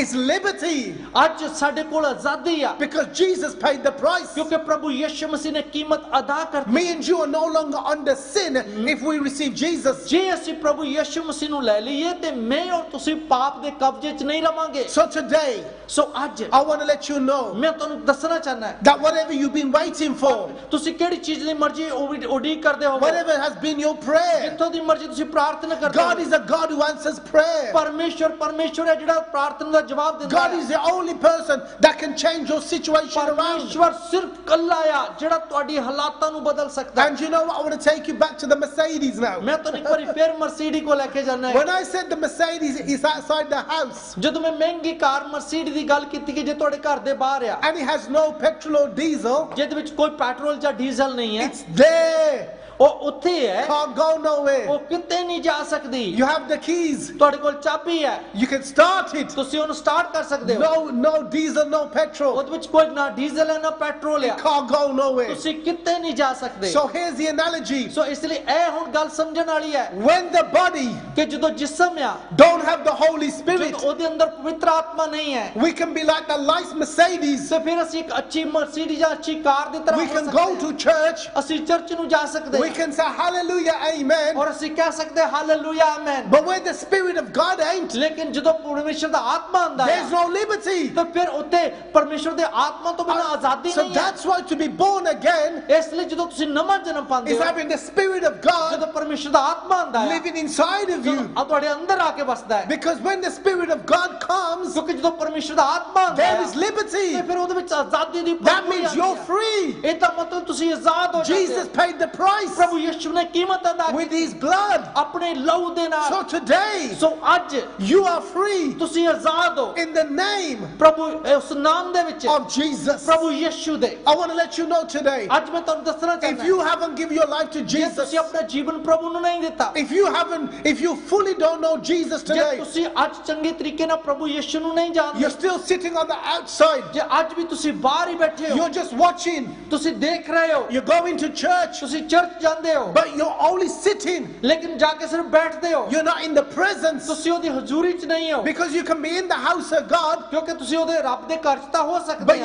is liberty ਅੱਜ ਸਾਡੇ ਕੋਲ ਆਜ਼ਾਦੀ ਆ, because Jesus paid the price. ਕਿਉਂਕਿ ਪ੍ਰਭੂ ਯਿਸੂ ਮਸੀਹ ਨੇ ਕੀਮਤ ਅਦਾ ਕਰ ਦਿੱਤੀ। Me and you are no longer under sin if we receive Jesus. ਜੇ ਅਸੀਂ ਪ੍ਰਭੂ ਯਿਸੂ ਮਸੀਹ ਨੂੰ ਲੈ ਲਈਏ ਤੇ ਮੈਂ ਔਰ ਤੁਸੀਂ ਪਾਪ ਦੇ ਕਬਜ਼ੇ 'ਚ ਨਹੀਂ ਰਵਾਂਗੇ। So today, ਸੋ ਅੱਜ I want to let you know ਮੈਂ ਤੁਹਾਨੂੰ ਦੱਸਣਾ ਚਾਹੁੰਦਾ that whatever you've been waiting for, ਤੁਸੀਂ ਕਿਹੜੀ ਚੀਜ਼ ਦੀ ਮਰਜ਼ੀ ਉਡੀਕ ਕਰਦੇ ਹੋ, whatever has been your prayer, ਜਿੱਥੋਂ ਦੀ ਮਰਜ਼ੀ ਤੁਸੀਂ ਪ੍ਰਾਰਥਨਾ ਕਰਦੇ God ਹੋ, is a God who answers prayer. ਪਰਮੇਸ਼ਵਰ ਹੈ ਜਿਹੜਾ ਪ੍ਰਾਰਥਨਾ ਦਾ ਜਵਾਬ ਦਿੰਦਾ God ਹੈ। is the only person that can change your situation around. ਪਰਮੇਸ਼ਵਰ ਸਿਰਫ ਕੱਲਾ ਆ ਜਿਹੜਾ ਤੁਹਾਡੀ ਹਾਲਾਤਾਂ ਨੂੰ ਬਦਲ ਸਕਦਾ ਹੈ। And you know what? I want to take you back to the Mercedes now. ਮੈਂ ਤੁਹਾਨੂੰ ਇੱਕ ਵਾਰੀ ਫਿਰ ਮਰਸੀਡੀ ਕੋ ਲੈ ਕੇ ਜਾਣਾ ਹੈ। When I said the Mercedes is outside the house ਜਦੋਂ ਮੈਂ ਮਹਿੰਗੀ ਕਾਰ ਮਰਸੀਡੀ ਦੀ ਗੱਲ ਕੀਤੀ ਕਿ ਜੇ ਤੁਹਾਡੇ ਘਰ ਦੇ ਬਾਹਰ ਆ, and it has no petrol or diesel, ਜਿਹਦੇ ਵਿੱਚ ਕੋਈ ਪੈਟਰੋਲ ਜਾਂ ਡੀਜ਼ਲ ਨਹੀਂ ਹੈ, it's there. ਉਹ ਉੱਥੇ ਹੈ, Can't go nowhere. ਉਹ ਕਿਤੇ ਨਹੀਂ ਜਾ ਸਕਦੀ। You have the keys. ਤੁਹਾਡੇ ਕੋਲ ਚਾਬੀ ਹੈ, You can start it. ਤੁਸੀਂ ਉਹਨੂੰ ਸਟਾਰਟ ਕਰ ਸਕਦੇ ਹੋ। No diesel, no petrol. ਉਹਦੇ ਵਿੱਚ ਕੋਈ ਨਾ ਡੀਜ਼ਲ ਹੈ ਨਾ ਪੈਟਰੋਲ ਹੈ, Can't go nowhere. ਤੁਸੀਂ ਕਿਤੇ ਨਹੀਂ ਜਾ ਸਕਦੇ। So here's the analogy. ਸੋ ਇਸ ਲਈ ਇਹ ਹੁਣ ਗੱਲ ਸਮਝਣ ਵਾਲੀ ਹੈ When the body ਕਿ ਜਦੋਂ ਜਿਸਮ ਆ, don't have the Holy Spirit, ਜਦੋਂ ਉਹਦੇ ਅੰਦਰ ਪਵਿੱਤਰ ਆਤਮਾ ਨਹੀਂ ਹੈ, we can be like the nice Mercedes. ਤੇ ਫਿਰ ਅਸੀਂ ਇੱਕ ਅੱਛੀ ਮਰਸੀਡੀ ਜਾਂ ਅੱਛੀ ਕਾਰ ਦੀ ਤਰ੍ਹਾਂ We ਹੋ can ਸਕਦੇ go ਹਾਂ। to church. ਅਸੀਂ ਚਰਚ ਨੂੰ ਜਾ ਸਕਦੇ We ਹਾਂ can say hallelujah, amen. ਔਰ ਅਸੀਂ ਕਹਿ ਸਕਦੇ ਹਾਂ hallelujah amen. But where the Spirit of God ain't, Spirit, लेकिन ਜਦੋਂ ਪਰਮੇਸ਼ਰ ਦਾ ਆਤਮਾ ਆਂਦਾ ਹੈ there's no liberty. ਤਾਂ ਫਿਰ ਉੱਤੇ ਪਰਮੇਸ਼ਰ ਦੇ ਆਤਮਾ ਤੋਂ ਬਿਨਾਂ ਆਜ਼ਾਦੀ So ਨਹੀਂ ਹੈ। that's why to be born again ਇਸ ਲਈ ਜਦੋਂ ਤੁਸੀਂ ਨਵਾਂ ਜਨਮ ਪਾਉਂਦੇ is ਹੋ, having the Spirit of God ਜਦੋਂ ਪਰਮੇਸ਼ਰ ਦਾ ਆਤਮਾ ਆਂਦਾ ਹੈ living inside of you. ਆ ਤੁਹਾਡੇ ਅੰਦਰ ਆ ਕੇ ਵਸਦਾ ਹੈ। Because when the Spirit of God comes, ਕਿਉਂਕਿ ਜਦੋਂ ਪਰਮੇਸ਼ਰ ਦਾ ਆਤਮਾ ਆਂਦਾ there ਹੈ is liberty. ਤੇ ਫਿਰ ਉਹਦੇ ਵਿੱਚ ਆਜ਼ਾਦੀ ਦੀ That ਭਰਪੂਰੀ means ਆਉਂਦੀ you're ਹੈ। free. ਇਹ ਤਾਂ ਮਤਲਬ ਤੁਸੀਂ ਆਜ਼ਾਦ ਹੋ ਜਾਂਦੇ Jesus ਹੋ। paid the price ਪ੍ਰਭੂ ਯਿਸੂ ਨੇ ਕੀਮਤ ਅਦਾ with ਕੀਤੀ his blood. ਆਪਣੇ ਲਹੂ ਦੇ ਨਾਲ। So today, ਸੋ ਅੱਜ you are free ਤੁਸੀਂ ਆਜ਼ਾਦ ਹੋ in the name ਪ੍ਰਭੂ ਉਸ ਨਾਮ ਦੇ ਵਿੱਚ, of Jesus. ਪ੍ਰਭੂ ਯਿਸੂ ਦੇ। I want to let you know today, ਅੱਜ ਮੈਂ ਤੁਹਾਨੂੰ ਦੱਸਣਾ if ਚਾਹੁੰਦਾ you haven't given your life to ਜੇ Jesus, ਤੁਸੀਂ ਆਪਣਾ ਜੀਵਨ ਪ੍ਰਭੂ ਨੂੰ ਨਹੀਂ ਦਿੱਤਾ, if you fully don't know Jesus ਜੇ today, ਤੁਸੀਂ ਅੱਜ ਚੰਗੇ ਤਰੀਕੇ ਨਾਲ ਪ੍ਰਭੂ ਯਿਸੂ ਨੂੰ ਨਹੀਂ ਜਾਣਦੇ, you're still sitting on the outside, ਜੇ ਅੱਜ ਵੀ ਤੁਸੀਂ ਬਾਹਰ ਹੀ ਬੈਠੇ ਹੋ, you're just watching, ਤੁਸੀਂ ਦੇਖ ਰਹੇ ਹੋ, you're going to church, ਤੁਸੀਂ ਚਰਚ ਜਾਂਦੇ ਹੋ, but you're only sitting, ਲੇਕਿਨ ਜਾ ਕੇ ਸਿਰਫ ਬੈਠਦੇ ਹੋ, you're not in the presence, ਤੁਸੀਂ ਉਹਦੀ ਹਜ਼ੂਰੀ 'ਚ ਨਹੀਂ ਹੋ। because you can be in the house of God, ਕਿਉਂਕਿ ਤੁਸੀਂ ਉਹਦੇ ਰੱਬ ਦੇ ਘਰ 'ਚ ਤਾਂ ਹੋ ਸਕਦੇ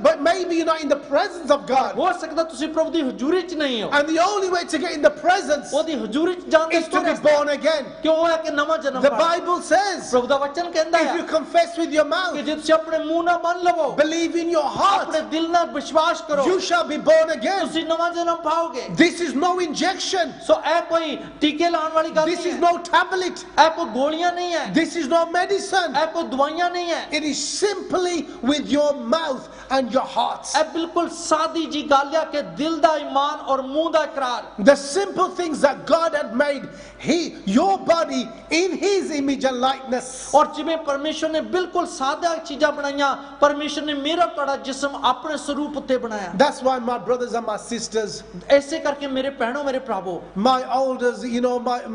but maybe you're not in the presence of God. ਹੋ ਸਕਦਾ ਤੁਸੀਂ ਪ੍ਰਭੂ ਦੀ ਹਜ਼ੂਰੀ 'ਚ ਨਹੀਂ ਹੋ। And the only way to get in the presence ਉਹਦੀ ਹਜ਼ੂਰੀ 'ਚ ਜਾਣ ਦਾ is to be born again. ਕਿਉਂ ਹੈ ਕਿ ਨਵਾਂ ਜਨਮ The ਪਾਓ। Bible says, ਪ੍ਰਭੂ ਦਾ ਵਚਨ ਕਹਿੰਦਾ if ਹੈ you confess with your ਕਿ mouth, ਜੇ ਤੁਸੀਂ ਆਪਣੇ ਮੂੰਹ ਨਾਲ ਮੰਨ ਲਵੋ, believe in your heart, ਆਪਣੇ ਦਿਲ ਨਾਲ ਵਿਸ਼ਵਾਸ ਕਰੋ, you shall be born again. ਤੁਸੀਂ ਨਵਾਂ ਜਨਮ ਪਾਓਗੇ। This is no injection. ਸੋ ਇਹ ਕੋਈ ਟੀਕੇ ਲਾਉਣ ਵਾਲੀ ਗੱਲ This ਨਹੀਂ is ਹੈ, no tablet. ਇਹ ਕੋਈ ਗੋਲੀਆਂ ਨਹੀਂ ਹੈ, This is no medicine. ਇਹ ਕੋਈ ਦਵਾਈਆਂ ਨਹੀਂ ਹੈ, It is simply with your mouth and your heart. ਇਹ ਬਿਲਕੁਲ ਸਾਦੀ ਜੀ ਗੱਲ ਹੈ ਕਿ ਦਿਲ ਦਾ ਈਮਾਨ ਔਰ ਮੂੰਹ ਦਾ ਇਕਰਾਰ। The simple things that God had made, your body in His image and likeness. ਔਰ ਜਿਵੇਂ ਪਰਮੇਸ਼ਰ ਨੇ ਬਿਲਕੁਲ ਸਾਦਾ ਚੀਜ਼ਾਂ ਬਣਾਈਆਂ, ਪਰਮੇਸ਼ਰ ਨੇ ਮੇਰਾ ਤੁਹਾਡਾ ਜਿਸਮ ਆਪਣੇ ਸਰੂਪ ਉੱਤੇ ਬਣਾਇਆ। That's why my brothers and my sisters, ਐਸੇ ਕਰਕੇ ਮੇਰੇ ਭੈਣੋ ਮੇਰੇ ਭਰਾਵੋ, my elders,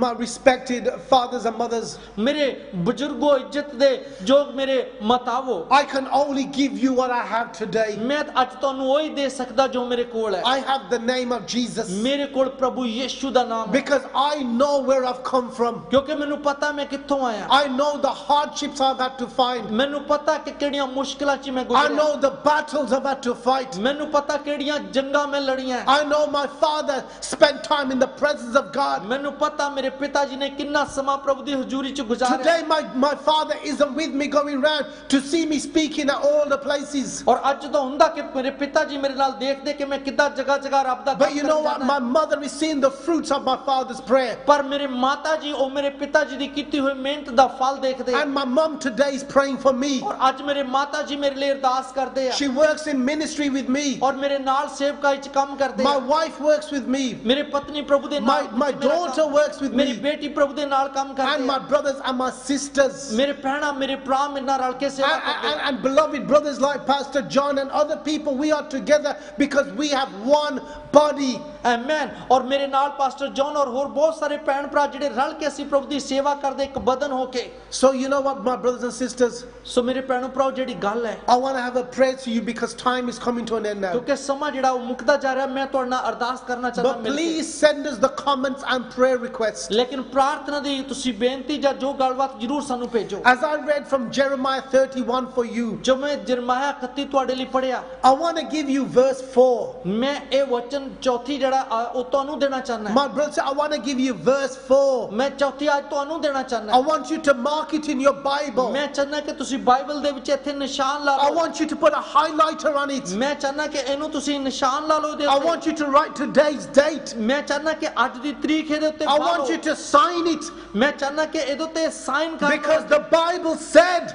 my respected fathers and mothers, ਮੇਰੇ ਬਜ਼ੁਰਗੋ ਇੱਜ਼ਤ ਦੇ ਯੋਗ ਮੇਰੇ ਮਤਾਵੋ, I can only give you what I have today. ਮੈਂ ਅੱਜ ਤੁਹਾਨੂੰ ਉਹੀ ਦੇ ਸਕਦਾ ਜੋ ਮੇਰੇ ਕੋਲ ਹੈ। I have the name of Jesus ਮੇਰੇ ਕੋਲ ਪ੍ਰਭੂ ਯਿਸੂ ਦਾ ਨਾਮ ਹੈ, because I know where I've come from. ਕਿਉਂਕਿ ਮੈਨੂੰ ਪਤਾ ਮੈਂ ਕਿੱਥੋਂ ਆਇਆ। I know the hardships I've had to find. ਮੈਨੂੰ ਪਤਾ ਕਿ ਕਿਹੜੀਆਂ ਮੁਸ਼ਕਲਾਂ 'ਚ ਮੈਂ I ਗੁਜ਼ਰਿਆ। know the battles I've had to fight. ਮੈਨੂੰ ਪਤਾ ਕਿਹੜੀਆਂ ਜੰਗਾਂ ਮੈਂ ਲੜੀਆਂ। I know my father spent time in the presence of God. ਮੈਨੂੰ ਪਤਾ ਮੇਰੇ ਪਿਤਾ ਜੀ ਨੇ ਕਿੰਨਾ ਸਮਾਂ ਪ੍ਰਭੂ ਦੀ ਹਜ਼ੂਰੀ 'ਚ ਗੁਜ਼ਾਰਿਆ। Today my father isn't with me going round to see me speaking at all the places. ਔਰ ਅੱਜ ਜਦੋਂ ਹੁੰਦਾ ਕਿ ਮੇਰੇ ਪਿਤਾ ਜੀ ਮੇਰੇ ਨਾਲ ਦੇਖਦੇ ਕਿ ਮੈਂ ਕਿੱਦਾਂ ਜਗ੍ਹਾ ਜਗ੍ਹਾ ਰੱਬ ਦਾ But you know what? My mother is seeing the fruits of my father's prayer. ਪਰ ਮੇਰੇ ਮਾਤਾ ਜੀ ਉਹ ਮੇਰੇ ਪਿਤਾ ਜੀ ਦੀ ਕੀਤੀ ਹੋਈ ਮਿਹਨਤ ਦਾ ਫਲ ਦੇਖਦੇ ਆ। And my mom today is praying for me. ਔਰ ਅੱਜ ਮੇਰੇ ਮਾਤਾ ਜੀ ਮੇਰੇ ਲਈ ਅਰਦਾਸ ਕਰਦੇ ਆ। She works in ministry with me. ਔਰ ਮੇਰੇ ਨਾਲ ਸੇਵਕਾਈ 'ਚ ਕੰਮ ਕਰਦੇ My ਆ। wife works with me. ਮੇਰੇ ਪਤਨੀ ਪ੍ਰਭੂ ਦੇ ਨਾਲ, My daughter works with ਮੇਰੀ me. ਬੇਟੀ ਪ੍ਰਭੂ ਦੇ ਨਾਲ ਕੰਮ And ਕਰਦੀ my ਆ। brothers and my sisters. ਮੇਰੇ ਭੈਣਾਂ ਮੇਰੇ ਭਰਾ ਮੇਰੇ ਨਾਲ ਰਲ ਕੇ ਸੇਵਾ ਕਰਦੇ ਆ। And beloved brothers like Pastor John and other people, we are together because we have one body. Amen. ਔਰ ਮੇਰੇ ਨਾਲ ਪਾਸਟਰ ਜੌਨ ਔਰ ਹੋਰ ਬਹੁਤ ਸਾਰੇ ਭੈਣ ਭਰਾ ਜਿਹੜੇ ਰਲ ਕੇ ਅਸੀਂ ਪ੍ਰਭੂ ਦੀ ਸੇਵਾ ਕਰਦੇ ਇੱਕ ਬਦਨ ਹੋ ਕੇ। So you know what, my brothers and sisters, ਸੋ ਮੇਰੇ ਭੈਣੋ ਭਰਾਓ ਜਿਹੜੀ ਗੱਲ ਹੈ, I want to have a prayer to you because time is coming to an end now. ਕਿਉਂਕਿ ਸਮਾਂ ਜਿਹੜਾ ਉਹ ਮੁੱਕਦਾ ਜਾ ਰਿਹਾ, ਮੈਂ ਤੁਹਾਡੇ ਨਾਲ ਅਰਦਾਸ ਕਰਨਾ ਚਾਹੁੰਦਾ But mill K. please send us the comments and prayer requests. ਲੇਕਿਨ ਪ੍ਰਾਰਥਨਾ ਦੀ ਤੁਸੀਂ ਬੇਨਤੀ ਜਾਂ ਜੋ ਗੱਲਬਾਤ ਜ਼ਰੂਰ ਸਾਨੂੰ ਭੇਜੋ। As I read from Jeremiah 31 for you, ਜੋ ਮੈਂ ਜਰਮਾਇਆ 31 ਤੁਹਾਡੇ ਲਈ ਪੜਿਆ, I want to give you verse 4. ਮੈਂ ਇਹ ਵਚਨ ਚੌਥੀ ਜਿਹੜਾ ਉਹ ਤੁਹਾਨੂੰ ਦੇਣਾ ਚਾਹੁੰਦਾ। My brother, I want to give you verse 4. ਮੈਂ ਚੌਥੀ ਅੱਜ ਤੁਹਾਨੂੰ ਦੇਣਾ I ਚਾਹੁੰਦਾ। want you to mark it in your Bible. ਮੈਂ ਚਾਹੁੰਦਾ ਕਿ ਤੁਸੀਂ ਬਾਈਬਲ ਦੇ ਵਿੱਚ ਇੱਥੇ ਨਿਸ਼ਾਨ ਲਾ I ਲਓ। want you to put a highlighter on it. ਮੈਂ ਚਾਹੁੰਦਾ ਕਿ ਇਹਨੂੰ ਤੁਸੀਂ ਨਿਸ਼ਾਨ ਲਾ ਲਓ ਇਹਦੇ I ਉੱਤੇ। want you to write today's date. ਮੈਂ ਚਾਹੁੰਦਾ ਕਿ ਅੱਜ ਦੀ ਤਰੀਕ ਇਹਦੇ ਉੱਤੇ I ਪਾ want ਲਓ। you to sign it ਮੈਂ ਚਾਹੁੰਦਾ ਕਿ ਇਹਦੇ ਉੱਤੇ ਸਾਈਨ ਕਰ because the Bible said,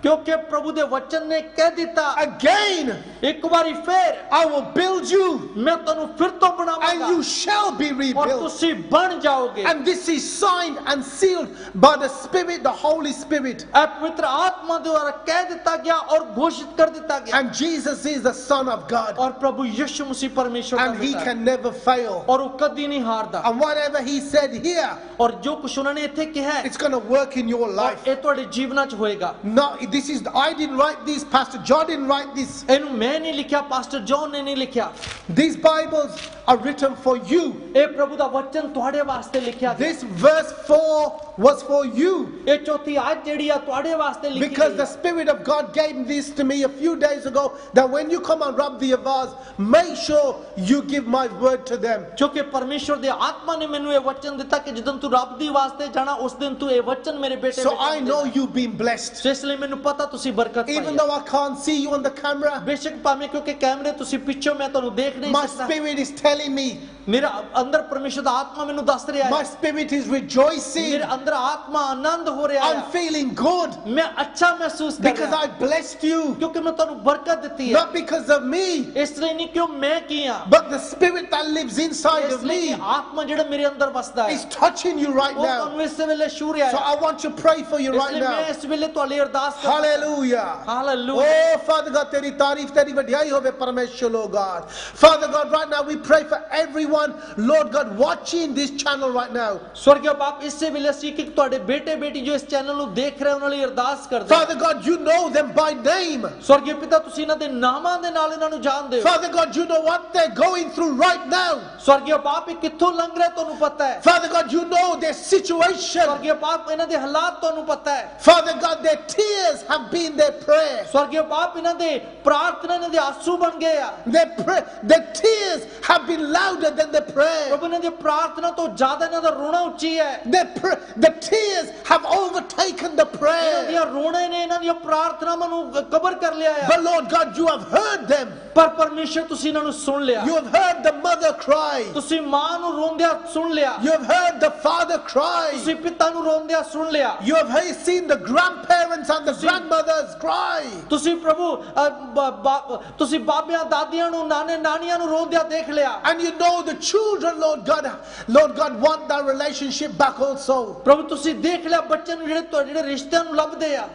ਕਿਉਂਕਿ ਪ੍ਰਭੂ ਦੇ ਵਚਨ ਨੇ ਕਹਿ ਦਿੱਤਾ, again, ਇੱਕ ਵਾਰੀ ਫੇਰ I will build you ਮੈਂ ਤੁਹਾਨੂੰ ਫਿਰ ਤੋਂ and ਬਣਾਵਾਂਗਾ you shall be ਔਰ rebuilt. ਤੁਸੀਂ ਬਣ ਜਾਓਗੇ। And this is signed and sealed by the Spirit, the Holy Spirit. ਇਹ ਪਵਿੱਤਰ ਆਤਮਾ ਦੁਆਰਾ ਕਹਿ ਦਿੱਤਾ ਗਿਆ ਔਰ ਘੋਸ਼ਿਤ ਕਰ ਦਿੱਤਾ ਗਿਆ। And Jesus is the Son of God. ਔਰ ਪ੍ਰਭੂ ਯਿਸੂ ਮਸੀਹ ਪਰਮੇਸ਼ਰ ਦਾ And He ਬੇਟਾ can never fail. ਔਰ ਉਹ ਕਦੀ ਨਹੀਂ ਹਾਰਦਾ। And whatever He said here, ਔਰ ਜੋ ਕੁਛ ਉਹਨਾਂ ਨੇ ਇੱਥੇ ਕਿਹਾ ਹੈ, it's going to work in your ਔਰ life. ਇਹ ਤੁਹਾਡੇ ਜੀਵਨਾਂ 'ਚ ਹੋਏਗਾ। No, this is, I didn't write this, Pastor John didn't write this. ਇਹਨੂੰ ਮੈਂ ਨਹੀਂ ਲਿਖਿਆ, ਪਾਸਟਰ ਜੌਨ ਨੇ ਨਹੀਂ ਲਿਖਿਆ। These Bibles are written for you. ਇਹ ਪ੍ਰਭੂ ਦਾ ਵਚਨ ਤੁਹਾਡੇ ਵਾਸਤੇ ਲਿਖਿਆ ਗਿਆ। This verse 4 was for you. ਇਹ ਚੌਥੀ ਆਇਤ ਜਿਹੜੀ ਆ ਤੁਹਾਡੇ ਵਾਸਤੇ ਲਿਖੀ Because ਗਈ the Spirit of God gave this to me a few days ago, that when you come and rub the avaz, make sure you give my word to them. ਕਿਉਂਕਿ ਪਰਮੇਸ਼ਵਰ ਦੇ ਆਤਮਾ ਨੇ ਮੈਨੂੰ ਇਹ ਵਚਨ ਦਿੱਤਾ ਕਿ ਜਦੋਂ ਤੂੰ ਰੱਬ ਦੀ ਵਾਸਤੇ ਜਾਣਾ ਉਸ ਦਿਨ ਤੂੰ ਇਹ ਵਚਨ ਮੇਰੇ ਬੇਟੇ So I know you've been blessed. ਇਸ ਲਈ ਮੈਨੂੰ ਪਤਾ ਤੁਸੀਂ ਬਰਕਤ ਪਾਈ Even though I can't see you on the camera, ਬੇਸ਼ੱਕ ਭਾਵੇਂ ਕਿਉਂਕਿ ਕੈਮਰੇ ਤੁਸੀਂ ਪਿੱਛੋਂ ਮੈਂ ਤੁਹਾਨੂੰ ਦੇਖ ਨਹੀਂ my ਸਕਦਾ, spirit is telling me, ਮੇਰਾ ਅੰਦਰ ਪਰਮੇਸ਼ਵਰ ਦਾ ਆਤਮਾ ਮੈਨੂੰ ਦੱਸ ਰਿਹਾ my ਹੈ, spirit is rejoicing. ਮੇਰੇ ਅੰਦਰ ਆਤਮਾ ਆਨੰਦ ਹੋ ਰਿਹਾ I'm ਹੈ, feeling good ਮੈਂ ਅੱਛਾ ਮਹਿਸੂਸ ਕਰ because ਰਿਹਾ I blessed you. ਕਿਉਂਕਿ ਮੈਂ ਤੁਹਾਨੂੰ ਬਰਕਤ ਦਿੱਤੀ ਹੈ, Not because of me, ਇਸ ਲਈ ਨਹੀਂ ਕਿਉਂ ਮੈਂ ਕੀ ਹਾਂ, but the spirit that lives inside ਇਸ of ਲਈ me ਕਿ ਆਤਮਾ ਜਿਹੜਾ ਮੇਰੇ ਅੰਦਰ ਵਸਦਾ ਹੈ is touching you right ਉਹ now. ਤੁਹਾਨੂੰ ਇਸ ਵੇਲੇ ਛੂ ਰਿਹਾ So ਹੈ, I want to pray for you ਇਸ right ਲਈ ਮੈਂ now. ਇਸ ਵੇਲੇ ਤੁਹਾਡੀ ਅਰਦਾਸ ਕਰਦਾ Hallelujah. Hallelujah. Oh, Father God, teri taarif, teri vadiyai hove Parmeshwar, Lord God. Father God, right now we pray for everyone, Lord God, watching this channel right now. स्वर्गीय बाप इसे ਵੇਲੇ ਅਸੀਂ ਕਿ ਤੁਹਾਡੇ ਬੇਟੇ ਬੇਟੀ ਜੋ ਇਸ ਚੈਨਲ ਨੂੰ ਦੇਖ ਰਹੇ ਉਹਨਾਂ ਲਈ ਅਰਦਾਸ ਕਰਦੇ ਹਾਂ। Father God, you know them by name. स्वर्गीय पिता ਤੁਸੀਂ ਇਹਨਾਂ ਦੇ ਨਾਮਾਂ ਦੇ ਨਾਲ ਇਹਨਾਂ ਨੂੰ ਜਾਣਦੇ ਹੋ। Father God, you know what they're going through right now. स्वर्गीय बाप ਇਹ ਕਿੱਥੋਂ ਲੰਘ ਰਿਹਾ ਤੁਹਾਨੂੰ ਪਤਾ ਹੈ। Father God, you know their situation. स्वर्गीय बाप ਇਹਨਾਂ ਦੇ ਹਾਲਾਤ ਤੁਹਾਨੂੰ ਪਤਾ ਹੈ। Father God, their tears have been their prayer. स्वर्गीय बाप ਇਹਨਾਂ ਦੇ ਪ੍ਰਾਰਥਨਾ ਇਹਨਾਂ ਦੇ ਆਂਸੂ ਬਣ ਗਏ ਆ। Their tears have been louder than their prayer. ਪ੍ਰਭੂ ਇਹਨਾਂ ਦੀ ਪ੍ਰਾਰਥਨਾ ਤੋਂ ਜ਼ਿਆਦਾ ਇਹਨਾਂ ਦਾ ਰੋਣਾ ਉੱਚੀ ਹੈ। The tears have overtaken the ਇਹਨਾਂ prayer. ਦੀਆਂ ਰੋਣੇ ਨੇ ਇਹਨਾਂ ਦੀਆਂ ਪ੍ਰਾਰਥਨਾਵਾਂ ਨੂੰ ਕਵਰ ਕਰ ਲਿਆ ਹੈ। But Lord God, you have heard them. ਪਰ ਪਰਮੇਸ਼ਰ ਤੁਸੀਂ ਇਹਨਾਂ ਨੂੰ ਸੁਣ ਲਿਆ। You have heard the mother cry. ਤੁਸੀਂ ਮਾਂ ਨੂੰ ਰੋਂਦਿਆਂ ਸੁਣ ਲਿਆ। You have heard the father cry. ਤੁਸੀਂ ਪਿਤਾ ਨੂੰ ਰੋਂਦਿਆਂ ਸੁਣ ਲਿਆ। You have seen the grandparents and the grandmothers cry. ਤੁਸੀਂ ਪ੍ਰਭੂ ਤੁਸੀਂ ਬਾਬਿਆਂ ਦਾਦੀਆਂ ਨੂੰ ਨਾਨੇ ਨਾਨੀਆਂ ਨੂੰ ਰੋਂਦਿਆਂ ਦੇਖ ਲਿਆ। And you know the children, Lord God want that relationship back also. ਪ੍ਰਭੂ ਤੁਸੀਂ ਦੇਖ ਲਿਆ ਬੱਚੇ ਨੂੰ ਜਿਹੜੇ ਰਿਸ਼ਤਿਆਂ ਨੂੰ ਲੱਭਦੇ ਆ।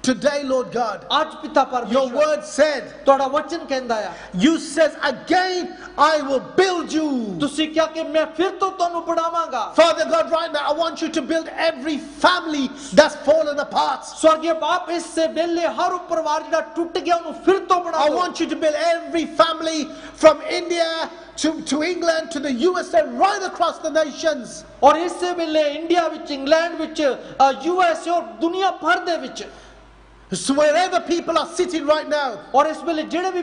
Today, Lord God, ਅੱਜ ਪਿਤਾ your ਪਰਮੇਸ਼ਰ word said, ਤੁਹਾਡਾ ਵਚਨ ਕਹਿੰਦਾ ਆ, you says again I will build you. ਤੁਸੀਂ ਕਿਹਾ ਕਿ ਮੈਂ ਫਿਰ ਤੋਂ ਤੁਹਾਨੂੰ ਬਣਾਵਾਂਗਾ। Father God, right now I want you to build every family that's fallen apart. स्वर्गीय बाप इससे ਵੇਲੇ ਹਰ ਉਹ ਪਰਿਵਾਰ ਜਿਹੜਾ ਟੁੱਟ ਗਿਆ ਉਹਨੂੰ ਫਿਰ ਤੋਂ ਬਣਾ I ਦਿਓ। want you to build every family from India to England to the USA, right across the nations. ਔਰ ਇਸੇ ਵੇਲੇ ਇੰਡੀਆ ਵਿੱਚ ਇੰਗਲੈਂਡ ਵਿੱਚ USA ਔਰ ਦੁਨੀਆ ਭਰ ਦੇ ਵਿੱਚ So wherever people are sitting right now, ਔਰ ਇਸ ਵੇਲੇ ਜਿਹੜੇ ਵੀ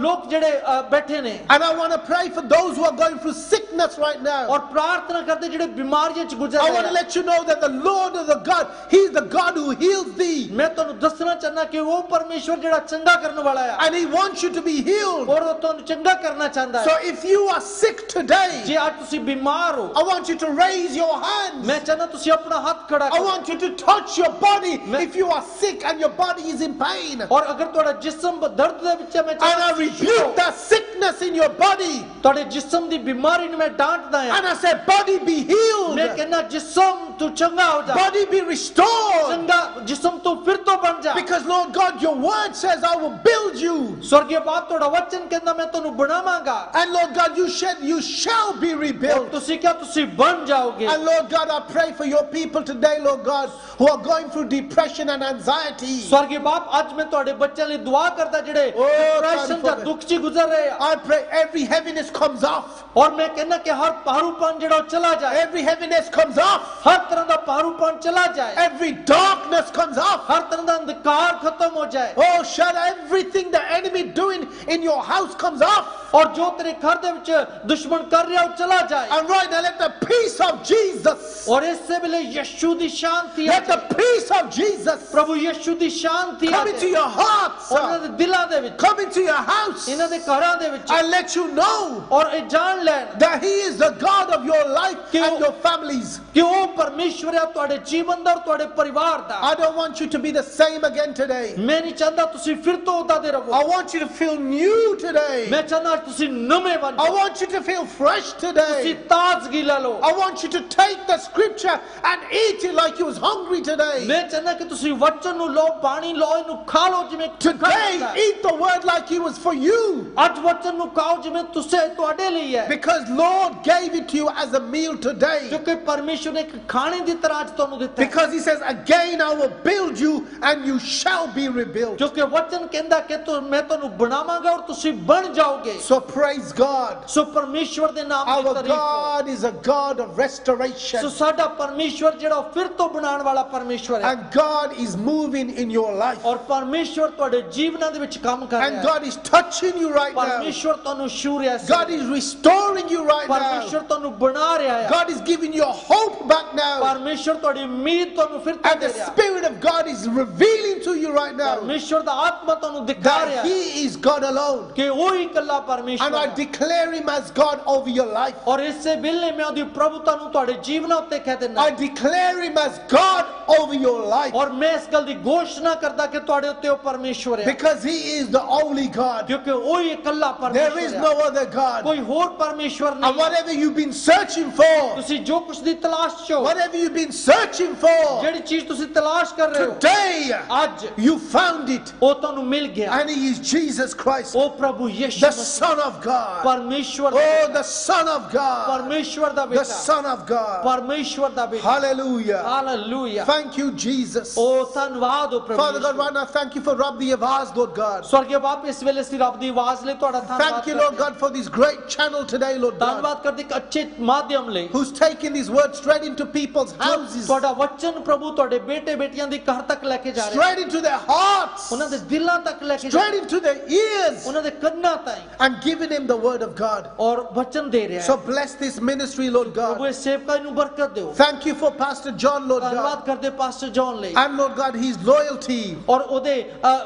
ਲੋਕ ਜਿਹੜੇ ਬੈਠੇ ਨੇ and I want to pray for those who are going through sickness right now. ਔਰ ਪ੍ਰਾਰਥਨਾ ਕਰਦੇ ਜਿਹੜੇ ਬਿਮਾਰੀਆਂ ਚ ਗੁਜ਼ਰ I ਰਹੇ want to ਆ। let you know that the Lord is the God. He's the God who heals thee. ਮੈਂ ਤੁਹਾਨੂੰ ਦੱਸਣਾ ਚਾਹੁੰਦਾ ਕਿ ਉਹ ਪਰਮੇਸ਼ਵਰ ਜਿਹੜਾ ਚੰਗਾ ਕਰਨ ਵਾਲਾ ਆ And He wants you to be healed. ਔਰ ਉਹ ਤੁਹਾਨੂੰ ਚੰਗਾ ਕਰਨਾ ਚਾਹੁੰਦਾ So ਹੈ। if you are sick today, ਜੇ ਅੱਜ ਤੁਸੀਂ ਬਿਮਾਰ ਹੋ I want you to raise your hands. ਮੈਂ ਚਾਹੁੰਦਾ ਤੁਸੀਂ ਆਪਣਾ ਹੱਥ ਖੜਾ I ਕਰੋ want you to touch your body if you are sick and your body is in pain. ਔਰ ਅਗਰ ਤੁਹਾਡਾ ਜਿਸਮ ਦਰਦ ਦੇ ਵਿੱਚ ਹੈ ਮੈਂ And I ਚਾਹੁੰਦਾ rebuke that sickness in your body. ਤੁਹਾਡੇ ਜਿਸਮ ਦੀ ਬਿਮਾਰੀ ਨੂੰ ਮੈਂ ਡਾਂਟਦਾ ਹਾਂ। And I say, body be healed. ਮੈਂ ਕਹਿੰਦਾ ਜਿਸਮ ਤੂੰ ਚੰਗਾ ਹੋ ਜਾ, Body be restored. ਚੰਗਾ ਜਿਸਮ ਤੂੰ ਫਿਰ ਤੋਂ ਬਣ ਜਾ। Because Lord God, your word says I will build you. स्वर्गीय बाप ਤੁਹਾਡਾ ਵਚਨ ਕਹਿੰਦਾ ਮੈਂ ਤੁਹਾਨੂੰ ਬਣਾਵਾਂਗਾ And Lord God, you said you shall be ਔਰ rebuilt. ਤੁਸੀਂ ਕਿਹਾ ਤੁਸੀਂ ਬਣ ਜਾਓਗੇ। And Lord God, I pray for your people today, Lord God, who are going through depression and anxiety. स्वर्गीय बाप ਅੱਜ ਮੈਂ ਤੁਹਾਡੇ ਬੱਚਿਆਂ ਲਈ ਦੁਆ ਕਰਦਾ ਜਿਹੜੇ ਡਿਪਰੈਸ਼ਨ ਜਾਂ ਦੁੱਖ 'ਚ ਗੁਜ਼ਰ ਰਹੇ ਆ। I pray every heaviness comes off. ਔਰ ਮੈਂ ਕਹਿੰਦਾ ਕਿ ਹਰ ਭਾਰੂਪਨ ਜਿਹੜਾ ਉਹ ਚਲਾ ਜਾਏ, Every heaviness comes off. ਹਰ ਤਰ੍ਹਾਂ ਦਾ ਭਾਰੂਪਨ ਚਲਾ ਜਾਏ, Every darkness comes off. ਹਰ ਤਰ੍ਹਾਂ ਦਾ ਅੰਧਕਾਰ ਖਤਮ ਹੋ ਜਾਏ Oh, shut everything the enemy doing in your house comes off. ਔਰ ਜੋ ਤੇਰੇ ਘਰ ਦੇ ਵਿੱਚ ਦੁਸ਼ਮਣ ਕਰ ਰਿਹਾ ਉਹ ਚਲਾ ਜਾਏ। And right now, let the peace of Jesus, ਔਰ ਇਸੇ ਵੇਲੇ ਯਿਸੂ ਦੀ ਸ਼ਾਂਤੀ let the peace of Jesus ਪ੍ਰਭੂ ਯਿਸੂ ਦੀ ਸ਼ਾਂਤੀ come into your hearts, ਉਹਨਾਂ ਦੇ ਦਿਲਾਂ ਦੇ ਵਿੱਚ, come into your house, ਇਹਨਾਂ ਦੇ ਘਰਾਂ ਦੇ ਵਿੱਚ, and let you know ਔਰ ਇਹ ਜਾਣ ਲੈਣ that He is the God of your life and your families. ਕਿ ਉਹ ਪਰਮੇਸ਼ਵਰ ਹੈ ਤੁਹਾਡੇ ਜੀਵਨ ਦਾ ਔਰ ਤੁਹਾਡੇ ਪਰਿਵਾਰ ਦਾ। I don't want you to be the same again today. ਮੈਂ ਨਹੀਂ ਚਾਹੁੰਦਾ ਤੁਸੀਂ ਫਿਰ ਤੋਂ ਉਦਾਂ ਦੇ ਰਹੋ। I want you to feel new today. ਮੈਂ ਚਾਹੁੰਦਾ ਤੁਸੀਂ ਨਵੇਂ ਬਣ I ਜਾਓ, want you to feel fresh ਤੁਸੀਂ today. ਤਾਜ਼ਗੀ ਲੈ ਲਓ। I want you to take the scripture and eat it like you was hungry today. ਮੈਂ ਚਾਹੁੰਦਾ ਕਿ ਤੁਸੀਂ ਵਚਨ ਨੂੰ ਲਓ, ਬਾਣੀ ਲਓ, ਇਹਨੂੰ ਖਾ ਲਓ ਜਿਵੇਂ Today, eat the word like it was for you. ਅੱਜ ਵਚਨ ਨੂੰ ਖਾਓ ਜਿਵੇਂ ਤੁਸੀਂ ਤੁਹਾਡੇ ਲਈ ਹੈ, Because Lord gave it to you as a meal today. ਕਿਉਂਕਿ ਪਰਮੇਸ਼ਵਰ ਨੇ ਇੱਕ ਖਾਣੇ ਦੀ ਤਰ੍ਹਾਂ ਅੱਜ ਤੁਹਾਨੂੰ ਦਿੱਤਾ ਹੈ। Because he says, again I will build you and you shall be rebuilt. ਕਿਉਂਕਿ ਵਚਨ ਕਹਿੰਦਾ ਕਿ ਮੈਂ ਤੁਹਾਨੂੰ ਬਣਾਵਾਂਗਾ ਔਰ ਤੁਸੀਂ ਬਣ ਜਾਓਗੇ। So praise God. ਸੋ ਪਰਮੇਸ਼ਵਰ ਦੇ ਨਾਮ ਦੀ Our ਤਾਰੀਫ ਹੋ। God is a God of restoration. ਸੋ ਸਾਡਾ ਪਰਮੇਸ਼ਵਰ ਜਿਹੜਾ ਉਹ ਫਿਰ ਤੋਂ ਬਣਾਉਣ ਵਾਲਾ ਪਰਮੇਸ਼ਵਰ ਹੈ। And God is moving in your life. ਔਰ ਪਰਮੇਸ਼ਵਰ ਤੁਹਾਡੇ ਜੀਵਨਾਂ ਦੇ ਵਿੱਚ ਕੰਮ ਕਰ And ਰਿਹਾ ਹੈ। God is touching you right now. ਪਰਮੇਸ਼ਵਰ ਤੁਹਾਨੂੰ ਛੂ ਰਿਹਾ ਹੈ। God is restoring you right now. ਪਰਮੇਸ਼ਵਰ ਤੁਹਾਨੂੰ ਬਣਾ ਰਿਹਾ ਹੈ। God is giving you hope back now. ਪਰਮੇਸ਼ਵਰ ਤੁਹਾਡੀ ਉਮੀਦ ਤੁਹਾਨੂੰ ਫਿਰ ਤੋਂ And the ਦੇ ਰਿਹਾ ਹੈ। Spirit of God is revealing to you right now ਪਰਮੇਸ਼ਵਰ ਦਾ ਆਤਮਾ ਤੁਹਾਨੂੰ ਦਿਖਾ ਰਿਹਾ that ਹੈ He is God alone. ਕਿ ਉਹ ਹੀ ਇਕੱਲਾ And ਪਰਮੇਸ਼ਵਰ I ਹੈ। declare Him as God over your life. ਔਰ ਇਸੇ ਵੇਲੇ ਮੈਂ ਉਹਦੀ ਪ੍ਰਭੂਤਾ ਨੂੰ ਤੁਹਾਡੇ ਜੀਵਨਾਂ ਉੱਤੇ ਕਹਿ ਦਿੰਦਾ I declare Him as God over your life. ਔਰ ਮੈਂ ਇਸ ਗੱਲ ਦੀ ਘੋਸ਼ਣਾ ਕਰਦਾ ਕਿ ਤੁਹਾਡੇ ਉੱਤੇ ਉਹ ਪਰਮੇਸ਼ਵਰ ਹੈ, Because He is the only God. ਕਿਉਂਕਿ ਉਹ ਹੀ ਇਕੱਲਾ There is ਪਰਮੇਸ਼ਵਰ no ਹੈ, other God. ਕੋਈ ਹੋਰ ਪਰਮੇਸ਼ਵਰ And ਨਹੀਂ। whatever you've been searching for, ਤੁਸੀਂ ਜੋ ਕੁਝ ਦੀ ਤਲਾਸ਼ ਚ ਹੋ, whatever you've been searching for, ਜਿਹੜੀ ਚੀਜ਼ ਤੁਸੀਂ ਤਲਾਸ਼ ਕਰ ਰਹੇ ਹੋ, today ਅੱਜ you found it. ਉਹ ਤੁਹਾਨੂੰ ਮਿਲ ਗਿਆ। And He is Jesus Christ, ਉਹ ਪ੍ਰਭੂ ਯਿਸੂ the Masih, Son of God. ਪਰਮੇਸ਼ਵਰ ਦਾ Oh, ਬੇਟਾ, the Son of God. ਪਰਮੇਸ਼ਵਰ ਦਾ The ਬੇਟਾ, Son of God. ਪਰਮੇਸ਼ਵਰ ਦਾ ਬੇਟਾ। Hallelujah. Hallelujah. Thank you, Jesus. ਉਹ ਧੰਨਵਾਦ ਹੋ ਪ੍ਰਭੂ Father God, ਯਿਸੂ। right now, thank you for Rob the Avaz, Lord God. ਸਵਰਗੀ ਬਾਪ, ਇਸ ਵੇਲੇ ਅਸੀਂ ਰੱਬ ਦੀ ਆਵਾਜ਼ ਲਈ ਤੁਹਾਡਾ ਧੰਨਵਾਦ Thank you, Lord ਕਰਦੇ ਹਾਂ। God, for this great channel today, Lord God, ਧੰਨਵਾਦ ਕਰਦੇ ਇੱਕ ਅੱਛੇ ਮਾਧਿਅਮ ਲਈ, who's taking this word straight into people's houses, ਤੁਹਾਡਾ ਵਚਨ ਪ੍ਰਭੂ ਤੁਹਾਡੇ ਬੇਟੇ ਬੇਟੀਆਂ ਦੀ ਘਰ ਤੱਕ ਲੈ ਕੇ ਜਾ ਰਿਹਾ ਹੈ, straight into their hearts, ਉਹਨਾਂ ਦੇ ਦਿਲਾਂ ਤੱਕ ਲੈ ਕੇ ਜਾ straight ਰਿਹਾ ਹੈ, into their ears, ਉਹਨਾਂ ਦੇ ਕੰਨਾਂ ਤਾਈਂ, and giving them the word of God. ਔਰ ਵਚਨ ਦੇ ਰਿਹਾ So ਹੈ। bless this ministry, Lord ਪ੍ਰਭੂ God. ਇਸ ਸੇਵਕਾਈ ਨੂੰ ਬਰਕਤ ਦਿਓ। Thank you for Pastor John, Lord ਧੰਨਵਾਦ God, ਕਰਦੇ ਪਾਸਟਰ ਜੌਨ ਲਈ, and Lord God, his loyalty ਔਰ ਉਹਦੇ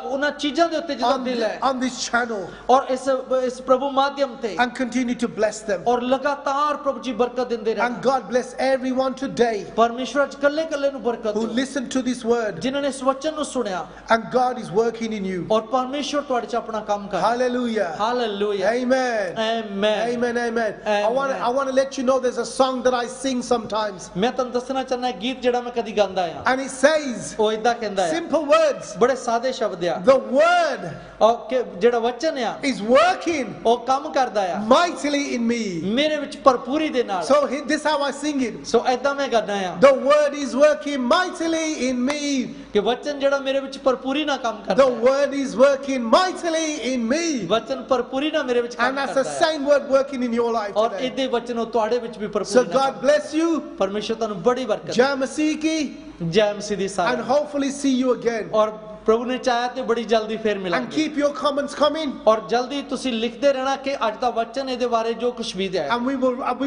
ਉਹਨਾਂ ਚੀਜ਼ਾਂ ਦੇ ਉੱਤੇ ਜਿਹਦਾ ਦਿਲ ਹੈ, on this channel, ਔਰ ਇਸ ਪ੍ਰਭੂ ਮਾਧਿਅਮ ਤੇ, and continue to bless them. ਔਰ ਲਗਾਤਾਰ ਪ੍ਰਭੂ ਜੀ ਬਰਕਤ ਦਿੰਦੇ ਰਹਿਣ। And God bless everyone today ਪਰਮੇਸ਼ਵਰ ਅੱਜ ਕੱਲੇ ਕੱਲੇ ਨੂੰ ਬਰਕਤ who ਦਿਓ, listened to this word, ਜਿਨ੍ਹਾਂ ਨੇ ਇਸ ਵਚਨ ਨੂੰ ਸੁਣਿਆ, and God is working in you. ਔਰ ਪਰਮੇਸ਼ਵਰ ਤੁਹਾਡੇ ਚ ਆਪਣਾ ਕੰਮ ਕਰ। Hallelujah. Hallelujah. Amen. Amen. Amen, amen. I Amen. want to let you know there's a song that I sing sometimes. ਮੈਂ ਤੁਹਾਨੂੰ ਦੱਸਣਾ ਚਾਹੁੰਦਾ ਗੀਤ ਜਿਹੜਾ ਮੈਂ ਕਦੀ ਗਾਉਂਦਾ ਆ, And it says, ਉਹ ਇਦਾਂ ਕਹਿੰਦਾ ਹੈ, simple words, ਬੜੇ ਸਾਦੇ ਸ਼ਬਦ ਆ, the word ਔਰ ਜਿਹੜਾ ਵਚਨ ਆ is working ਉਹ ਕੰਮ ਕਰਦਾ ਆ mightily in me. ਮੇਰੇ ਵਿੱਚ ਭਰਪੂਰੀ ਦੇ ਨਾਲ। So this is how I sing it. ਸੋ ਇਦਾਂ ਮੈਂ ਗਾਉਂਦਾ ਆ The word is working mightily in me. ਕਿ ਵਚਨ ਜਿਹੜਾ ਮੇਰੇ ਵਿੱਚ ਭਰਪੂਰੀ ਨਾਲ ਕੰਮ The ਕਰਦਾ ਹੈ, word is working mightily in me. ਵਚਨ ਭਰਪੂਰੀ ਨਾਲ ਮੇਰੇ ਵਿੱਚ ਕੰਮ And that's the ਕਰਦਾ ਹੈ, same word working in your life ਔਰ today. ਇਹਦੇ ਵਚਨ ਉਹ ਤੁਹਾਡੇ ਵਿੱਚ ਵੀ So ਭਰਪੂਰੀ ਨਾਲ God bless you. ਪਰਮੇਸ਼ਰ ਤੁਹਾਨੂੰ ਬੜੀ ਬਰਕਤ ਦੇ। Jamasiki. ਜੈ ਮਸੀਹ ਦੀ And ਸਾਰਿਆਂ ਨੂੰ। hopefully see you again. ਔਰ ਪ੍ਰਭੂ ਨੇ ਚਾਹਿਆ ਤੇ ਬੜੀ ਜਲਦੀ ਫੇਰ And ਮਿਲਾਂਗੇ, keep your comments coming. ਔਰ ਜਲਦੀ ਤੁਸੀਂ ਲਿਖਦੇ ਰਹਿਣਾ ਕਿ ਅੱਜ ਦਾ ਵਚਨ ਇਹਦੇ ਬਾਰੇ ਜੋ ਕੁਝ ਵੀ ਹੈ, And we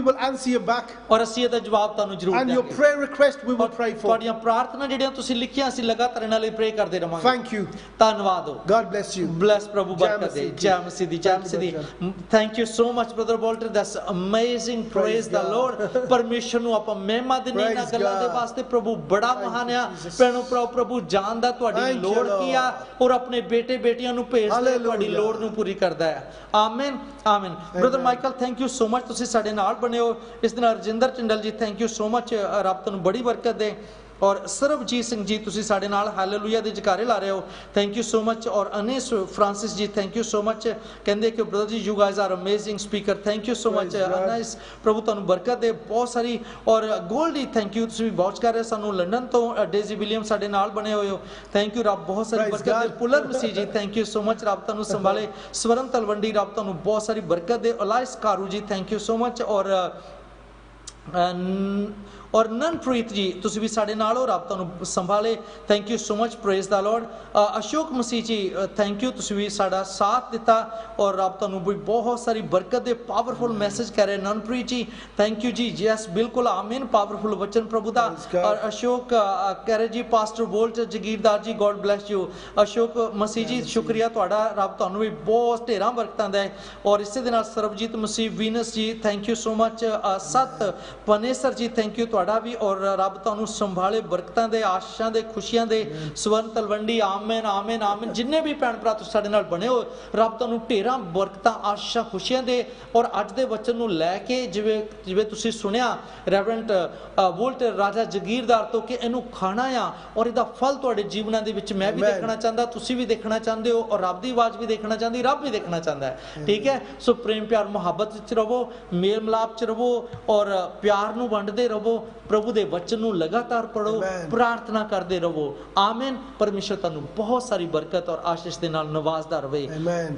will answer you back. ਔਰ ਅਸੀਂ ਇਹਦਾ ਜਵਾਬ ਤੁਹਾਨੂੰ ਜ਼ਰੂਰ And your ਦੇਵਾਂਗੇ। prayer request we will pray for. ਤੁਹਾਡੀਆਂ ਪ੍ਰਾਰਥਨਾ ਜਿਹੜੀਆਂ ਤੁਸੀਂ ਲਿਖੀਆਂ ਅਸੀਂ ਲਗਾਤਾਰ ਇਹਨਾਂ ਲਈ ਪ੍ਰੇ ਕਰਦੇ ਰਵਾਂਗੇ। Thank you. ਧੰਨਵਾਦ ਹੋ। God bless you. Bless ਪ੍ਰਭੂ ਜੈ ਬਰਕਤ ਦੇ। ਮਸੀਹ ਦੀ। ਜੈ ਮਸੀਹ ਦੀ, ਜੈ Thank you, Masih the. brother. Thank you so much brother Walter, that's amazing, praise the God. Lord। ਪਰਮੇਸ਼ਰ ਨੂੰ ਆਪਾਂ ਮਹਿਮਾ ਦਿੰਦੇ ਇਹਨਾਂ Praise ਗੱਲਾਂ ਦੇ God. ਵਾਸਤੇ। ਪ੍ਰਭੂ ਬੜਾ Thank you, ਮਹਾਨ ਆ। Jesus. ਭੈਣੋ ਭਰਾਓ, ਪ੍ਰਭੂ ਜਾਣਦਾ ਤੁਹਾਡੀ Thank you, ਲੋੜ ਕੀ ਆ, Lord. ਔਰ ਆਪਣੇ ਬੇਟੇ ਬੇਟੀਆਂ ਨੂੰ ਭੇਜਦਾ Hallelujah. ਤੁਹਾਡੀ ਲੋੜ ਨੂੰ ਪੂਰੀ ਕਰਦਾ ਹੈ। ਆਮੀਨ ਆਮੀਨ। Brother Michael, thank you so much, ਤੁਸੀਂ ਸਾਡੇ ਨਾਲ ਬਣੇ ਹੋ ਇਸ ਦਿਨ। ਰਜਿੰਦਰ ਚੰਡਲ ਜੀ, ਥੈਂਕ ਯੂ ਸੋ ਮਚ, ਰੱਬ ਤੁਹਾਨੂੰ ਬੜੀ ਬਰਕਤ ਦੇ। ਔਰ ਸਰਬਜੀਤ ਸਿੰਘ ਜੀ, ਤੁਸੀਂ ਸਾਡੇ ਨਾਲ ਹਾਲੇਲੂਇਆ ਦੇ ਜਕਾਰੇ ਲਾ ਰਹੇ ਹੋ, ਥੈਂਕ ਯੂ ਸੋ ਮਚ। ਔਰ ਅਨੀਸ ਫ੍ਰਾਂਸਿਸ ਜੀ, ਥੈਂਕ ਯੂ ਸੋ ਮਚ, ਕਹਿੰਦੇ ਕਿ ਬ੍ਰਦਰ ਜੀ you guys R amazing speaker, thank you so much Anees, ਪ੍ਰਭੂ ਤੁਹਾਨੂੰ ਬਰਕਤ ਦੇ ਬਹੁਤ ਸਾਰੀ। ਔਰ ਗੋਲਡੀ, ਥੈਂਕ ਯੂ, ਤੁਸੀਂ ਵੀ ਵਾਚ ਕਰ ਰਹੇ ਸਾਨੂੰ ਲੰਡਨ ਤੋਂ। ਡੇਜ਼ੀ ਵਿਲੀਅਮ ਸਾਡੇ ਨਾਲ ਬਣੇ ਹੋਏ ਹੋ, ਥੈਂਕ ਯੂ, ਰੱਬ ਬਹੁਤ ਸਾਰੀ Praise ਬਰਕਤ ਦੇ। God. Puller Masih ji, thank you so much, ਰੱਬ ਤੁਹਾਨੂੰ ਸੰਭਾਲੇ। ਸਵਰਨ ਤਲਵੰਡੀ, ਰੱਬ ਤੁਹਾਨੂੰ ਬਹੁਤ ਸਾਰੀ ਬਰਕਤ ਦੇ। ਅਲਾਇਸ ਕਾਰੂ ਜੀ, ਥੈਂਕ ਯੂ ਸੋ ਮਚ। ਔਰ ਨਨਪ੍ਰੀਤ ਜੀ, ਤੁਸੀਂ ਵੀ ਸਾਡੇ ਨਾਲ ਹੋ, ਰੱਬ ਤੁਹਾਨੂੰ ਸੰਭਾਲੇ, thank you so much, praise the Lord. Ashok Masih ji, thank you, ਤੁਸੀਂ ਵੀ ਸਾਡਾ ਸਾਥ ਦਿੱਤਾ, ਔਰ ਰੱਬ ਤੁਹਾਨੂੰ ਵੀ ਬਹੁਤ ਸਾਰੀ ਬਰਕਤ ਦੇ। ਪਾਵਰਫੁਲ ਮੈਸੇਜ ਕਰ ਰਹੇ ਨਨਪ੍ਰੀਤ ਜੀ, ਥੈਂਕ ਯੂ ਜੀ। ਯੈਸ ਬਿਲਕੁਲ, ਆਮੀਨ, ਪਾਵਰਫੁਲ ਵਚਨ ਪ੍ਰਭੂ ਦਾ। ਔਰ ਅਸ਼ੋਕ ਕਹਿ ਰਹੇ ਜੀ, ਪਾਸਟਰ ਵੋਲਟ ਜਗੀਰਦਾਰ ਜੀ, God bless you. Ashok Masih ਜੀ, ਸ਼ੁਕਰੀਆ ਤੁਹਾਡਾ, ਰੱਬ ਤੁਹਾਨੂੰ ਵੀ ਬਹੁਤ ਢੇਰਾਂ ਬਰਕਤਾਂ ਦੇ। ਔਰ ਇਸੇ ਦੇ ਨਾਲ ਸਰਬਜੀਤ ਮਸੀਹ, ਵੀਨਸ ਜੀ, ਥੈਂਕ ਯੂ ਸੋ ਮਚ। ਸਤ ਪਨੇਸਰ ਜੀ, ਥੈਂਕ ਯੂ ਤੁਹਾਡਾ ਵੀ ਔਰ ਰੱਬ ਤੁਹਾਨੂੰ ਸੰਭਾਲੇ ਬਰਕਤਾਂ ਦੇ, ਆਸ਼ੀਸ਼ਾਂ ਦੇ, ਖੁਸ਼ੀਆਂ ਦੇ ਸਵਰਨ ਤਲਵੰਡੀ। ਆਮੀਨ ਆਮੀਨ ਆਮੀਨ। ਜਿੰਨੇ ਵੀ ਭੈਣ ਭਰਾ ਤੁਸੀਂ ਸਾਡੇ ਨਾਲ ਬਣੇ ਹੋ, ਰੱਬ ਤੁਹਾਨੂੰ ਢੇਰਾਂ ਬਰਕਤਾਂ, ਆਸ਼ੀਸ਼ਾਂ, ਖੁਸ਼ੀਆਂ ਦੇ। ਔਰ ਅੱਜ ਦੇ ਵਚਨ ਨੂੰ ਲੈ ਕੇ ਜਿਵੇਂ ਤੁਸੀਂ ਸੁਣਿਆ ਰੈਵਰੈਂਡ ਵੋਲਟਰ ਰਾਜਾ ਜਗੀਰਦਾਰ ਤੋਂ ਕਿ ਇਹਨੂੰ ਖਾਣਾ ਆ ਔਰ ਇਹਦਾ ਫਲ ਤੁਹਾਡੇ ਜੀਵਨਾਂ ਦੇ ਵਿੱਚ ਮੈਂ ਵੀ ਦੇਖਣਾ ਚਾਹੁੰਦਾ, ਤੁਸੀਂ ਵੀ ਦੇਖਣਾ ਚਾਹੁੰਦੇ ਹੋ, ਔਰ ਰੱਬ ਦੀ ਆਵਾਜ਼ ਵੀ ਦੇਖਣਾ ਚਾਹੁੰਦੀ, ਰੱਬ ਵੀ ਦੇਖਣਾ ਚਾਹੁੰਦਾ ਹੈ। ਠੀਕ ਹੈ, ਸੋ ਪ੍ਰੇਮ ਪਿਆਰ ਮੁਹੱਬਤ ਵਿੱਚ ਰਹੋ, ਮੇਲ ਮਿਲਾਪ ਚ ਰਹੋ ਔਰ ਪਿਆਰ ਨੂੰ ਵੰਡਦੇ ਰਹੋ। ਪ੍ਰਭੂ ਦੇ ਵਚਨ ਨੂੰ ਲਗਾਤਾਰ ਪੜੋ, ਪ੍ਰਾਰਥਨਾ ਕਰਦੇ ਰਹੋ। ਆਮੀਨ। ਪਰਮੇਸ਼ਰ ਤੁਹਾਨੂੰ ਬਹੁਤ ਸਾਰੀ ਬਰਕਤ ਔਰ ਆਸ਼ੀਸ਼ ਦੇ ਨਾਲ ਨਵਾਜ਼ਦਾ ਰਹੇ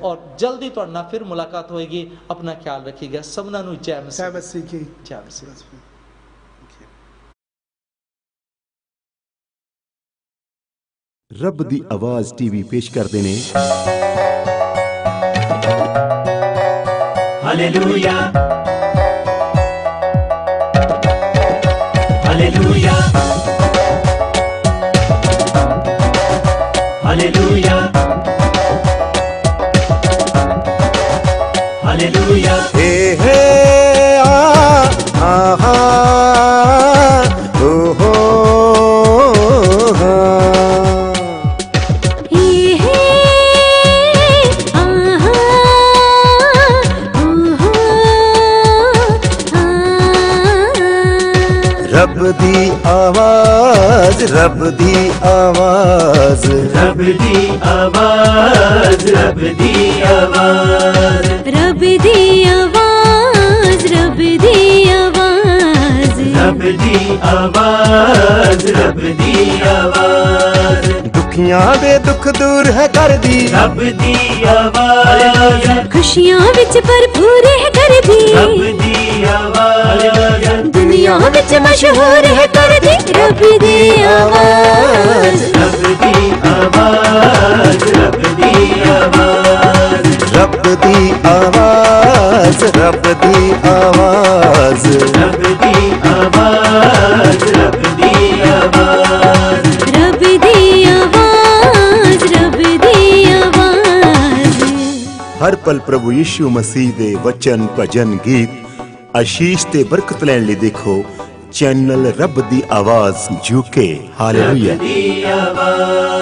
ਔਰ ਜਲਦੀ ਤੁਹਾਡੇ ਨਾਲ ਫਿਰ ਮੁਲਾਕਾਤ ਹੋਏਗੀ। ਆਪਣਾ ਖਿਆਲ ਰੱਖੀਏਗਾ। ਸਭਨਾਂ ਨੂੰ ਜੈ ਮਸੀਹ। ਜੈ ਮਸੀਹ। ਰੱਬ ਦੀ ਆਵਾਜ਼ ਟੀਵੀ ਪੇਸ਼ ਕਰਦੇ ਨੇ ਹਾਲੇਲੂਇਆ ਹਾਲੇਲੂਇਆ ਹਾਲੇਲੂਇਆ ਹਾਲੇਲੂਇਆ ਹੇ ਹੇ ਆ ਹਾ ਓ ਹੋ रब दी आवाज, रब दी आवाज, रब दी आवाज, रब दी आवाज, रब दी आवाज, रब दी आवाज, रब दी आवाज, रब दी आवाज। दुखियां दे दुख दूर है कर दी रब दी आवाज, खुशियां विच भरपूर है कर दी रब दी आवाज, दुनिया विच मशहूर है कर दी रब दी आवाज, रब दी आवाज, रब दी आवाज, रब दी आवाज, रब दी आवाज, रब दी आवाज, रब दी आवाज, रब दी आवाज, रब दी आवाज। हर पल प्रभु यीशु मसीह दे वचन भजन गीत आशीष ते बरकत लैण लई देखो चैनल रब दी आवाज यूके। हालेलुया। रब दी आवाज।